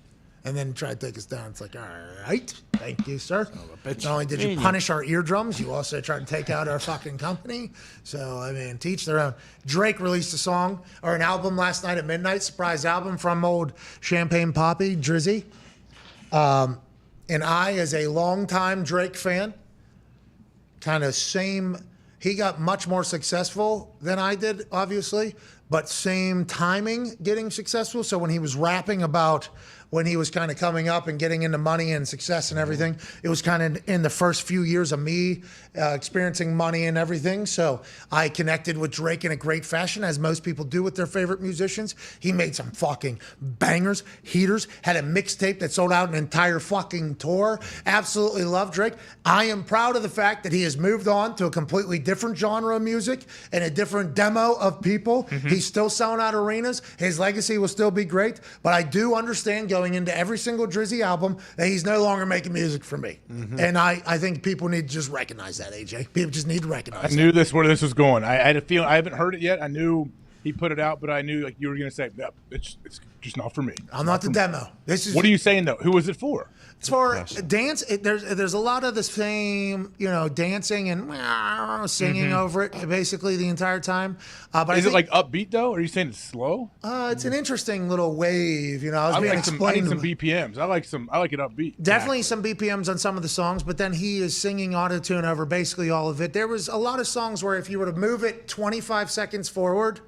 And then tried to take us down. It's like, all right, thank you, sir. Not only did you punish our eardrums, you also tried to take out our fucking company. So, I mean, teach their own. Drake released a song or an album last night at midnight, surprise album from old Champagne Poppy, Drizzy. And I, as a longtime Drake fan, kind of he got much more successful than I did, obviously, but same timing getting successful. So when he was rapping about when he was kind of coming up and getting into money and success and everything, it was kind of in the first few years of me experiencing money and everything. So I connected with Drake in a great fashion, as most people do with their favorite musicians. He made some fucking bangers, heaters, had a mixtape that sold out an entire fucking tour. Absolutely love Drake. I am proud of the fact that he has moved on to a completely different genre of music and a different demo of people. He's still selling out arenas. His legacy will still be great, but I do understand going into every single Drizzy album that he's no longer making music for me. And I think people need to just recognize that, AJ. People just need to recognize I knew where this was going. I had a feeling. I haven't heard it yet. I knew he put it out, but I knew like you were going to say, no, it's just not for me. I'm not the demo. This is What are you saying though? Who was it for? It's for dance. There's a lot of the same, dancing and singing over it basically the entire time. But Is it like upbeat though? Or are you saying it's slow? It's an interesting little wave. I need some BPMs. I like it upbeat. Definitely some BPMs on some of the songs, but then he is singing auto-tune over basically all of it. There was a lot of songs where if you were to move it 25 seconds forward,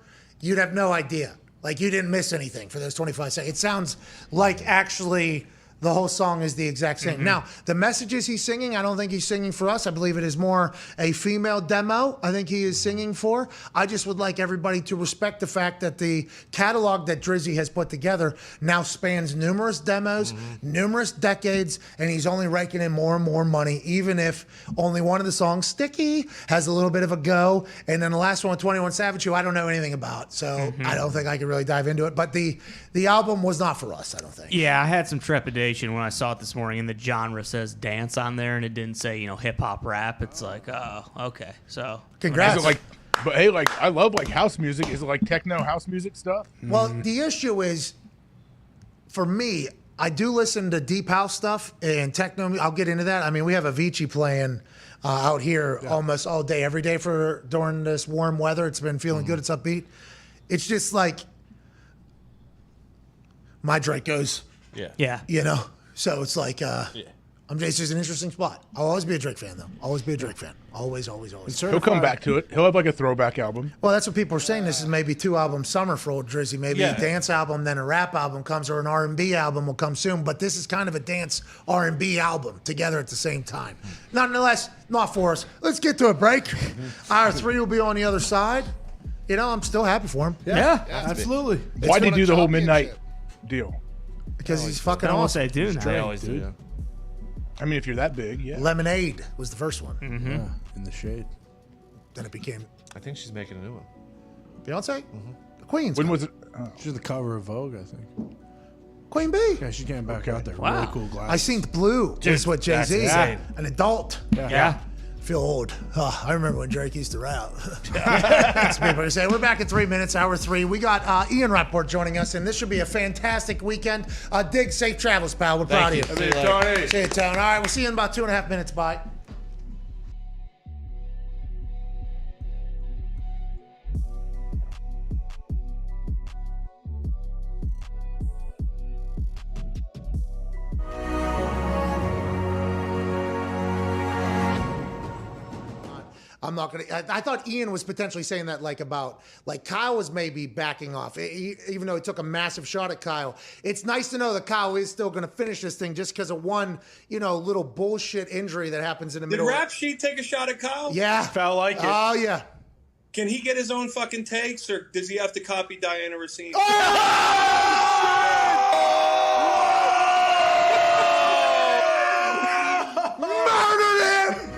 you'd have no idea. Like you didn't miss anything for those 25 seconds. It sounds like actually the whole song is the exact same. Now, the messages he's singing, I don't think he's singing for us. I believe it is more a female demo I think he is singing for. I just would like everybody to respect the fact that the catalog that Drizzy has put together now spans numerous demos, numerous decades, and he's only raking in more and more money, even if only one of the songs, Sticky, has a little bit of a go. And then the last one, 21 Savage, who I don't know anything about, so I don't think I could really dive into it. But the album was not for us, I don't think. Yeah, I had some trepidation motivation when I saw it this morning, and the genre says dance on there, and it didn't say hip hop rap. It's like, oh, okay. So congrats. Is it but hey, I love house music. Is it like techno house music stuff? Well, the issue is, for me, I do listen to deep house stuff and techno. I'll get into that. I mean, we have Avicii playing out here almost all day, every day during this warm weather. It's been feeling good. It's upbeat. It's just like my Drake goes. Yeah. So it's like, it's just an interesting spot. I'll always be a Drake fan, though. Always be a Drake fan. Always. He'll come back to it. He'll have a throwback album. Well, that's what people are saying. This is maybe 2-album summer for Old Drizzy. Maybe a dance album, then a rap album comes, or an R&B album will come soon. But this is kind of a dance R&B album together at the same time. Nonetheless, not for us. Let's get to a break. Our 3 will be on the other side. I'm still happy for him. Yeah, absolutely. Why did he do the whole midnight deal? Because he's fucking That's what awesome. they do now. They always do. Yeah. I mean, if you're that big, yeah. Lemonade was the first one. Mm-hmm. Yeah, in the shade. Then it became I think she's making a new one. Beyonce? The Queen's. When was it? She's the cover of Vogue, I think. Queen Bee. Yeah, she's getting back out there. Wow. Really cool glasses. I seen Blue. Is what that's Jay-Z insane. An adult. Yeah. Feel old. I remember when Drake used to rap. That's people are saying. We're back in 3 minutes, hour 3. We got Ian Rapoport joining us, and this should be a fantastic weekend. Dig, safe travels, pal. We're proud of you. See you, Tony. See you, Tony. All right, we'll see you in about 2.5 minutes. Bye. I'm not gonna. I thought Ian was potentially saying that about Kyle was maybe backing off, even though he took a massive shot at Kyle. It's nice to know that Kyle is still gonna finish this thing just because of one, little bullshit injury that happens in the Did middle. Rap Sheet take a shot at Kyle? Yeah, felt like it. Oh yeah. Can he get his own fucking takes, or does he have to copy Diana Racine? Murdered him.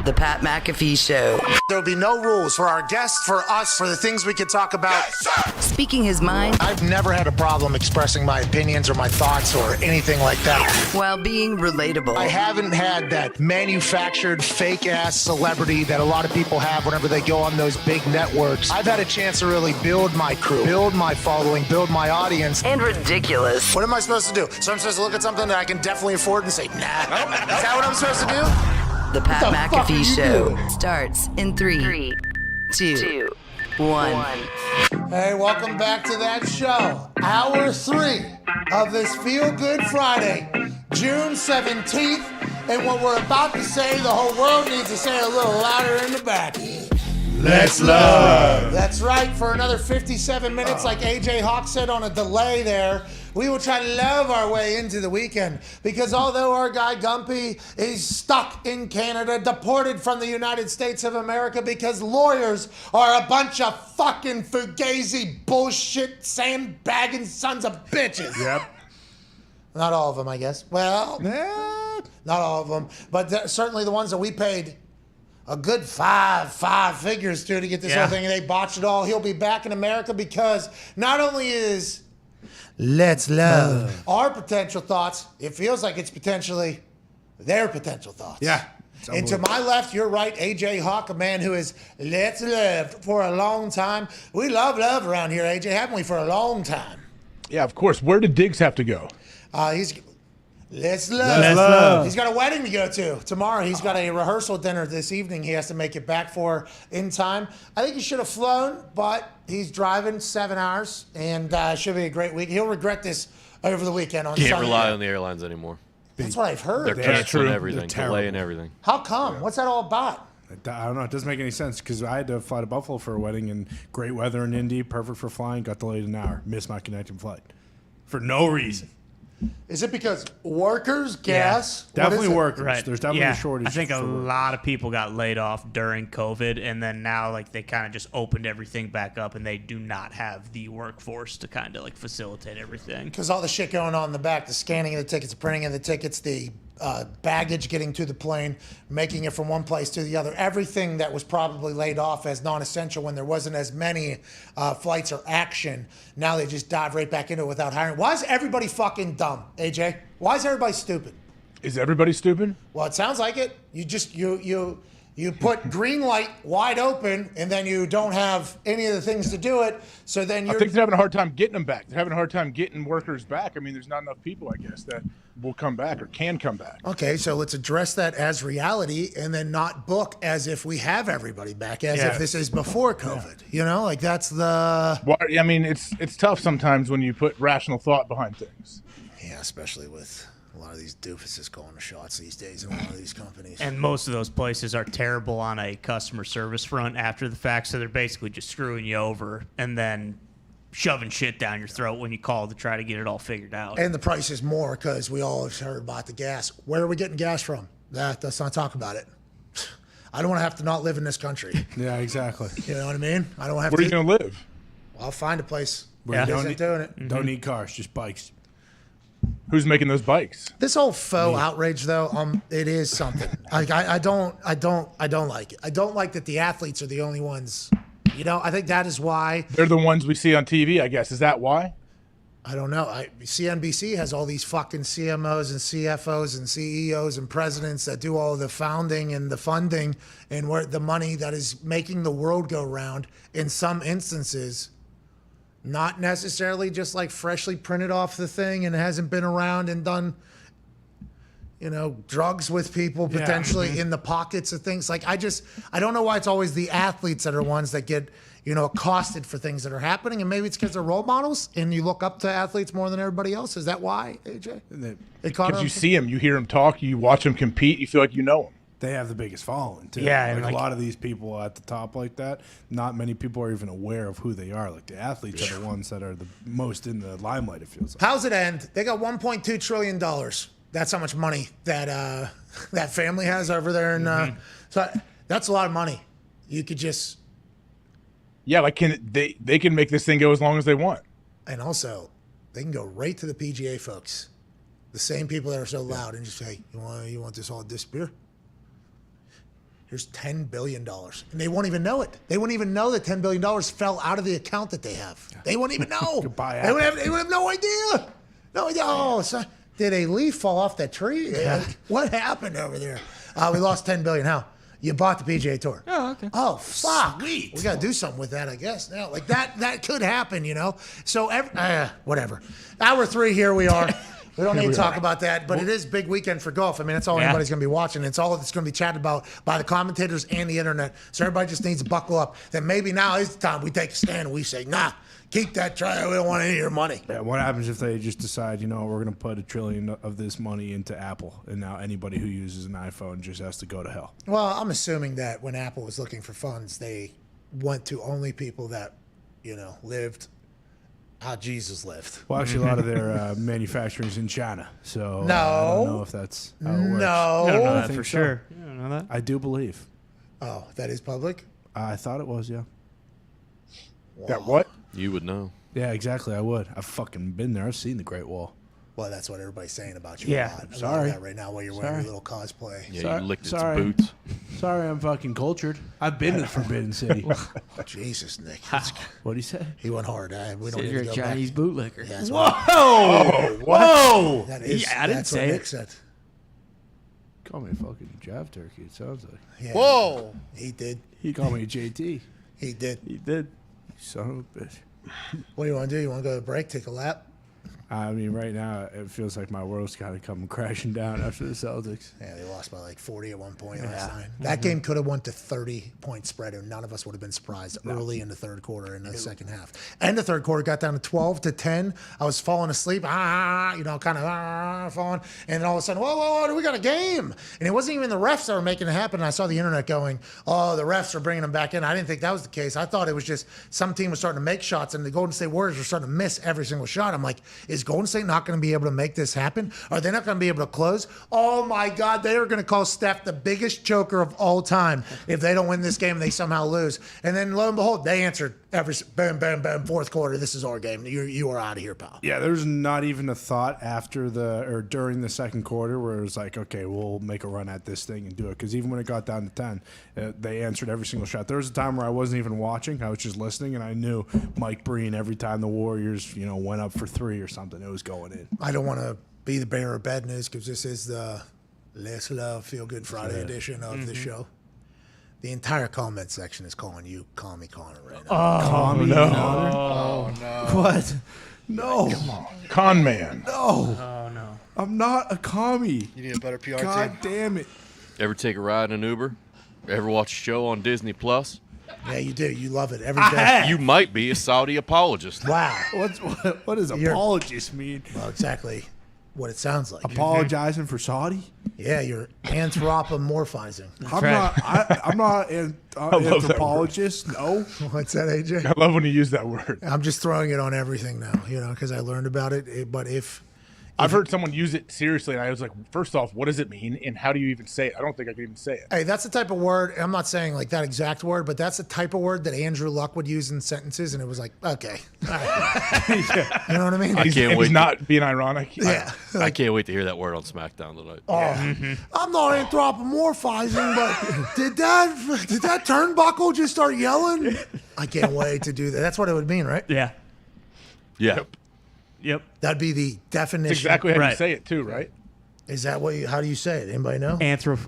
The Pat McAfee Show. There'll be no rules for our guests, for us, for the things we could talk about. Speaking his mind I've never had a problem expressing my opinions or my thoughts or anything like that. while being relatable. I haven't had that manufactured fake-ass celebrity that a lot of people have whenever they go on those big networks. I've had a chance to really build my crew, build my following, build my audience. And ridiculous. What am I supposed to do? So I'm supposed to look at something that I can definitely afford and say, nah. Is that what I'm supposed to do? The Pat What the fuck are McAfee you Show doing? starts in 3, 2, 1. Hey, welcome back to that show. Hour 3 of this Feel Good Friday, June 17th. And what we're about to say, the whole world needs to say it a little louder in the back. Let's love. That's right. For another 57 minutes, like AJ Hawk said on a delay there, we will try to love our way into the weekend. Because although our guy Gumpy is stuck in Canada, deported from the United States of America because lawyers are a bunch of fucking fugazi bullshit sandbagging sons of bitches. Yep. Not all of them, I guess. Well, not all of them. But certainly the ones that we paid a good five figures to get this whole thing, and they botched it all. He'll be back in America because not only is Let's Love our potential thoughts, it feels like it's potentially their potential thoughts. Yeah. And to my left, you're right, AJ Hawk, a man who has Let's Love for a long time. We love around here, AJ, haven't we, for a long time? Yeah, of course. Where did Diggs have to go? Let's love. He's got a wedding to go to tomorrow. He's got a rehearsal dinner this evening. He has to make it back for in time. I think he should have flown, but he's driving 7 hours, and should be a great week. He'll regret this over the weekend on Sunday. Can't rely on the airlines anymore. That's what I've heard. They're canceling everything, delaying everything. How come? What's that all about? I don't know. It doesn't make any sense because I had to fly to Buffalo for a wedding and great weather in Indy, perfect for flying. Got delayed an hour. Missed my connecting flight for no reason. Is it because workers, gas? Yeah, definitely workers. Right. There's definitely a shortage. I think a lot of people got laid off during COVID, and then now like they kind of just opened everything back up, and they do not have the workforce to kind of like facilitate everything. Because all the shit going on in the back, the scanning of the tickets, the printing of the tickets, the baggage getting to the plane, making it from one place to the other. Everything that was probably laid off as non-essential when there wasn't as many flights or action. Now they just dive right back into it without hiring. Why is everybody fucking dumb, AJ? Why is everybody stupid? Is everybody stupid? Well, it sounds like it. You just you put green light wide open, and then you don't have any of the things to do it. So then you're. I think they're having a hard time getting them back. They're having a hard time getting workers back. I mean, there's not enough people, I guess, that will come back or can come back. Okay, so let's address that as reality, and then not book as if we have everybody back, as if this is before COVID. You know, like that's the. Well, I mean, it's tough sometimes when you put rational thought behind things. Yeah, especially with a lot of these doofuses calling the shots these days in a lot of these companies. And most of those places are terrible on a customer service front after the fact, so they're basically just screwing you over and then shoving shit down your throat when you call to try to get it all figured out. And the price is more because we all have heard about the gas. Where are we getting gas from? Let's not talk about it. I don't want to have to not live in this country. Yeah, exactly. You know what I mean? I don't have Where to. are you going to live? Well, I'll find a place Where where you isn't doing it. Don't need cars, just bikes. Who's making those bikes? This whole faux outrage, though, it is something. Like I don't like it. I don't like that the athletes are the only ones. You know, I think that is why They're the ones we see on TV, I guess. Is that why? I don't know. CNBC has all these fucking CMOs and CFOs and CEOs and presidents that do all the founding and the funding and where the money that is making the world go round. In some instances, not necessarily just like freshly printed off the thing and hasn't been around and done, you know, drugs with people potentially in the pockets of things. Like I don't know why it's always the athletes that are ones that get, you know, accosted for things that are happening. And maybe it's because they're role models and you look up to athletes more than everybody else. Is that why, AJ? Because you see them, you hear them talk, you watch them compete, you feel like you know them. They have the biggest following, too. Yeah, like and a lot of these people at the top like that, not many people are even aware of who they are. Like the athletes are the ones that are the most in the limelight, it feels like. How's it end? They got $1.2 trillion. That's how much money that that family has over there. And so that's a lot of money. You could just. Yeah, like they can make this thing go as long as they want. And also, they can go right to the PGA folks, the same people that are so loud, and just say, you want this all to disappear? Here's $10 billion. And they won't even know it. They wouldn't even know that $10 billion fell out of the account that they have. They wouldn't even know. They would have no idea. No idea. Oh, so did a leaf fall off that tree? Yeah. What happened over there? We lost $10 billion. How? You bought the PGA Tour. Oh, okay. Oh, fuck. Sweet. We got to do something with that, I guess. Now, like that could happen, you know? So, whatever. Hour 3, here we are. We don't need to talk about that, but it is a big weekend for golf. I mean, that's all anybody's going to be watching. It's all that's going to be chatted about by the commentators and the internet. So everybody just needs to buckle up. That maybe now is the time we take a stand and we say, nah, keep that try. We don't want any of your money. Yeah, what happens if they just decide, you know, we're going to put $1 trillion of this money into Apple, and now anybody who uses an iPhone just has to go to hell? Well, I'm assuming that when Apple was looking for funds, they went to only people that, you know, lived how Jesus lived. Well, actually, a lot of their manufacturing is in China, so no. I don't know if that's how it works. No. I don't know that for so. sure. You don't know that? I do believe. Oh, that is public? I thought it was, yeah. Wow. That what? You would know. Yeah, exactly. I would. I've fucking been there. I've seen the Great Wall. Well, that's what everybody's saying about you. Yeah. A lot Sorry. of that right now while you're wearing your little cosplay. Yeah, you licked its boots. Sorry, I'm fucking cultured. I've been to the Forbidden City. Jesus, Nick. What'd he say? He went hard. We don't Said need you're to a go Chinese back. bootlicker. Yeah, that's Whoa! what- Whoa! That is, Yeah, I didn't that's say what it. Nick said. Call me a fucking draft turkey, it sounds like. Yeah, Whoa. He did. He called me a JT. He did. He did. You son of a bitch. What do you want to do? You want to go to break, take a lap? I mean, right now, it feels like my world's kind of coming crashing down after the Celtics. Yeah, they lost by like 40 at one point last night. That game could have went to 30-point spread, and none of us would have been surprised early in the third quarter in the second half. And the third quarter got down to 12-10. I was falling asleep, kind of falling, and then all of a sudden, whoa, we got a game. And it wasn't even the refs that were making it happen. And I saw the internet going, oh, the refs are bringing them back in. I didn't think that was the case. I thought it was just some team was starting to make shots, and the Golden State Warriors were starting to miss every single shot. I'm like, is Golden State not going to be able to make this happen? Are they not going to be able to close? Oh my God, they are going to call Steph the biggest choker of all time if they don't win this game and they somehow lose. And then lo and behold, they answered every bam, fourth quarter. This is our game. You are out of here, pal. Yeah, there was not even a thought during the second quarter where it was like, okay, we'll make a run at this thing and do it. Because even when it got down to 10, they answered every single shot. There was a time where I wasn't even watching. I was just listening, and I knew Mike Breen, every time the Warriors, went up for 3 or something, it was going in. I don't want to be the bearer of bad news because this is the Let's Love Feel Good Friday edition of the show. The entire comment section is calling you Commie Connor right now. Oh, no. What? No. Come on. Con man. No. Oh, no. I'm not a commie. You need a better PR God team. damn it. Ever take a ride in an Uber? Ever watch a show on Disney Plus? Yeah, you do. You love it every day. You might be a Saudi apologist. Wow. What does apologist mean? Well, exactly what it sounds like. Apologizing for Saudi? Yeah, you're anthropomorphizing. I'm not an anthropologist. No. What's that, AJ? I love when you use that word. I'm just throwing it on everything now, because I learned about it. But if I've heard someone use it seriously, and I was like, first off, what does it mean, and how do you even say it? I don't think I can even say it. Hey, that's the type of word. I'm not saying like that exact word, but that's the type of word that Andrew Luck would use in sentences, and it was like, okay, all right. You know what I mean? He's not being ironic. Yeah. I can't wait to hear that word on SmackDown tonight. I'm not anthropomorphizing, but did that turnbuckle just start yelling? I can't wait to do that. That's what it would mean, right? Yeah. Yeah. Yep. That'd be the definition. That's exactly how you say it too, right? Is that what? How do you say it? Anybody know? Anthropomorphizing.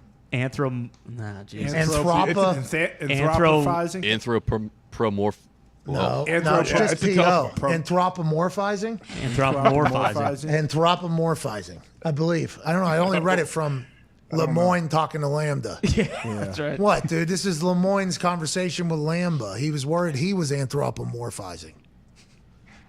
No, Anthropo- it's just it's a P-O. tough one. Anthropomorphizing? Anthropomorphizing. Anthropomorphizing, I believe. I don't know. I only read it from Lemoyne talking to Lambda. Yeah, that's right. What, dude? This is Lemoyne's conversation with Lambda. He was worried he was anthropomorphizing.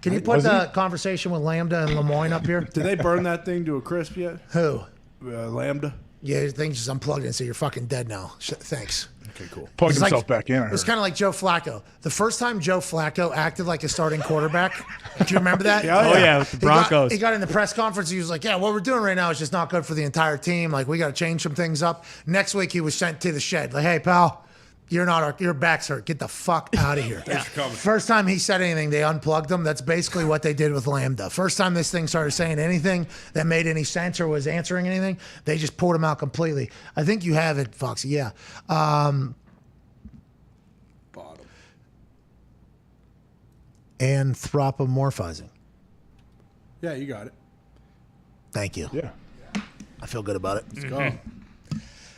Can you put the conversation with Lambda and Lemoyne up here? Did they burn that thing to a crisp yet? Who? Lambda? Yeah, the thing's just unplugged and so you're fucking dead now. Thanks. Okay, cool. Plugged It's himself like- back in. It's kind of like Joe Flacco. The first time Joe Flacco acted like a starting quarterback, do you remember that? Yeah, with the Broncos. He got in the press conference. He was like, yeah, what we're doing right now is just not good for the entire team. Like, we got to change some things up. Next week, he was sent to the shed. Like, hey, pal, your back's hurt. Get the fuck out of here. First time he said anything, they unplugged him. That's basically what they did with Lambda. First time this thing started saying anything that made any sense or was answering anything, they just pulled him out completely. I think you have it, Foxy. Yeah. Anthropomorphizing. Yeah, you got it. Thank you. Yeah. I feel good about it. Let's go.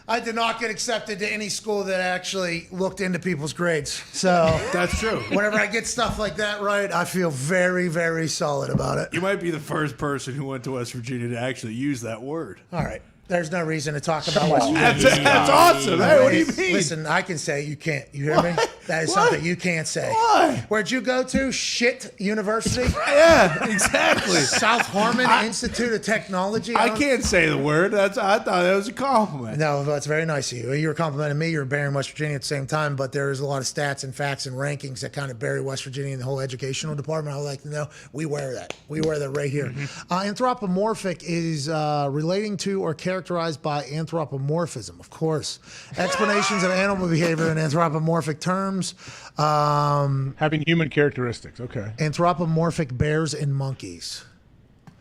I did not get accepted to any school that actually looked into people's grades. So That's true. whenever I get stuff like that right, I feel very, very solid about it. You might be the first person who went to West Virginia to actually use that word. All right. There's no reason to talk about West Virginia. That's awesome. Hey, what do you mean? Listen, I can say you can't. You hear me? That is something you can't say. Why? Where'd you go to? Shit University? Yeah, exactly. South Harmon Institute of Technology? I don't- can't say the word. I thought that was a compliment. No, that's very nice of you. You were complimenting me. You were burying West Virginia at the same time, but there's a lot of stats and facts and rankings that kind of bury West Virginia in the whole educational department. I would like to know. We wear that. We wear that right here. Anthropomorphic is relating to or characterized by anthropomorphism, of course. Explanations of animal behavior in anthropomorphic terms. Having human characteristics. Okay. Anthropomorphic bears and monkeys.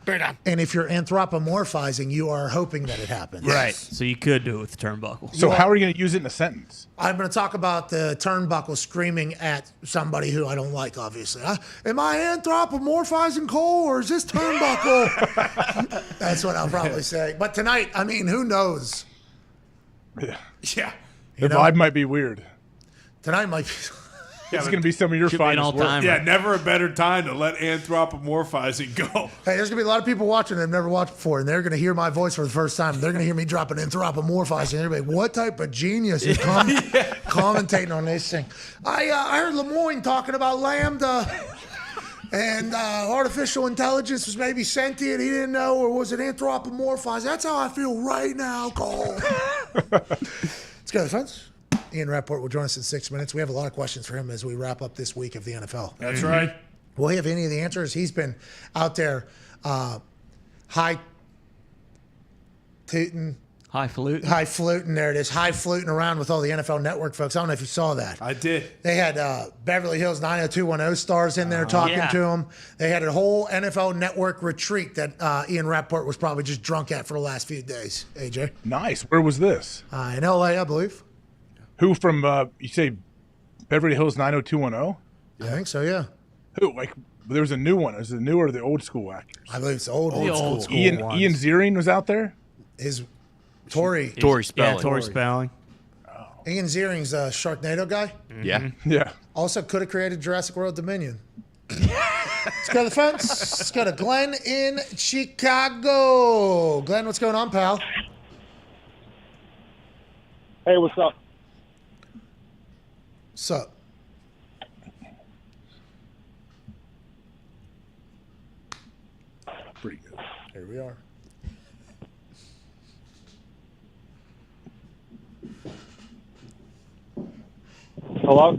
And if you're anthropomorphizing, you are hoping that it happens. Right. So you could do it with the turnbuckle. So how are you going to use it in a sentence? I'm going to talk about the turnbuckle screaming at somebody who I don't like, obviously. Am I anthropomorphizing Cole, or is this turnbuckle? That's what I'll probably say. But tonight, I mean, who knows? Yeah. The vibe might be weird. Tonight might be... It's going to be some of your finest work. Yeah, never a better time to let anthropomorphizing go. Hey, there's going to be a lot of people watching that have never watched before, and they're going to hear my voice for the first time. They're going to hear me dropping anthropomorphizing. Everybody, what type of genius is commentating on this thing? I heard Lemoyne talking about Lambda and artificial intelligence was maybe sentient. He didn't know, or was it anthropomorphized? That's how I feel right now, Cole. Let's go, friends. Ian Rapoport will join us in 6 minutes. We have a lot of questions for him as we wrap up this week of the NFL. That's right. Will he have any of the answers? He's been out there high-fluting. There it is. High-fluting around with all the NFL Network folks. I don't know if you saw that. I did. They had Beverly Hills 90210 stars in there talking to him. They had a whole NFL Network retreat that Ian Rapoport was probably just drunk at for the last few days. AJ? Nice. Where was this? In L.A., I believe. Who from, you say, Beverly Hills 90210? I think so, yeah. Who? Like, there's a new one. Is it the new or the old school actors? I believe it's old school. Ian Ziering was out there? Tori Spelling. Yeah, Tori Spelling. Ian Ziering's a Sharknado guy. Yeah. Yeah. Also could have created Jurassic World Dominion. Let's go to the fence. Let's go to Glenn in Chicago. Glenn, what's going on, pal? Hey, what's up? Sup? Pretty good. Here we are. Hello?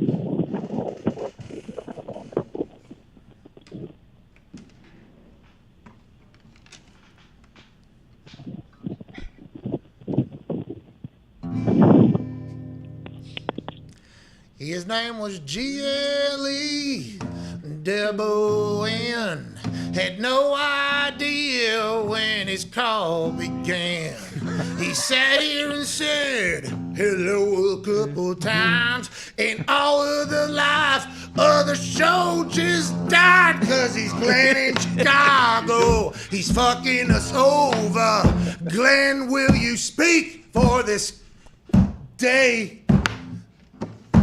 His name was G.L.E. Debo-N. Had no idea when his call began. He sat here and said hello a couple times, and all of the life of the show just died, cause he's Glenn in Chicago. He's fucking us over. Glenn, will you speak for this day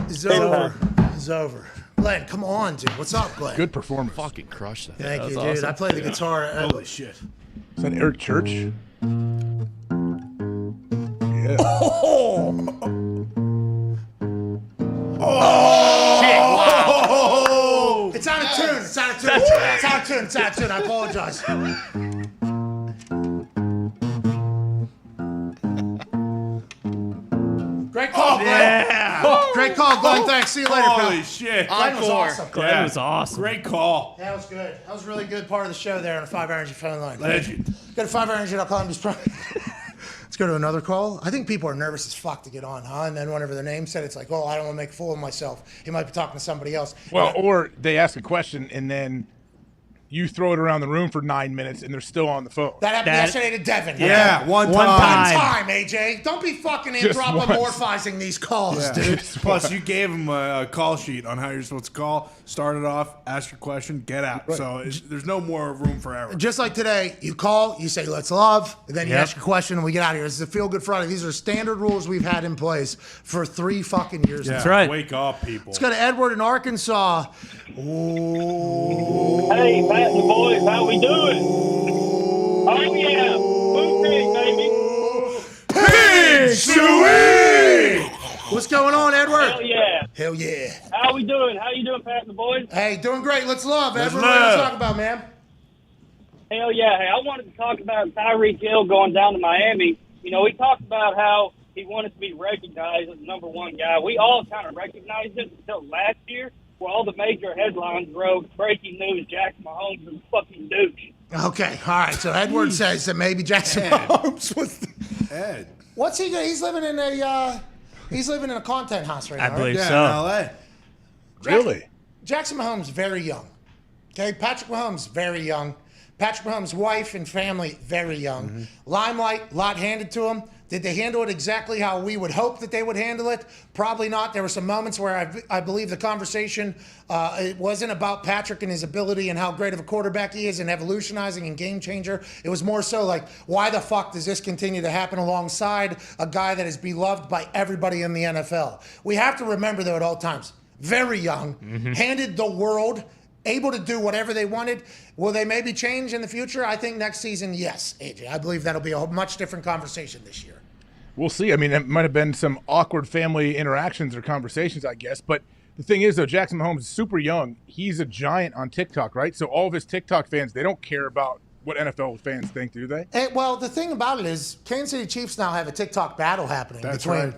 is over? Is over. Glenn, come on, dude. What's up, Glenn? Good performance. Fucking crushed that. Thank you, dude. Awesome. I played the guitar. Holy shit. Is that Eric Church? Yeah. Shit. Wow. It's out of tune. It's out of tune. It's out of tune. It's out of tune. I apologize. Great call, Glenn. Yeah. Great call, Glenn. Thanks. See you later, pal. Holy shit. Glenn was awesome. Glenn was awesome. Great call. That was good. That was a really good part of the show there on the 5 Energy phone line. Legend. Go to 5energy.com. Let's go to another call. I think people are nervous as fuck to get on, huh? And then whenever their name said, it's like, oh, I don't want to make a fool of myself. He might be talking to somebody else. Well, or they ask a question and then you throw it around the room for 9 minutes and they're still on the phone. That happened yesterday to Devin. Yeah, one time. One time, AJ. Don't be fucking Just anthropomorphizing these calls, Yeah. dude. Plus, you gave him a call sheet on how you're supposed to call. Start it off, ask your question, get out. Right. So there's no more room for error. Just like today, you call, you say, let's love, and then you ask your question, and we get out of here. This is a Feel Good Friday. These are standard rules we've had in place for 3 fucking years now. That's right. Wake up, people. Let's go to Edward in Arkansas. Ooh. Hey, Pat and the boys, how we doing? Oh, yeah. Boot pig, baby. Pig Suey! What's going on, Edward? Hell yeah. Hell yeah. How we doing? How you doing, Pat and the boys? Hey, doing great. Let's love. Let's Edward, what are you love. talking about, man? Hell yeah. Hey, I wanted to talk about Tyreek Hill going down to Miami. You know, he talked about how he wanted to be recognized as the number one guy. We all kind of recognized it until last year, where all the major headlines wrote, breaking news, Jackson Mahomes is a fucking douche. Okay, all right. So Edward says that maybe Jackson Mahomes was. Ed. What's he doing? He's living in a. He's living in a content house right now. I believe right? so. In L.A. Really? Jackson Mahomes very young. Okay, Patrick Mahomes very young. Patrick Mahomes' wife and family, very young. Limelight, lot handed to him. Did they handle it exactly how we would hope that they would handle it? Probably not. There were some moments where I believe the conversation, it wasn't about Patrick and his ability and how great of a quarterback he is and evolutionizing and game changer. It was more so like, why the fuck does this continue to happen alongside a guy that is beloved by everybody in the NFL? We have to remember, though, at all times, very young, handed the world, able to do whatever they wanted. Will they maybe change in the future? I think next season, yes, AJ. I believe that'll be a much different conversation this year. We'll see. I mean, it might have been some awkward family interactions or conversations, I guess. But the thing is, though, Jackson Mahomes is super young. He's a giant on TikTok, right? So all of his TikTok fans, they don't care about what NFL fans think, do they? Well, the thing about it is Kansas City Chiefs now have a TikTok battle happening between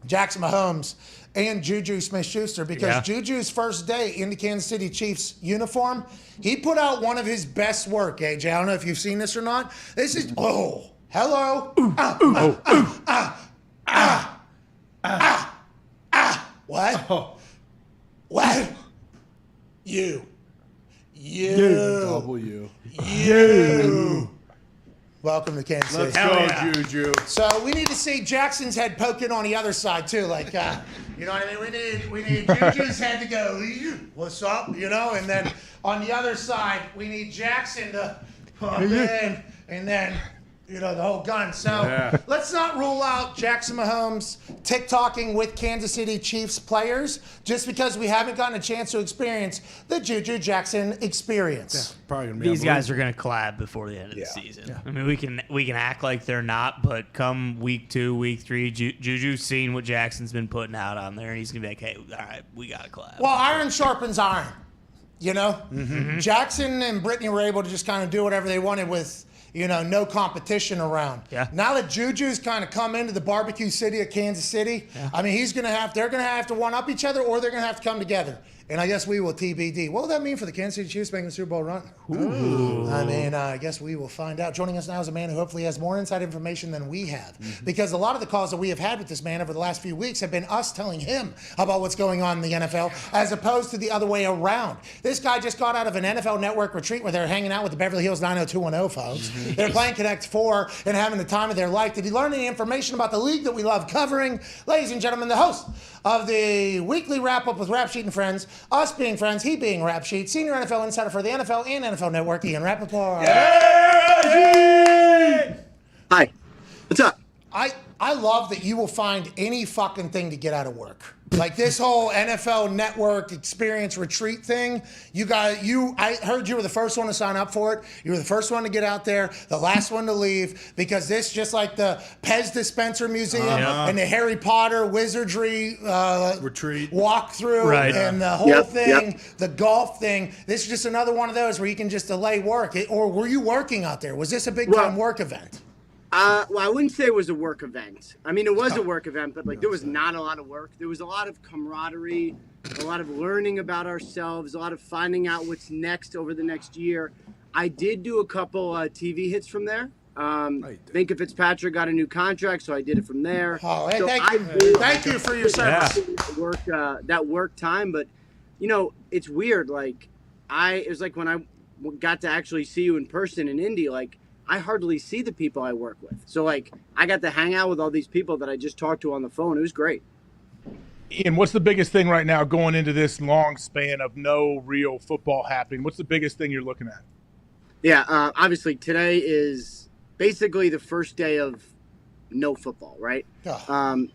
Jackson Mahomes and Juju Smith-Schuster because Juju's first day in the Kansas City Chiefs uniform, he put out one of his best work, AJ. I don't know if you've seen this or not. This is, hello. What? What? You. Welcome to Kansas City. Let's go, Juju. So we need to see Jackson's head poking on the other side too, like you know what I mean. We need Juju's head to go. What's up? You know, and then on the other side we need Jackson to pump in, and then the whole gun. So let's not rule out Jackson Mahomes TikToking with Kansas City Chiefs players just because we haven't gotten a chance to experience the Juju Jackson experience. Probably gonna be These guys are going to collab before the end of the season. Yeah. I mean, we can act like they're not, but come week 2, week 3, Juju's seen what Jackson's been putting out on there, and he's going to be like, hey, all right, we got to collab. Well, iron sharpens iron, Jackson and Brittany were able to just kind of do whatever they wanted with no competition around. Yeah. Now that Juju's kind of come into the barbecue city of Kansas City, I mean, they're going to have to one up each other, or they're going to have to come together. And I guess we will TBD. What will that mean for the Kansas City Chiefs making the Super Bowl run? Ooh. I mean, I guess we will find out. Joining us now is a man who hopefully has more inside information than we have. Because a lot of the calls that we have had with this man over the last few weeks have been us telling him about what's going on in the NFL, as opposed to the other way around. This guy just got out of an NFL Network retreat where they're hanging out with the Beverly Hills 90210 folks. They're playing Connect 4 and having the time of their life. Did he learn any information about the league that we love covering? Ladies and gentlemen, the host of the weekly wrap-up with Rap Sheet and Friends, us being friends, he being Rap Sheet, senior NFL insider for the NFL and NFL Network, Ian Rapoport. Hi. What's up? I love that you will find any fucking thing to get out of work. Like this whole NFL Network experience retreat thing, I heard you were the first one to sign up for it. You were the first one to get out there, the last one to leave, because this, just like the Pez Dispenser Museum and the Harry Potter Wizardry retreat walkthrough and the whole thing, the golf thing, this is just another one of those where you can just delay work. Or were you working out there? Was this a big time work event? Well, I wouldn't say it was a work event. I mean, it was a work event, but there was not a lot of work. There was a lot of camaraderie, a lot of learning about ourselves, a lot of finding out what's next over the next year. I did do a couple TV hits from there. Minka Fitzpatrick got a new contract, so I did it from there. Oh, hey, so thank you for your service. That work time, but it's weird. It was like when I got to actually see you in person in Indy, I hardly see the people I work with. So, I got to hang out with all these people that I just talked to on the phone. It was great. Ian, what's the biggest thing right now going into this long span of no real football happening? What's the biggest thing you're looking at? Yeah, obviously today is basically the first day of no football, right?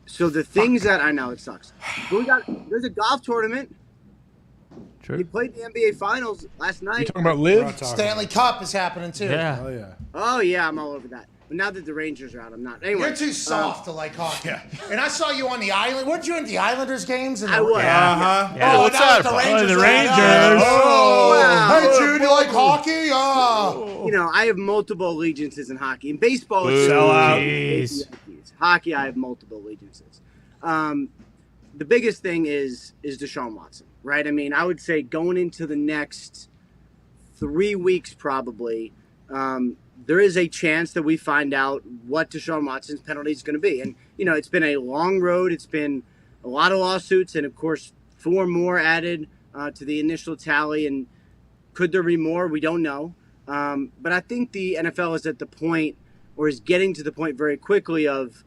So the things that I know, it sucks. But there's a golf tournament. True. He played the NBA Finals last night. You talking about Liv? Stanley Cup is happening too. Yeah. Oh yeah, I'm all over that. But now that the Rangers are out, I'm not. Anyway, you're too soft to like hockey. And I saw you on the island. Weren't you in the Islanders games? I was. Oh, what's that? that? The Rangers. The Rangers. Oh, hey Jude, you like hockey? Oh. I have multiple allegiances in hockey. In baseball, it's hockey. I have multiple allegiances. The biggest thing is Deshaun Watson. Right? I mean, I would say going into the next 3 weeks probably, there is a chance that we find out what Deshaun Watson's penalty is going to be. And, it's been a long road. It's been a lot of lawsuits and, of course, 4 more added to the initial tally. And could there be more? We don't know. But I think the NFL is at the point, or is getting to the point very quickly of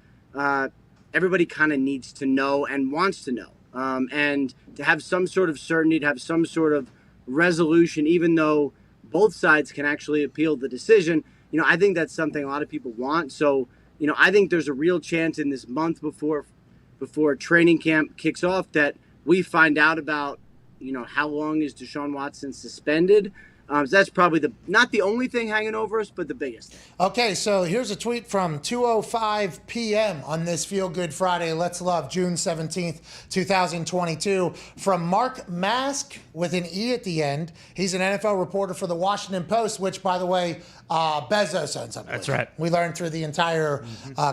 everybody kind of needs to know and wants to know. And to have some sort of certainty, to have some sort of resolution, even though both sides can actually appeal the decision, I think that's something a lot of people want. So, I think there's a real chance in this month before training camp kicks off that we find out about, how long is Deshaun Watson suspended. So that's probably not the only thing hanging over us, but the biggest. Okay, so here's a tweet from 2:05 p.m. on this Feel Good Friday. Let's Love, June 17th, 2022, from Mark Mask with an E at the end. He's an NFL reporter for the Washington Post, which, by the way, Bezos owns up. That's right. We learned through the entire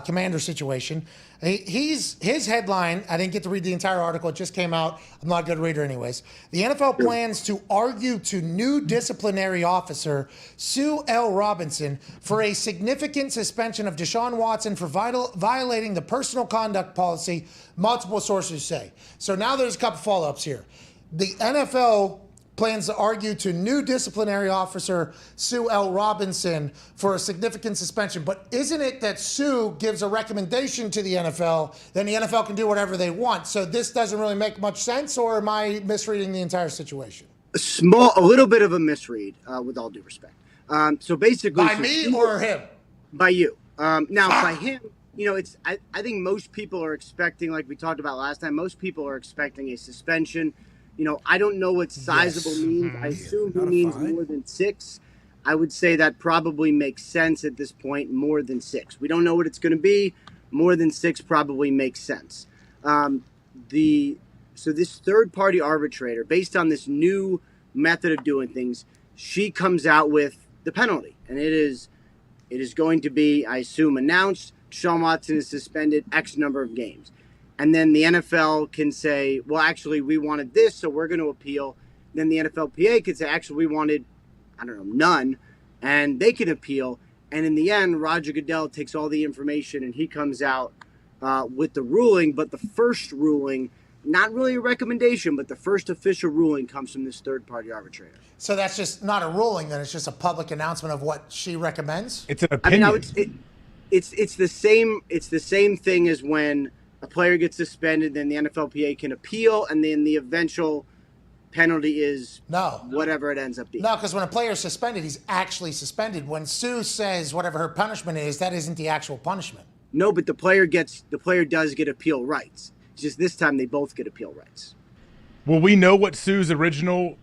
Commander situation. His headline, I didn't get to read the entire article. It just came out. I'm not a good reader anyways. The NFL plans to argue to new disciplinary officer Sue L. Robinson for a significant suspension of Deshaun Watson for violating the personal conduct policy, multiple sources say. So now there's a couple follow-ups here. The NFL plans to argue to new disciplinary officer Sue L. Robinson for a significant suspension. But isn't it that Sue gives a recommendation to the NFL, then the NFL can do whatever they want? So this doesn't really make much sense, or am I misreading the entire situation? A little bit of a misread, with all due respect. So basically, by me or him? By you. Now, by him, I think most people are expecting, like we talked about last time, most people are expecting a suspension. I don't know what sizable means. I assume he means more than 6. I would say that probably makes sense at this point, more than 6. We don't know what it's going to be. More than 6 probably makes sense. So this third-party arbitrator, based on this new method of doing things, she comes out with the penalty. And it is going to be, I assume, announced. Deshaun Watson is suspended X number of games. And then the NFL can say, well, actually, we wanted this, so we're going to appeal. Then the NFLPA could say, actually, we wanted, none. And they can appeal. And in the end, Roger Goodell takes all the information and he comes out with the ruling. But the first ruling, not really a recommendation, but the first official ruling comes from this third-party arbitrator. So that's just not a ruling, then it's just a public announcement of what she recommends? It's an opinion. It's the same thing as when a player gets suspended, then the NFLPA can appeal, and then the eventual penalty is whatever it ends up being. No, because when a player is suspended, he's actually suspended. When Sue says whatever her punishment is, that isn't the actual punishment. No, but the player does get appeal rights. It's just this time they both get appeal rights. Will we know what Sue's original,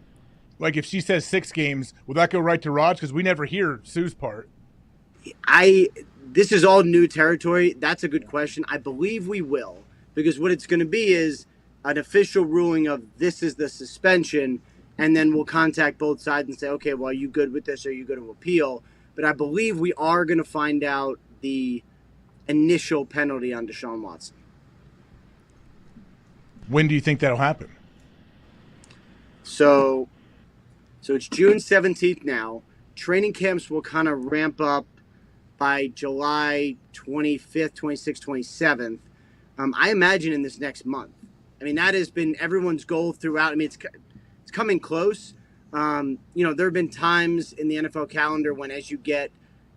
like if she says 6 games, will that go right to Raj? Because we never hear Sue's part. This is all new territory. That's a good question. I believe we will, because what it's going to be is an official ruling of this is the suspension, and then we'll contact both sides and say, okay, well, are you good with this? Or are you going to appeal? But I believe we are going to find out the initial penalty on Deshaun Watson. When do you think that'll happen? So it's June 17th now. Training camps will kind of ramp up by July 25th, 26th, 27th. I imagine in this next month. I mean, that has been everyone's goal throughout. I mean, it's coming close. There have been times in the NFL calendar when as you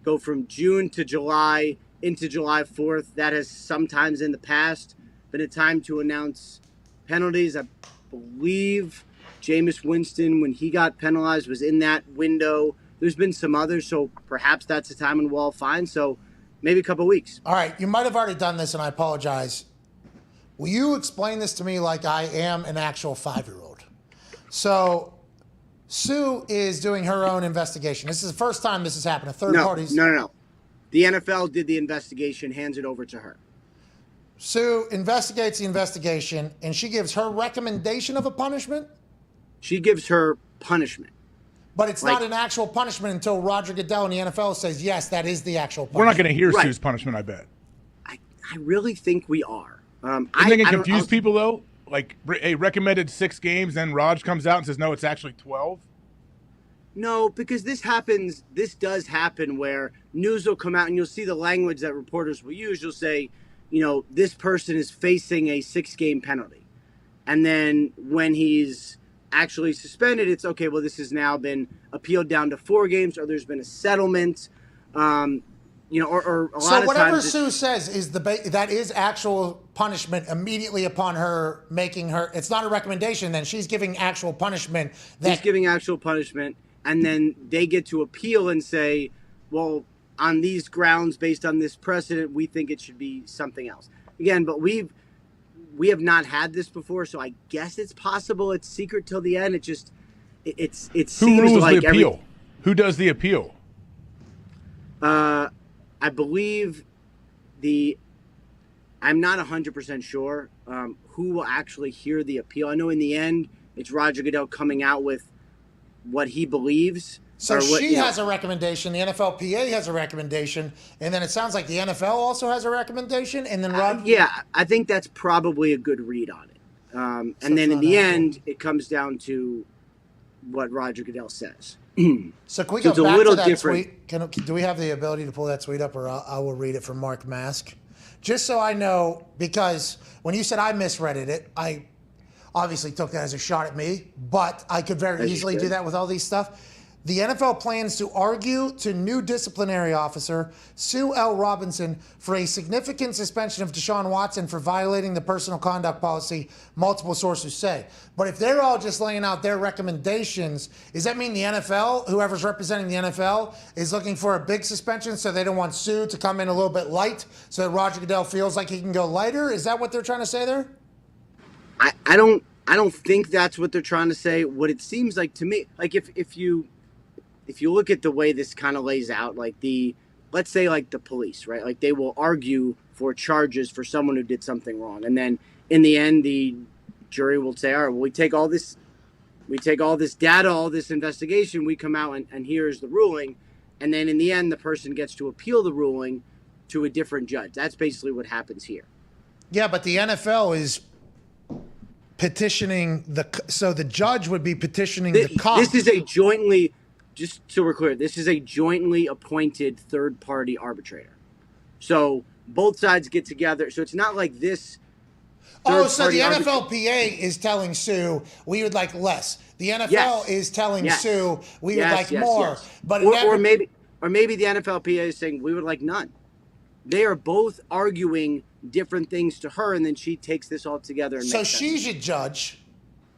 go from June to July into July 4th, that has sometimes in the past been a time to announce penalties. I believe Jameis Winston, when he got penalized, was in that window. There's been some others, so perhaps that's the time when we'll all find. So maybe a couple of weeks. All right, you might have already done this, and I apologize. Will you explain this to me like I am an actual 5-year-old? So Sue is doing her own investigation. This is the first time this has happened. A third party's... No. The NFL did the investigation, hands it over to her. Sue investigates the investigation, and she gives her recommendation of a punishment? She gives her punishment. But it's not an actual punishment until Roger Goodell and the NFL says, yes, that is the actual punishment. We're not going to hear Sue's punishment, I bet. I really think we are. You think it confuse people, though? Like, hey, recommended 6 games, then Raj comes out and says, no, it's actually 12? No, because this does happen where news will come out and you'll see the language that reporters will use. You'll say, this person is facing a 6-game penalty. And then when he's actually suspended, it's okay. Well, this has now been appealed down to 4 games, or there's been a settlement. Or a lot So of whatever times Sue says is that is actual punishment immediately upon her making her. It's not a recommendation. Then she's giving actual punishment. He's giving actual punishment, and then they get to appeal and say, well, on these grounds, based on this precedent, we think it should be something else. Again, but we have not had this before, so I guess it's possible. It's secret till the end. It seems Who rules like the appeal? Who does the appeal? I believe I'm not 100% sure who will actually hear the appeal. I know in the end, it's Roger Goodell coming out with what he believes. So she has a recommendation. The NFLPA has a recommendation, and then it sounds like the NFL also has a recommendation. And then I think that's probably a good read on it. And then in the end, it comes down to what Roger Goodell says. So can we go back to that tweet? Do we have the ability to pull that tweet up, or I will read it from Mark Mask? Just so I know, because when you said I misread it, I obviously took that as a shot at me, but I could very easily do that with all these stuff. The NFL plans to argue to new disciplinary officer Sue L. Robinson for a significant suspension of Deshaun Watson for violating the personal conduct policy, multiple sources say. But if they're all just laying out their recommendations, does that mean the NFL, whoever's representing the NFL, is looking for a big suspension so they don't want Sue to come in a little bit light so that Roger Goodell feels like he can go lighter? Is that what they're trying to say there? I don't think that's what they're trying to say. What it seems like to me, like if you look at the way this kind of lays out, like let's say like the police, right? Like they will argue for charges for someone who did something wrong. And then in the end, the jury will say, all right, well, we take all this data, all this investigation, we come out and here's the ruling. And then in the end, the person gets to appeal the ruling to a different judge. That's basically what happens here. Yeah, but the NFL is petitioning so the judge would be petitioning the cop. This is a jointly, just so we're clear, this is a jointly appointed third-party arbitrator. So both sides get together. So it's not like this. So the NFLPA is telling Sue we would like less. The NFL is telling Sue we would like more. Yes. But or maybe the NFLPA is saying we would like none. They are both arguing different things to her, and then she takes this all together. And so she should judge,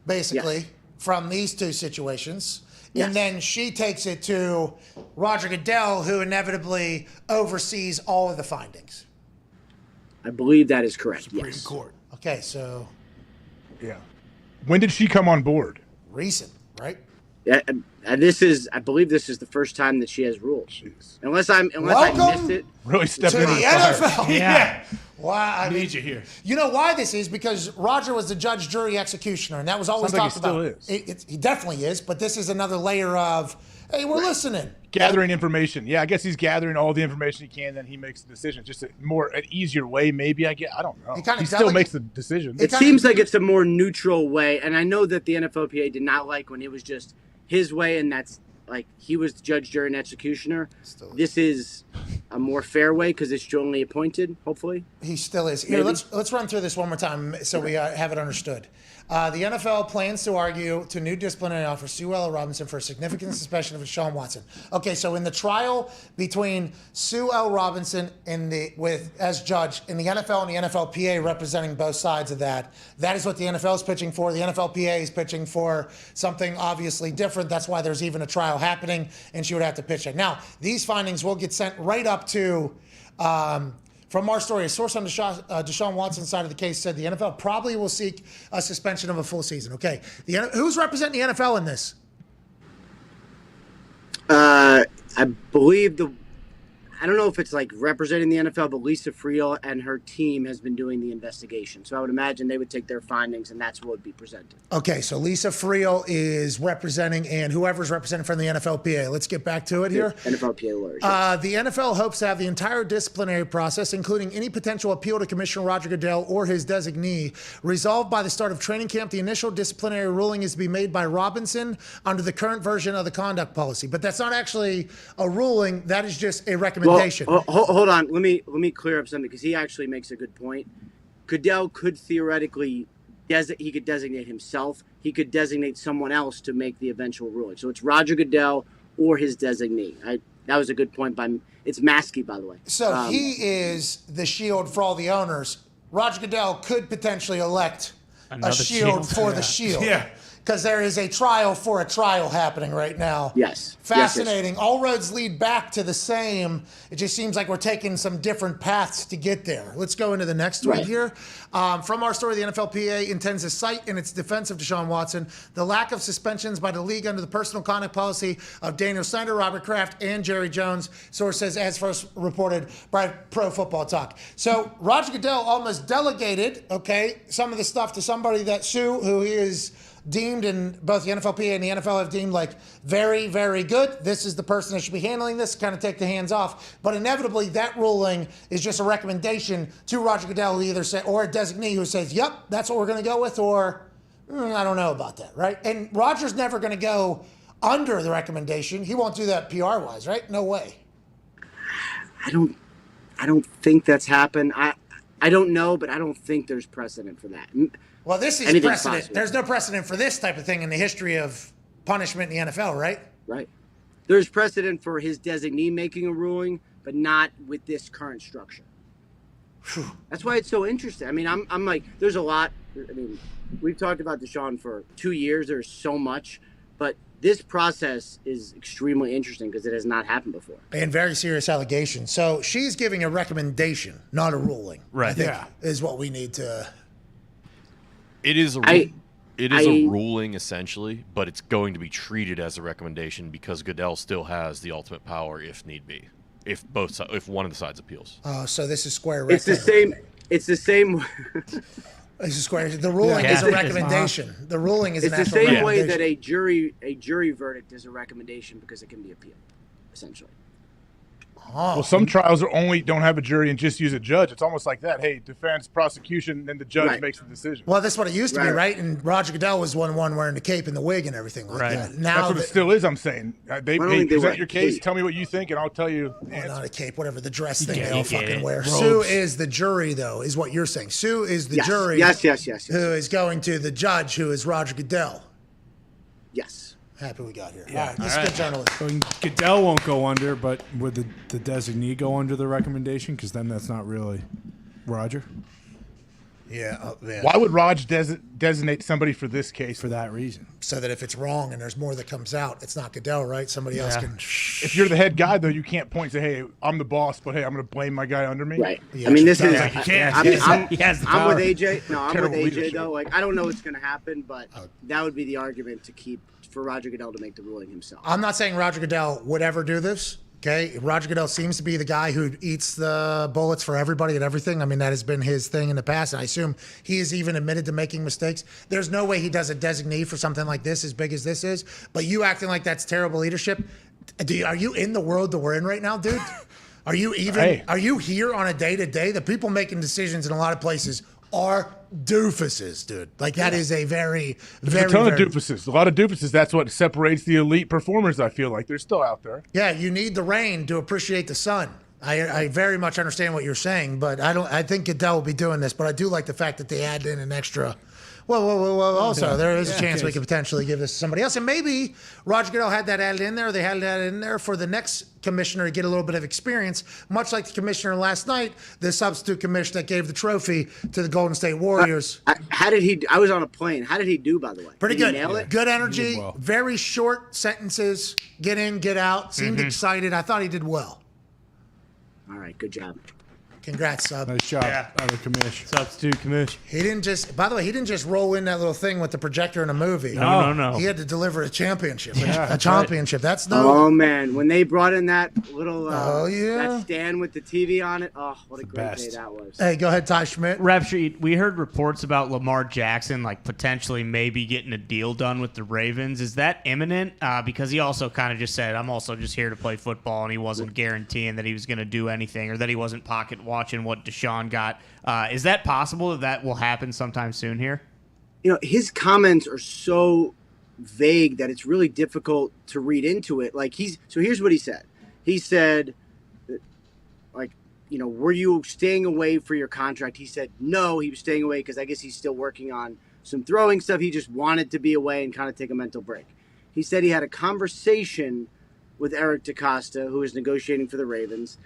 basically, from these two situations. And then she takes it to Roger Goodell, who inevitably oversees all of the findings. I believe that is correct. Supreme Court. Okay, so. Yeah. When did she come on board? Recent, right? Yeah, and I believe this is the first time that she has ruled. Jeez. Unless I missed it. Really stepping to in the NFL. Yeah. Wow, I need you here. You know why this is? Because Roger was the judge, jury, executioner, and that was always Sounds talked like about. he still is. He definitely is, but this is another layer of, hey, we're listening. Gathering information. Yeah, I guess he's gathering all the information he can, then he makes the decision. Just an easier way, maybe. I don't know. He still makes the decision. It seems like it's a more neutral way, and I know that the NFLPA did not like when it was just his way, and that's like he was the judge, jury, and executioner. This is a more fair way because it's jointly appointed. Hopefully, he still is. Here, let's run through this one more time so we have it understood. The NFL plans to argue to new disciplinary officer Sue L. Robinson for a significant suspension of Deshaun Watson. Okay, so in the trial between Sue L. Robinson as judge in the NFL and the NFLPA representing both sides of that is what the NFL is pitching for. The NFLPA is pitching for something obviously different. That's why there's even a trial happening, and she would have to pitch it. Now, these findings will get sent right up to. From our story, a source on Deshaun Watson's side of the case said the NFL probably will seek a suspension of a full season. Okay, who's representing the NFL in this? I believe I don't know if it's like representing the NFL, but Lisa Friel and her team has been doing the investigation. So I would imagine they would take their findings, and that's what would be presented. Okay, so Lisa Friel is representing, and whoever's representing from the NFLPA. Let's get back to it here. NFLPA lawyers. The NFL hopes to have the entire disciplinary process, including any potential appeal to Commissioner Roger Goodell or his designee, resolved by the start of training camp. The initial disciplinary ruling is to be made by Robinson under the current version of the conduct policy. But that's not actually a ruling. That is just a recommendation. Well, hold on. Let me clear up something because he actually makes a good point. Goodell could theoretically designate himself. he could designate someone else to make the eventual ruling. So it's Roger Goodell or his designee. That was a good point by it's Maskey, by the way. So he is the shield for all the owners. Roger Goodell could potentially elect a shield for the shield. Yeah. Because there is a trial for a trial happening right now. Yes. Fascinating. Yes. All roads lead back to the same. It just seems like we're taking some different paths to get there. Let's go into the next tweet here. From our story, the NFLPA intends to cite in its defense of Deshaun Watson the lack of suspensions by the league under the personal conduct policy of Daniel Snyder, Robert Kraft, and Jerry Jones. Source says, as first reported by Pro Football Talk. So Roger Goodell almost delegated, some of the stuff to somebody that Sue, who he is deemed, and both the NFLPA and the NFL have deemed like very, very good. This is the person that should be handling this, kind of take the hands off. But inevitably, that ruling is just a recommendation to Roger Goodell, who either say, or a designee who says, yep, that's what we're going to go with, or I don't know about that, right? And Roger's never going to go under the recommendation. He won't do that PR-wise, right? No way. I don't think that's happened. I don't know, but I don't think there's precedent for that. Well, this is Anything's precedent. possible. There's no precedent for this type of thing in the history of punishment in the NFL, right? Right. There's precedent for his designee making a ruling, but not with this current structure. That's why it's so interesting. I mean, I'm like, there's a lot. I mean, we've talked about Deshaun for 2 years. There's so much, but this process is extremely interesting because it has not happened before. And very serious allegations. So she's giving a recommendation, not a ruling. Right. I think is what we need to. It is a ruling essentially, but it's going to be treated as a recommendation because Goodell still has the ultimate power if need be, if one of the sides appeals. So this is square. It's the same. It's the same. This is square. The ruling is a recommendation. The ruling is It's an the actual same way recommendation. that a jury verdict is a recommendation because it can be appealed, essentially. Well, some trials don't have a jury and just use a judge. It's almost like that. Hey, defense, prosecution, then the judge makes the decision. Well, that's what it used to be, right? And Roger Goodell was one wearing the cape and the wig and everything like that. Now that's what it still is. I'm saying they present your case. cape. Tell me what you think, and I'll tell you. Not a cape, whatever the dress thing they you all get fucking it. wear. Robes. Sue is the jury, though, is what you're saying. Sue is the Yes. jury. Yes. Who is going to the judge, who is Roger Goodell. Yes. Happy we got here. Yeah. All right, this is good journalism. So Goodell won't go under, but would the designee go under the recommendation? Because then that's not really Roger. Yeah. Why would Raj designate somebody for this case? For that reason. So that if it's wrong and there's more that comes out, it's not Goodell, right? Somebody else can. If you're the head guy, though, you can't point and say, "Hey, I'm the boss," but hey, I'm going to blame my guy under me. Right. I mean, this is. You can't. I'm He has the with power. AJ. No, I'm Terrible with AJ leadership. though. Like, I don't know what's going to happen, but that would be the argument to keep for Roger Goodell to make the ruling himself. I'm not saying Roger Goodell would ever do this. Okay, Roger Goodell seems to be the guy who eats the bullets for everybody and everything. I mean, that has been his thing in the past, and I assume he has even admitted to making mistakes. There's no way he does a designee for something like this, as big as this is. But you acting like that's terrible leadership. Are you in the world that we're in right now, dude? Are you even? Hey. Are you here on a day-to-day? The people making decisions in a lot of places are doofuses, dude. Like that is a very, There's a ton of doofuses. A lot of doofuses. That's what separates the elite performers. I feel like they're still out there. Yeah, you need the rain to appreciate the sun. I very much understand what you're saying, but I think Goodell will be doing this. But I do like the fact that they add in an extra. Whoa. Also, there is a chance we could potentially give this to somebody else. And maybe Roger Goodell had that added in there. They had it added in there for the next commissioner to get a little bit of experience, much like the commissioner last night, the substitute commissioner that gave the trophy to the Golden State Warriors. How did he? I was on a plane. How did he do, by the way? Pretty Did good. He nail it? Good energy. Very short sentences. Get in, get out. Seemed excited. I thought he did well. All right. Good job. Congrats, Sub. Nice job, other commish. Substitute commish. He didn't just, by the way, he didn't just roll in that little thing with the projector in a movie. No. He had to deliver a championship. Yeah, a championship. That's no. Oh man, when they brought in that little Oh, yeah. that stand with the TV on it, oh, what a great best. day that was. Hey, go ahead, Ty Schmidt. Rap Sheet, we heard reports about Lamar Jackson, like potentially maybe getting a deal done with the Ravens. Is that imminent? Because he also kind of just said, I'm also just here to play football, and he wasn't guaranteeing that he was going to do anything or that he wasn't pocket watching what Deshaun got. Is that possible that will happen sometime soon here? You know, his comments are so vague that it's really difficult to read into it. Like so here's what he said. He said, like, you know, were you staying away for your contract? He said no, he was staying away because I guess he's still working on some throwing stuff. He just wanted to be away and kind of take a mental break. He said he had a conversation with Eric DeCosta, who is negotiating for the Ravens.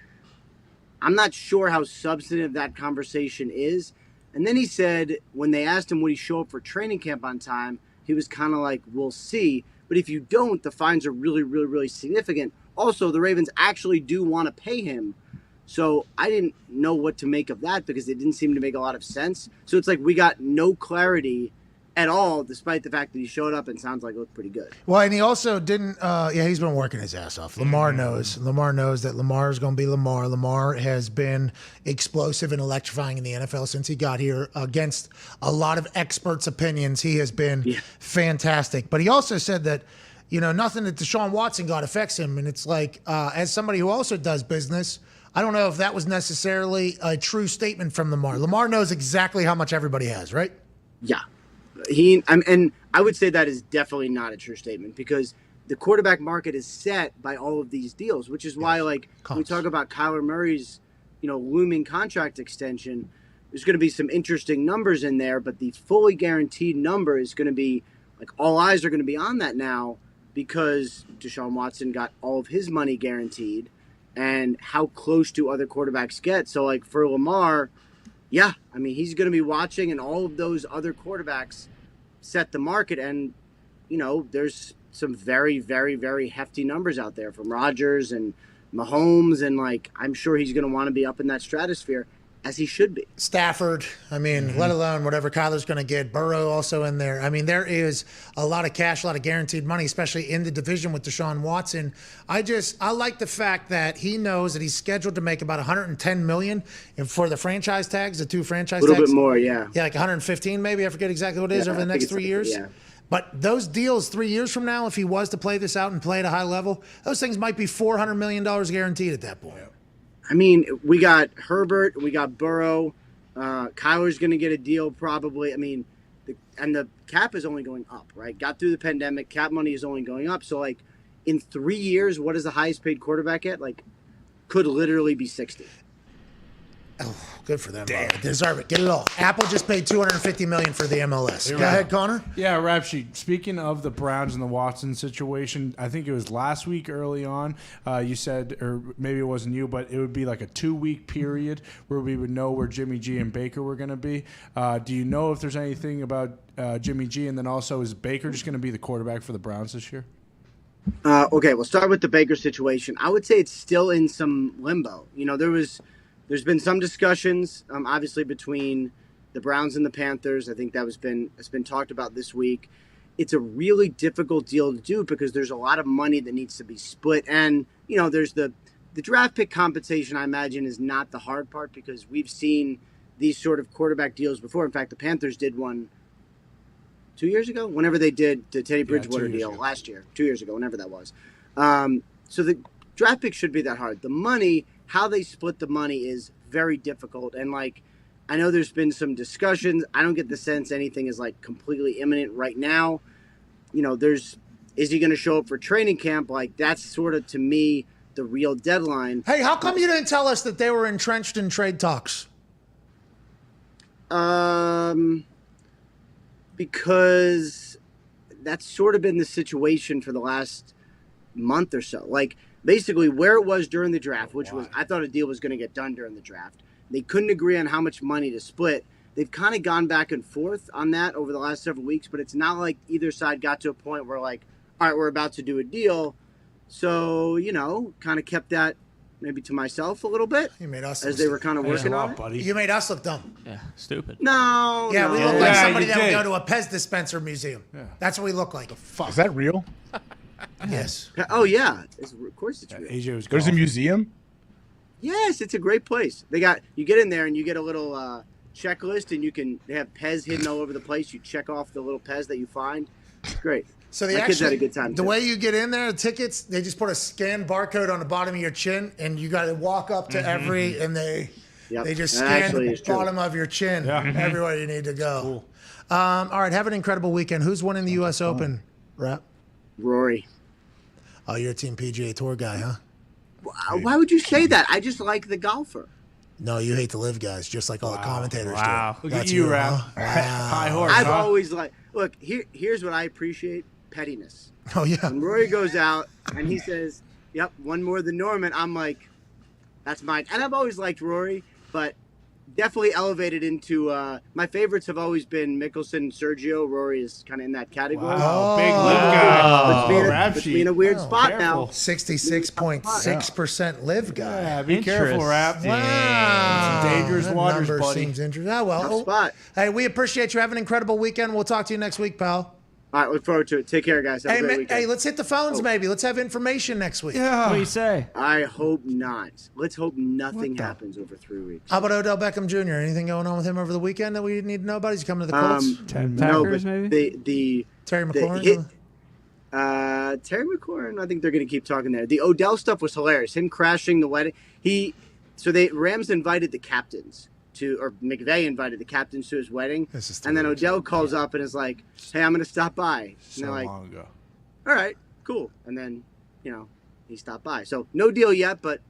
I'm not sure how substantive that conversation is. And then he said when they asked him would he show up for training camp on time, he was kind of like, we'll see. But if you don't, the fines are really, really, really significant. Also, the Ravens actually do want to pay him. So I didn't know what to make of that because it didn't seem to make a lot of sense. So it's like we got no clarity at all, despite the fact that he showed up and sounds like it looked pretty good. Well, and he also didn't, he's been working his ass off. Lamar knows. Lamar knows that Lamar is going to be Lamar. Lamar has been explosive and electrifying in the NFL since he got here. Against a lot of experts' opinions, he has been fantastic. But he also said that, nothing that Deshaun Watson got affects him. And it's like, as somebody who also does business, I don't know if that was necessarily a true statement from Lamar. Lamar knows exactly how much everybody has, right? Yeah. And I would say that is definitely not a true statement because the quarterback market is set by all of these deals, which is why, when we talk about Kyler Murray's, looming contract extension, there's going to be some interesting numbers in there, but the fully guaranteed number is going to be, all eyes are going to be on that now because Deshaun Watson got all of his money guaranteed and how close do other quarterbacks get. So, for Lamar, yeah, he's going to be watching, and all of those other quarterbacks set the market. And, there's some very, very, very hefty numbers out there from Rodgers and Mahomes. And, I'm sure he's going to want to be up in that stratosphere, as he should be. Stafford, let alone whatever Kyler's going to get. Burrow also in there. There is a lot of cash, a lot of guaranteed money, especially in the division with Deshaun Watson. I like the fact that he knows that he's scheduled to make about $110 million for the franchise tags, the two franchise tags. A little bit more, yeah. Yeah, 115 maybe. I forget exactly what it is over the next 3 years. Yeah. But those deals 3 years from now, if he was to play this out and play at a high level, those things might be $400 million guaranteed at that point. We got Herbert, we got Burrow. Kyler's going to get a deal probably. And the cap is only going up, right? Got through the pandemic, cap money is only going up. So, in 3 years, what is the highest paid quarterback at? Could literally be 60. Oh, good for them. Damn. Deserve it. Get it all. Apple just paid $250 million for the MLS. Go ahead, Connor. Yeah, Rap Sheet. Speaking of the Browns and the Watson situation, I think it was last week early on, you said, or maybe it wasn't you, but it would be a 2-week period where we would know where Jimmy G and Baker were going to be. Do you know if there's anything about Jimmy G? And then also, is Baker just going to be the quarterback for the Browns this year? Okay, we'll start with the Baker situation. I would say it's still in some limbo. There's been some discussions, obviously, between the Browns and the Panthers. I think that's been talked about this week. It's a really difficult deal to do because there's a lot of money that needs to be split. And, there's the draft pick compensation, I imagine, is not the hard part because we've seen these sort of quarterback deals before. In fact, the Panthers did one 2 years ago, whenever they did the Teddy Bridgewater deal last year, 2 years ago, whenever that was. So the draft pick should be that hard. The money, how they split the money is very difficult. And I know there's been some discussions. I don't get the sense anything is completely imminent right now. Is he going to show up for training camp? That's sort of, to me, the real deadline. Hey, how come you didn't tell us that they were entrenched in trade talks? Because that's sort of been the situation for the last month or so. Basically where it was during the draft, which was, I thought a deal was going to get done during the draft. They couldn't agree on how much money to split. They've kind of gone back and forth on that over the last several weeks, but it's not like either side got to a point where all right, we're about to do a deal. So, kind of kept that maybe to myself a little bit. You made us as they were kind of working on it. Buddy. You made us look dumb. Yeah, stupid. No. Yeah, no. we look like somebody that would go to a Pez dispenser museum. Yeah. That's what we look like. Is that real? Yes. Oh, yeah. Of course it's real. AJ was There's a museum? Yes, it's a great place. You get in there and you get a little checklist and they have Pez hidden all over the place. You check off the little Pez that you find. It's great. So My kids had a good time. The way you get in there, the tickets, they just put a scan barcode on the bottom of your chin, and you got to walk up to and they just scan the bottom of your chin everywhere you need to go. Cool. All right, have an incredible weekend. Who's winning the U.S. Open, Rap? Rory. Oh, you're a Team PGA Tour guy, huh? Why would you say that? I just like the golfer. No, you hate the live guys, just like all the commentators do. Look That's at you, Rap. huh? High horse. I've huh? always look, here's what I appreciate: pettiness. Oh yeah. When Rory goes out and he says, "Yep, one more than Norman," I'm like, "That's mine." And I've always liked Rory, but definitely elevated into my favorites have always been Mickelson and Sergio. Rory is kind of in that category. Wow, big live guy. Puts me in a weird spot careful. now. 66.6% live guy. Yeah, be careful, Rap. Wow. It's dangerous That waters, number buddy. seems interesting. Oh, well. Tough spot. Hey, we appreciate you. Have an incredible weekend. We'll talk to you next week, pal. All right, look forward to it. Take care, guys. Have a great weekend. Hey, let's hit the phones maybe. Let's have information next week. What do you say? I hope not. Let's hope nothing happens over 3 weeks. How about Odell Beckham Jr.? Anything going on with him over the weekend that we need to know about? Is he coming to the Colts? No, but the Terry McLaurin? Terry McLaurin, I think they're going to keep talking there. The Odell stuff was hilarious. Him crashing the wedding. Rams invited the captains or McVay invited the captains to his wedding. And then Odell calls up and is like, "Hey, I'm going to stop by." And they're like, long ago. "All right, cool." And then, he stopped by. So no deal yet, but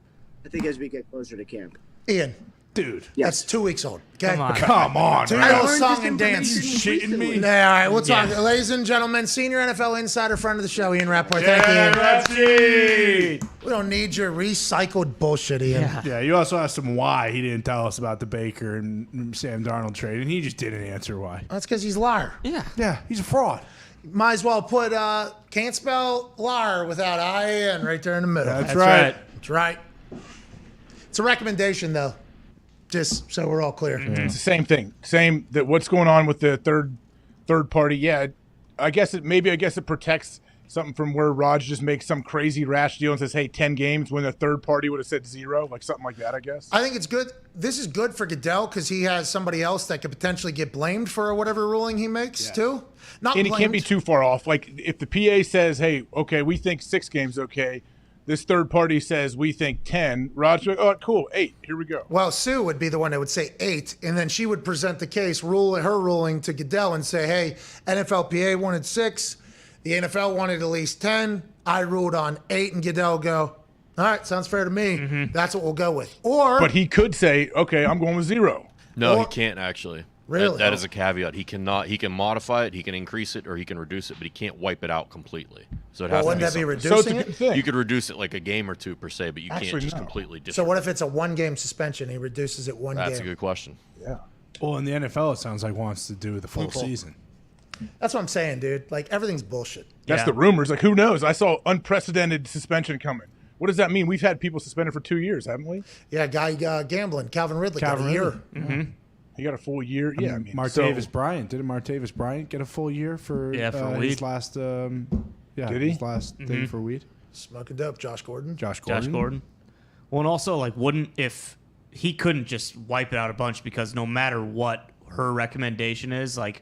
I think as we get closer to camp. Ian. Dude. That's 2 weeks old. Okay? Come on. Do man. your song and dance. You shitting me? Yeah, all right, we'll talk. Ladies and gentlemen, senior NFL insider, friend of the show, Ian Rapoport. Thank you, Ian. We don't need your recycled bullshit, Ian. Yeah, you also asked him why he didn't tell us about the Baker and Sam Darnold trade, and he just didn't answer why. That's because he's a liar. Yeah, he's a fraud. Might as well put can't spell liar without I-N right there in the middle. That's right. That's right. It's a recommendation, though, just so we're all clear. It's the same thing. Same that what's going on with the third party. Yeah, I guess it protects something from where Raj just makes some crazy rash deal and says, "Hey, 10 games," when the third party would have said 0, like something like that. I guess. I think it's good. This is good for Goodell because he has somebody else that could potentially get blamed for whatever ruling he makes too. Not and blamed. he can't be too far off. Like if the PA says, "Hey, okay, we think 6 games, okay." This third party says we think 10. Raj, oh, cool, 8. Here we go. Well, Sue would be the one that would say 8, and then she would present the case, her ruling to Goodell, and say, "Hey, NFLPA wanted 6, the NFL wanted at least 10. I ruled on 8," and Goodell go, "All right, sounds fair to me. That's what we'll go with." But he could say, "Okay, I'm going with 0." No, he can't actually. Really? That is a caveat. He cannot. He can modify it. He can increase it, or he can reduce it, but he can't wipe it out completely. So it has to wouldn't be that be something. reducing it? Thing. You could reduce it like a game or 2 per se, but you Actually, can't just no. completely disregard. So what if it's a 1-game suspension? He reduces it 1 game. That's a good question. Yeah. Well, in the NFL, it sounds like wants to do the full Cool. season. That's what I'm saying, dude. Like, everything's bullshit. That's the rumors. Like, who knows? I saw unprecedented suspension coming. What does that mean? We've had people suspended for 2 years, haven't we? Yeah, guy gambling, Calvin Ridley, got a year. He got a full year. Yeah, I mean, Martavis Bryant. Didn't Martavis Bryant get a full year for weed. his last Did he? his last thing for weed? Smoking dope, Josh Gordon. Josh Gordon. Well, and also, like, if he couldn't just wipe it out a bunch because no matter what her recommendation is, like,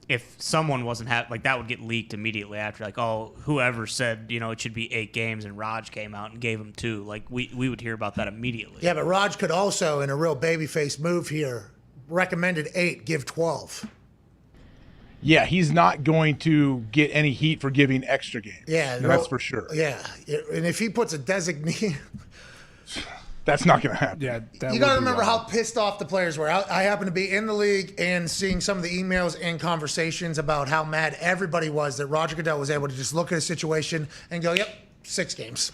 if someone wasn't like that would get leaked immediately after, like, oh, whoever said, it should be 8 games and Raj came out and gave him 2. Like, we would hear about that immediately. Yeah, but Raj could also, in a real babyface move here, recommended 8, give 12. Yeah, he's not going to get any heat for giving extra games. Yeah, that's for sure. Yeah, and if he puts a designee, that's not going to happen. Yeah, you got to remember how pissed off the players were. I happen to be in the league and seeing some of the emails and conversations about how mad everybody was that Roger Goodell was able to just look at a situation and go, "Yep, 6 games,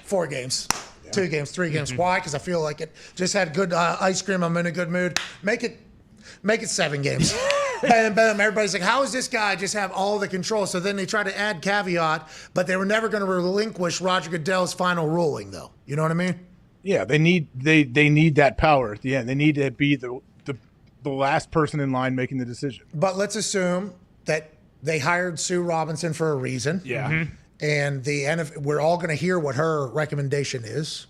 4 games." 2 games, 3 games. Why? Because I feel like it. Just had good ice cream. I'm in a good mood. Make it 7 games. And boom, everybody's like, how does this guy just have all the control? So then they try to add caveat, but they were never going to relinquish Roger Goodell's final ruling, though. You know what I mean? Yeah, they need that power at the end. They need to be the last person in line making the decision. But let's assume that they hired Sue Robinson for a reason. Yeah. And we're all going to hear what her recommendation is.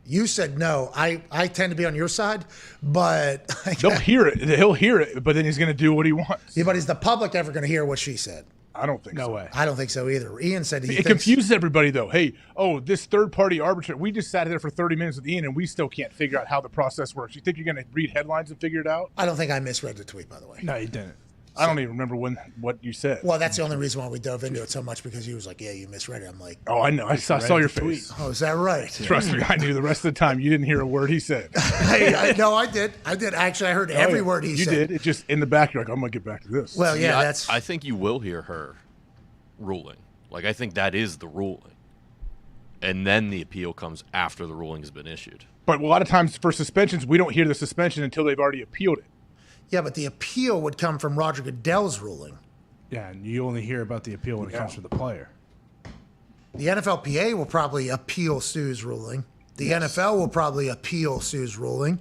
You said no. I tend to be on your side, but they'll hear it. He'll hear it, but then he's going to do what he wants. Yeah, but is the public ever going to hear what she said? I don't think so. No way. I don't think so either. Ian said it confuses everybody, though. Hey, this third-party arbitrator, we just sat there for 30 minutes with Ian, and we still can't figure out how the process works. You think you're going to read headlines and figure it out? I don't think I misread the tweet, by the way. No, you didn't. I don't even remember what you said. Well, that's the only reason why we dove into it so much, because he was like, yeah, you misread it. I'm like, oh, I know. I saw your face. Oh, is that right? Trust me, I knew the rest of the time you didn't hear a word he said. No, I did. Actually, I heard every word he said. You did. It just in the back, you're like, I'm going to get back to this. Well, yeah, I think you will hear her ruling. Like, I think that is the ruling. And then the appeal comes after the ruling has been issued. But a lot of times for suspensions, we don't hear the suspension until they've already appealed it. Yeah, but the appeal would come from Roger Goodell's ruling. Yeah, and you only hear about the appeal when it comes from the player. The NFLPA will probably appeal Sue's ruling. The NFL will probably appeal Sue's ruling.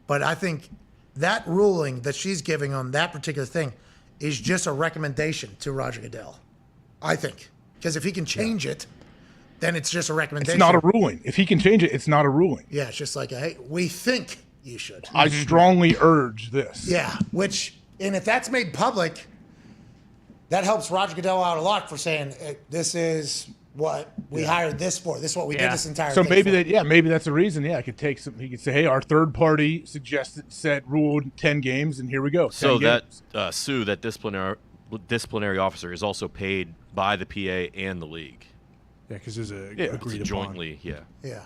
But I think that ruling that she's giving on that particular thing is just a recommendation to Roger Goodell. I think. Because if he can change it, then it's just a recommendation. It's not a ruling. If he can change it, it's not a ruling. Yeah, it's just like, hey, we think you should. I strongly urge this. Yeah, and if that's made public, that helps Roger Goodell out a lot for saying, this is what we hired this for. This is what we did this entire So thing maybe for. maybe that's a reason. Yeah, I could take some. He could say, hey, our third party ruled 10 games, and here we go. So that Sue, that disciplinary officer, is also paid by the PA and the league. Yeah, because there's agreed jointly. Yeah.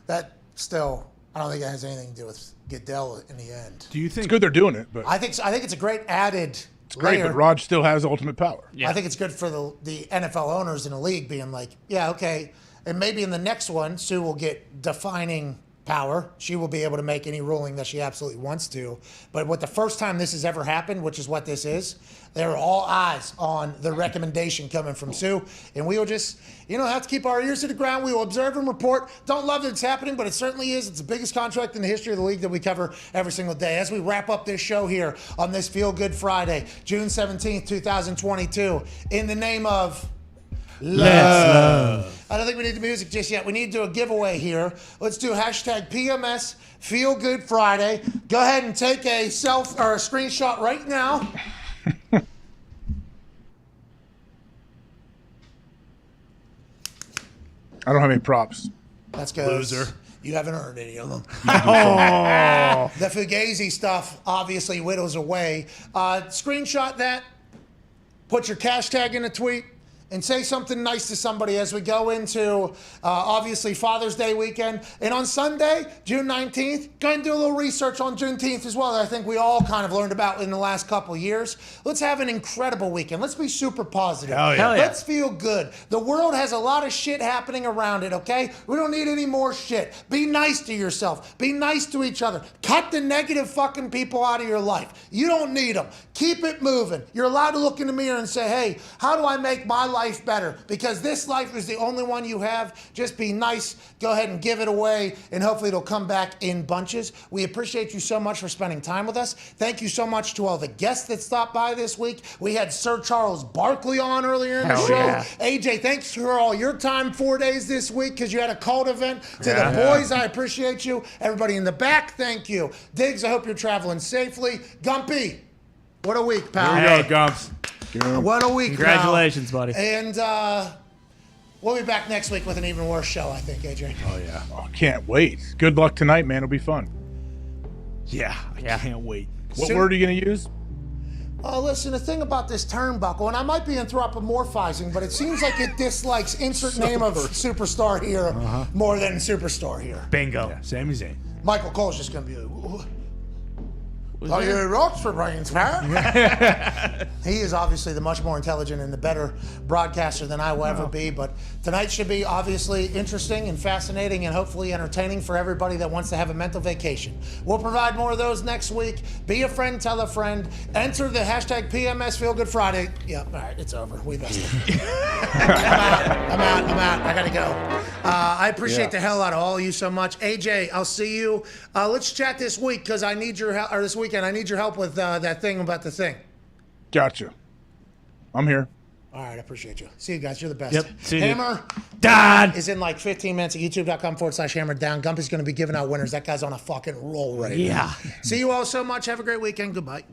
That still, I don't think that has anything to do with Goodell in the end. Do you think it's good they're doing it? But I think it's a great added. It's great, but Raj still has ultimate power. Yeah. I think it's good for the NFL owners in the league being like, yeah, okay, and maybe in the next one, Sue will get defining power. She will be able to make any ruling that she absolutely wants to. But the first time this has ever happened, which is what this is, there are all eyes on the recommendation coming from Sue. And we will just, have to keep our ears to the ground. We will observe and report. Don't love that it's happening, but it certainly is. It's the biggest contract in the history of the league that we cover every single day. As we wrap up this show here on this Feel Good Friday, June 17th, 2022, in the name of love. I don't think we need the music just yet. We need to do a giveaway here. Let's do hashtag PMS Feel Good Friday. Go ahead and take a screenshot right now. I don't have any props. That's good. Loser. You haven't earned any of them. Oh. The Fugazi stuff obviously whittles away. Screenshot that. Put your hashtag in a tweet. And say something nice to somebody as we go into, obviously, Father's Day weekend. And on Sunday, June 19th, go ahead and do a little research on Juneteenth as well that I think we all kind of learned about in the last couple of years. Let's have an incredible weekend. Let's be super positive. Hell yeah. Let's feel good. The world has a lot of shit happening around it, okay? We don't need any more shit. Be nice to yourself. Be nice to each other. Cut the negative fucking people out of your life. You don't need them. Keep it moving. You're allowed to look in the mirror and say, hey, how do I make my life better? Because this life is the only one you have. Just be nice. Go ahead and give it away, and hopefully it'll come back in bunches. We appreciate you so much for spending time with us. Thank you so much to all the guests that stopped by this week. We had Sir Charles Barkley on earlier in the show. Yeah. AJ, thanks for all your time 4 days this week because you had a cult event. To the boys, I appreciate you. Everybody in the back, thank you. Diggs, I hope you're traveling safely. Gumpy, what a week, pal. Here you go, Gumps. What a week, Congratulations, buddy. And we'll be back next week with an even worse show, I think, AJ. Oh, yeah. Oh, can't wait. Good luck tonight, man. It'll be fun. Yeah, I can't wait. What word are you going to use? Listen, the thing about this turnbuckle, and I might be anthropomorphizing, but it seems like it dislikes insert name of superstar here more than superstar here. Bingo. Yeah, Sami Zayn. Michael Cole's just going to be like, oh, you rocks for brains, pal. He is obviously the much more intelligent and the better broadcaster than I will ever be. But tonight should be obviously interesting and fascinating and hopefully entertaining for everybody that wants to have a mental vacation. We'll provide more of those next week. Be a friend, tell a friend. Enter the hashtag PMS Feel Good Friday. Yep, all right, it's over. We messed it. I'm out. I got to go. I appreciate the hell out of all of you so much. AJ, I'll see you. Let's chat this week because I need your help, or this weekend. I need your help with that thing about the thing. Gotcha. I'm here. All right, I appreciate you. See you guys. You're the best. Yep. See you. Hammer Dahn is in like 15 minutes at youtube.com/Hammer Down. Gumpy's going to be giving out winners. That guy's on a fucking roll right now. Yeah. See you all so much. Have a great weekend. Goodbye.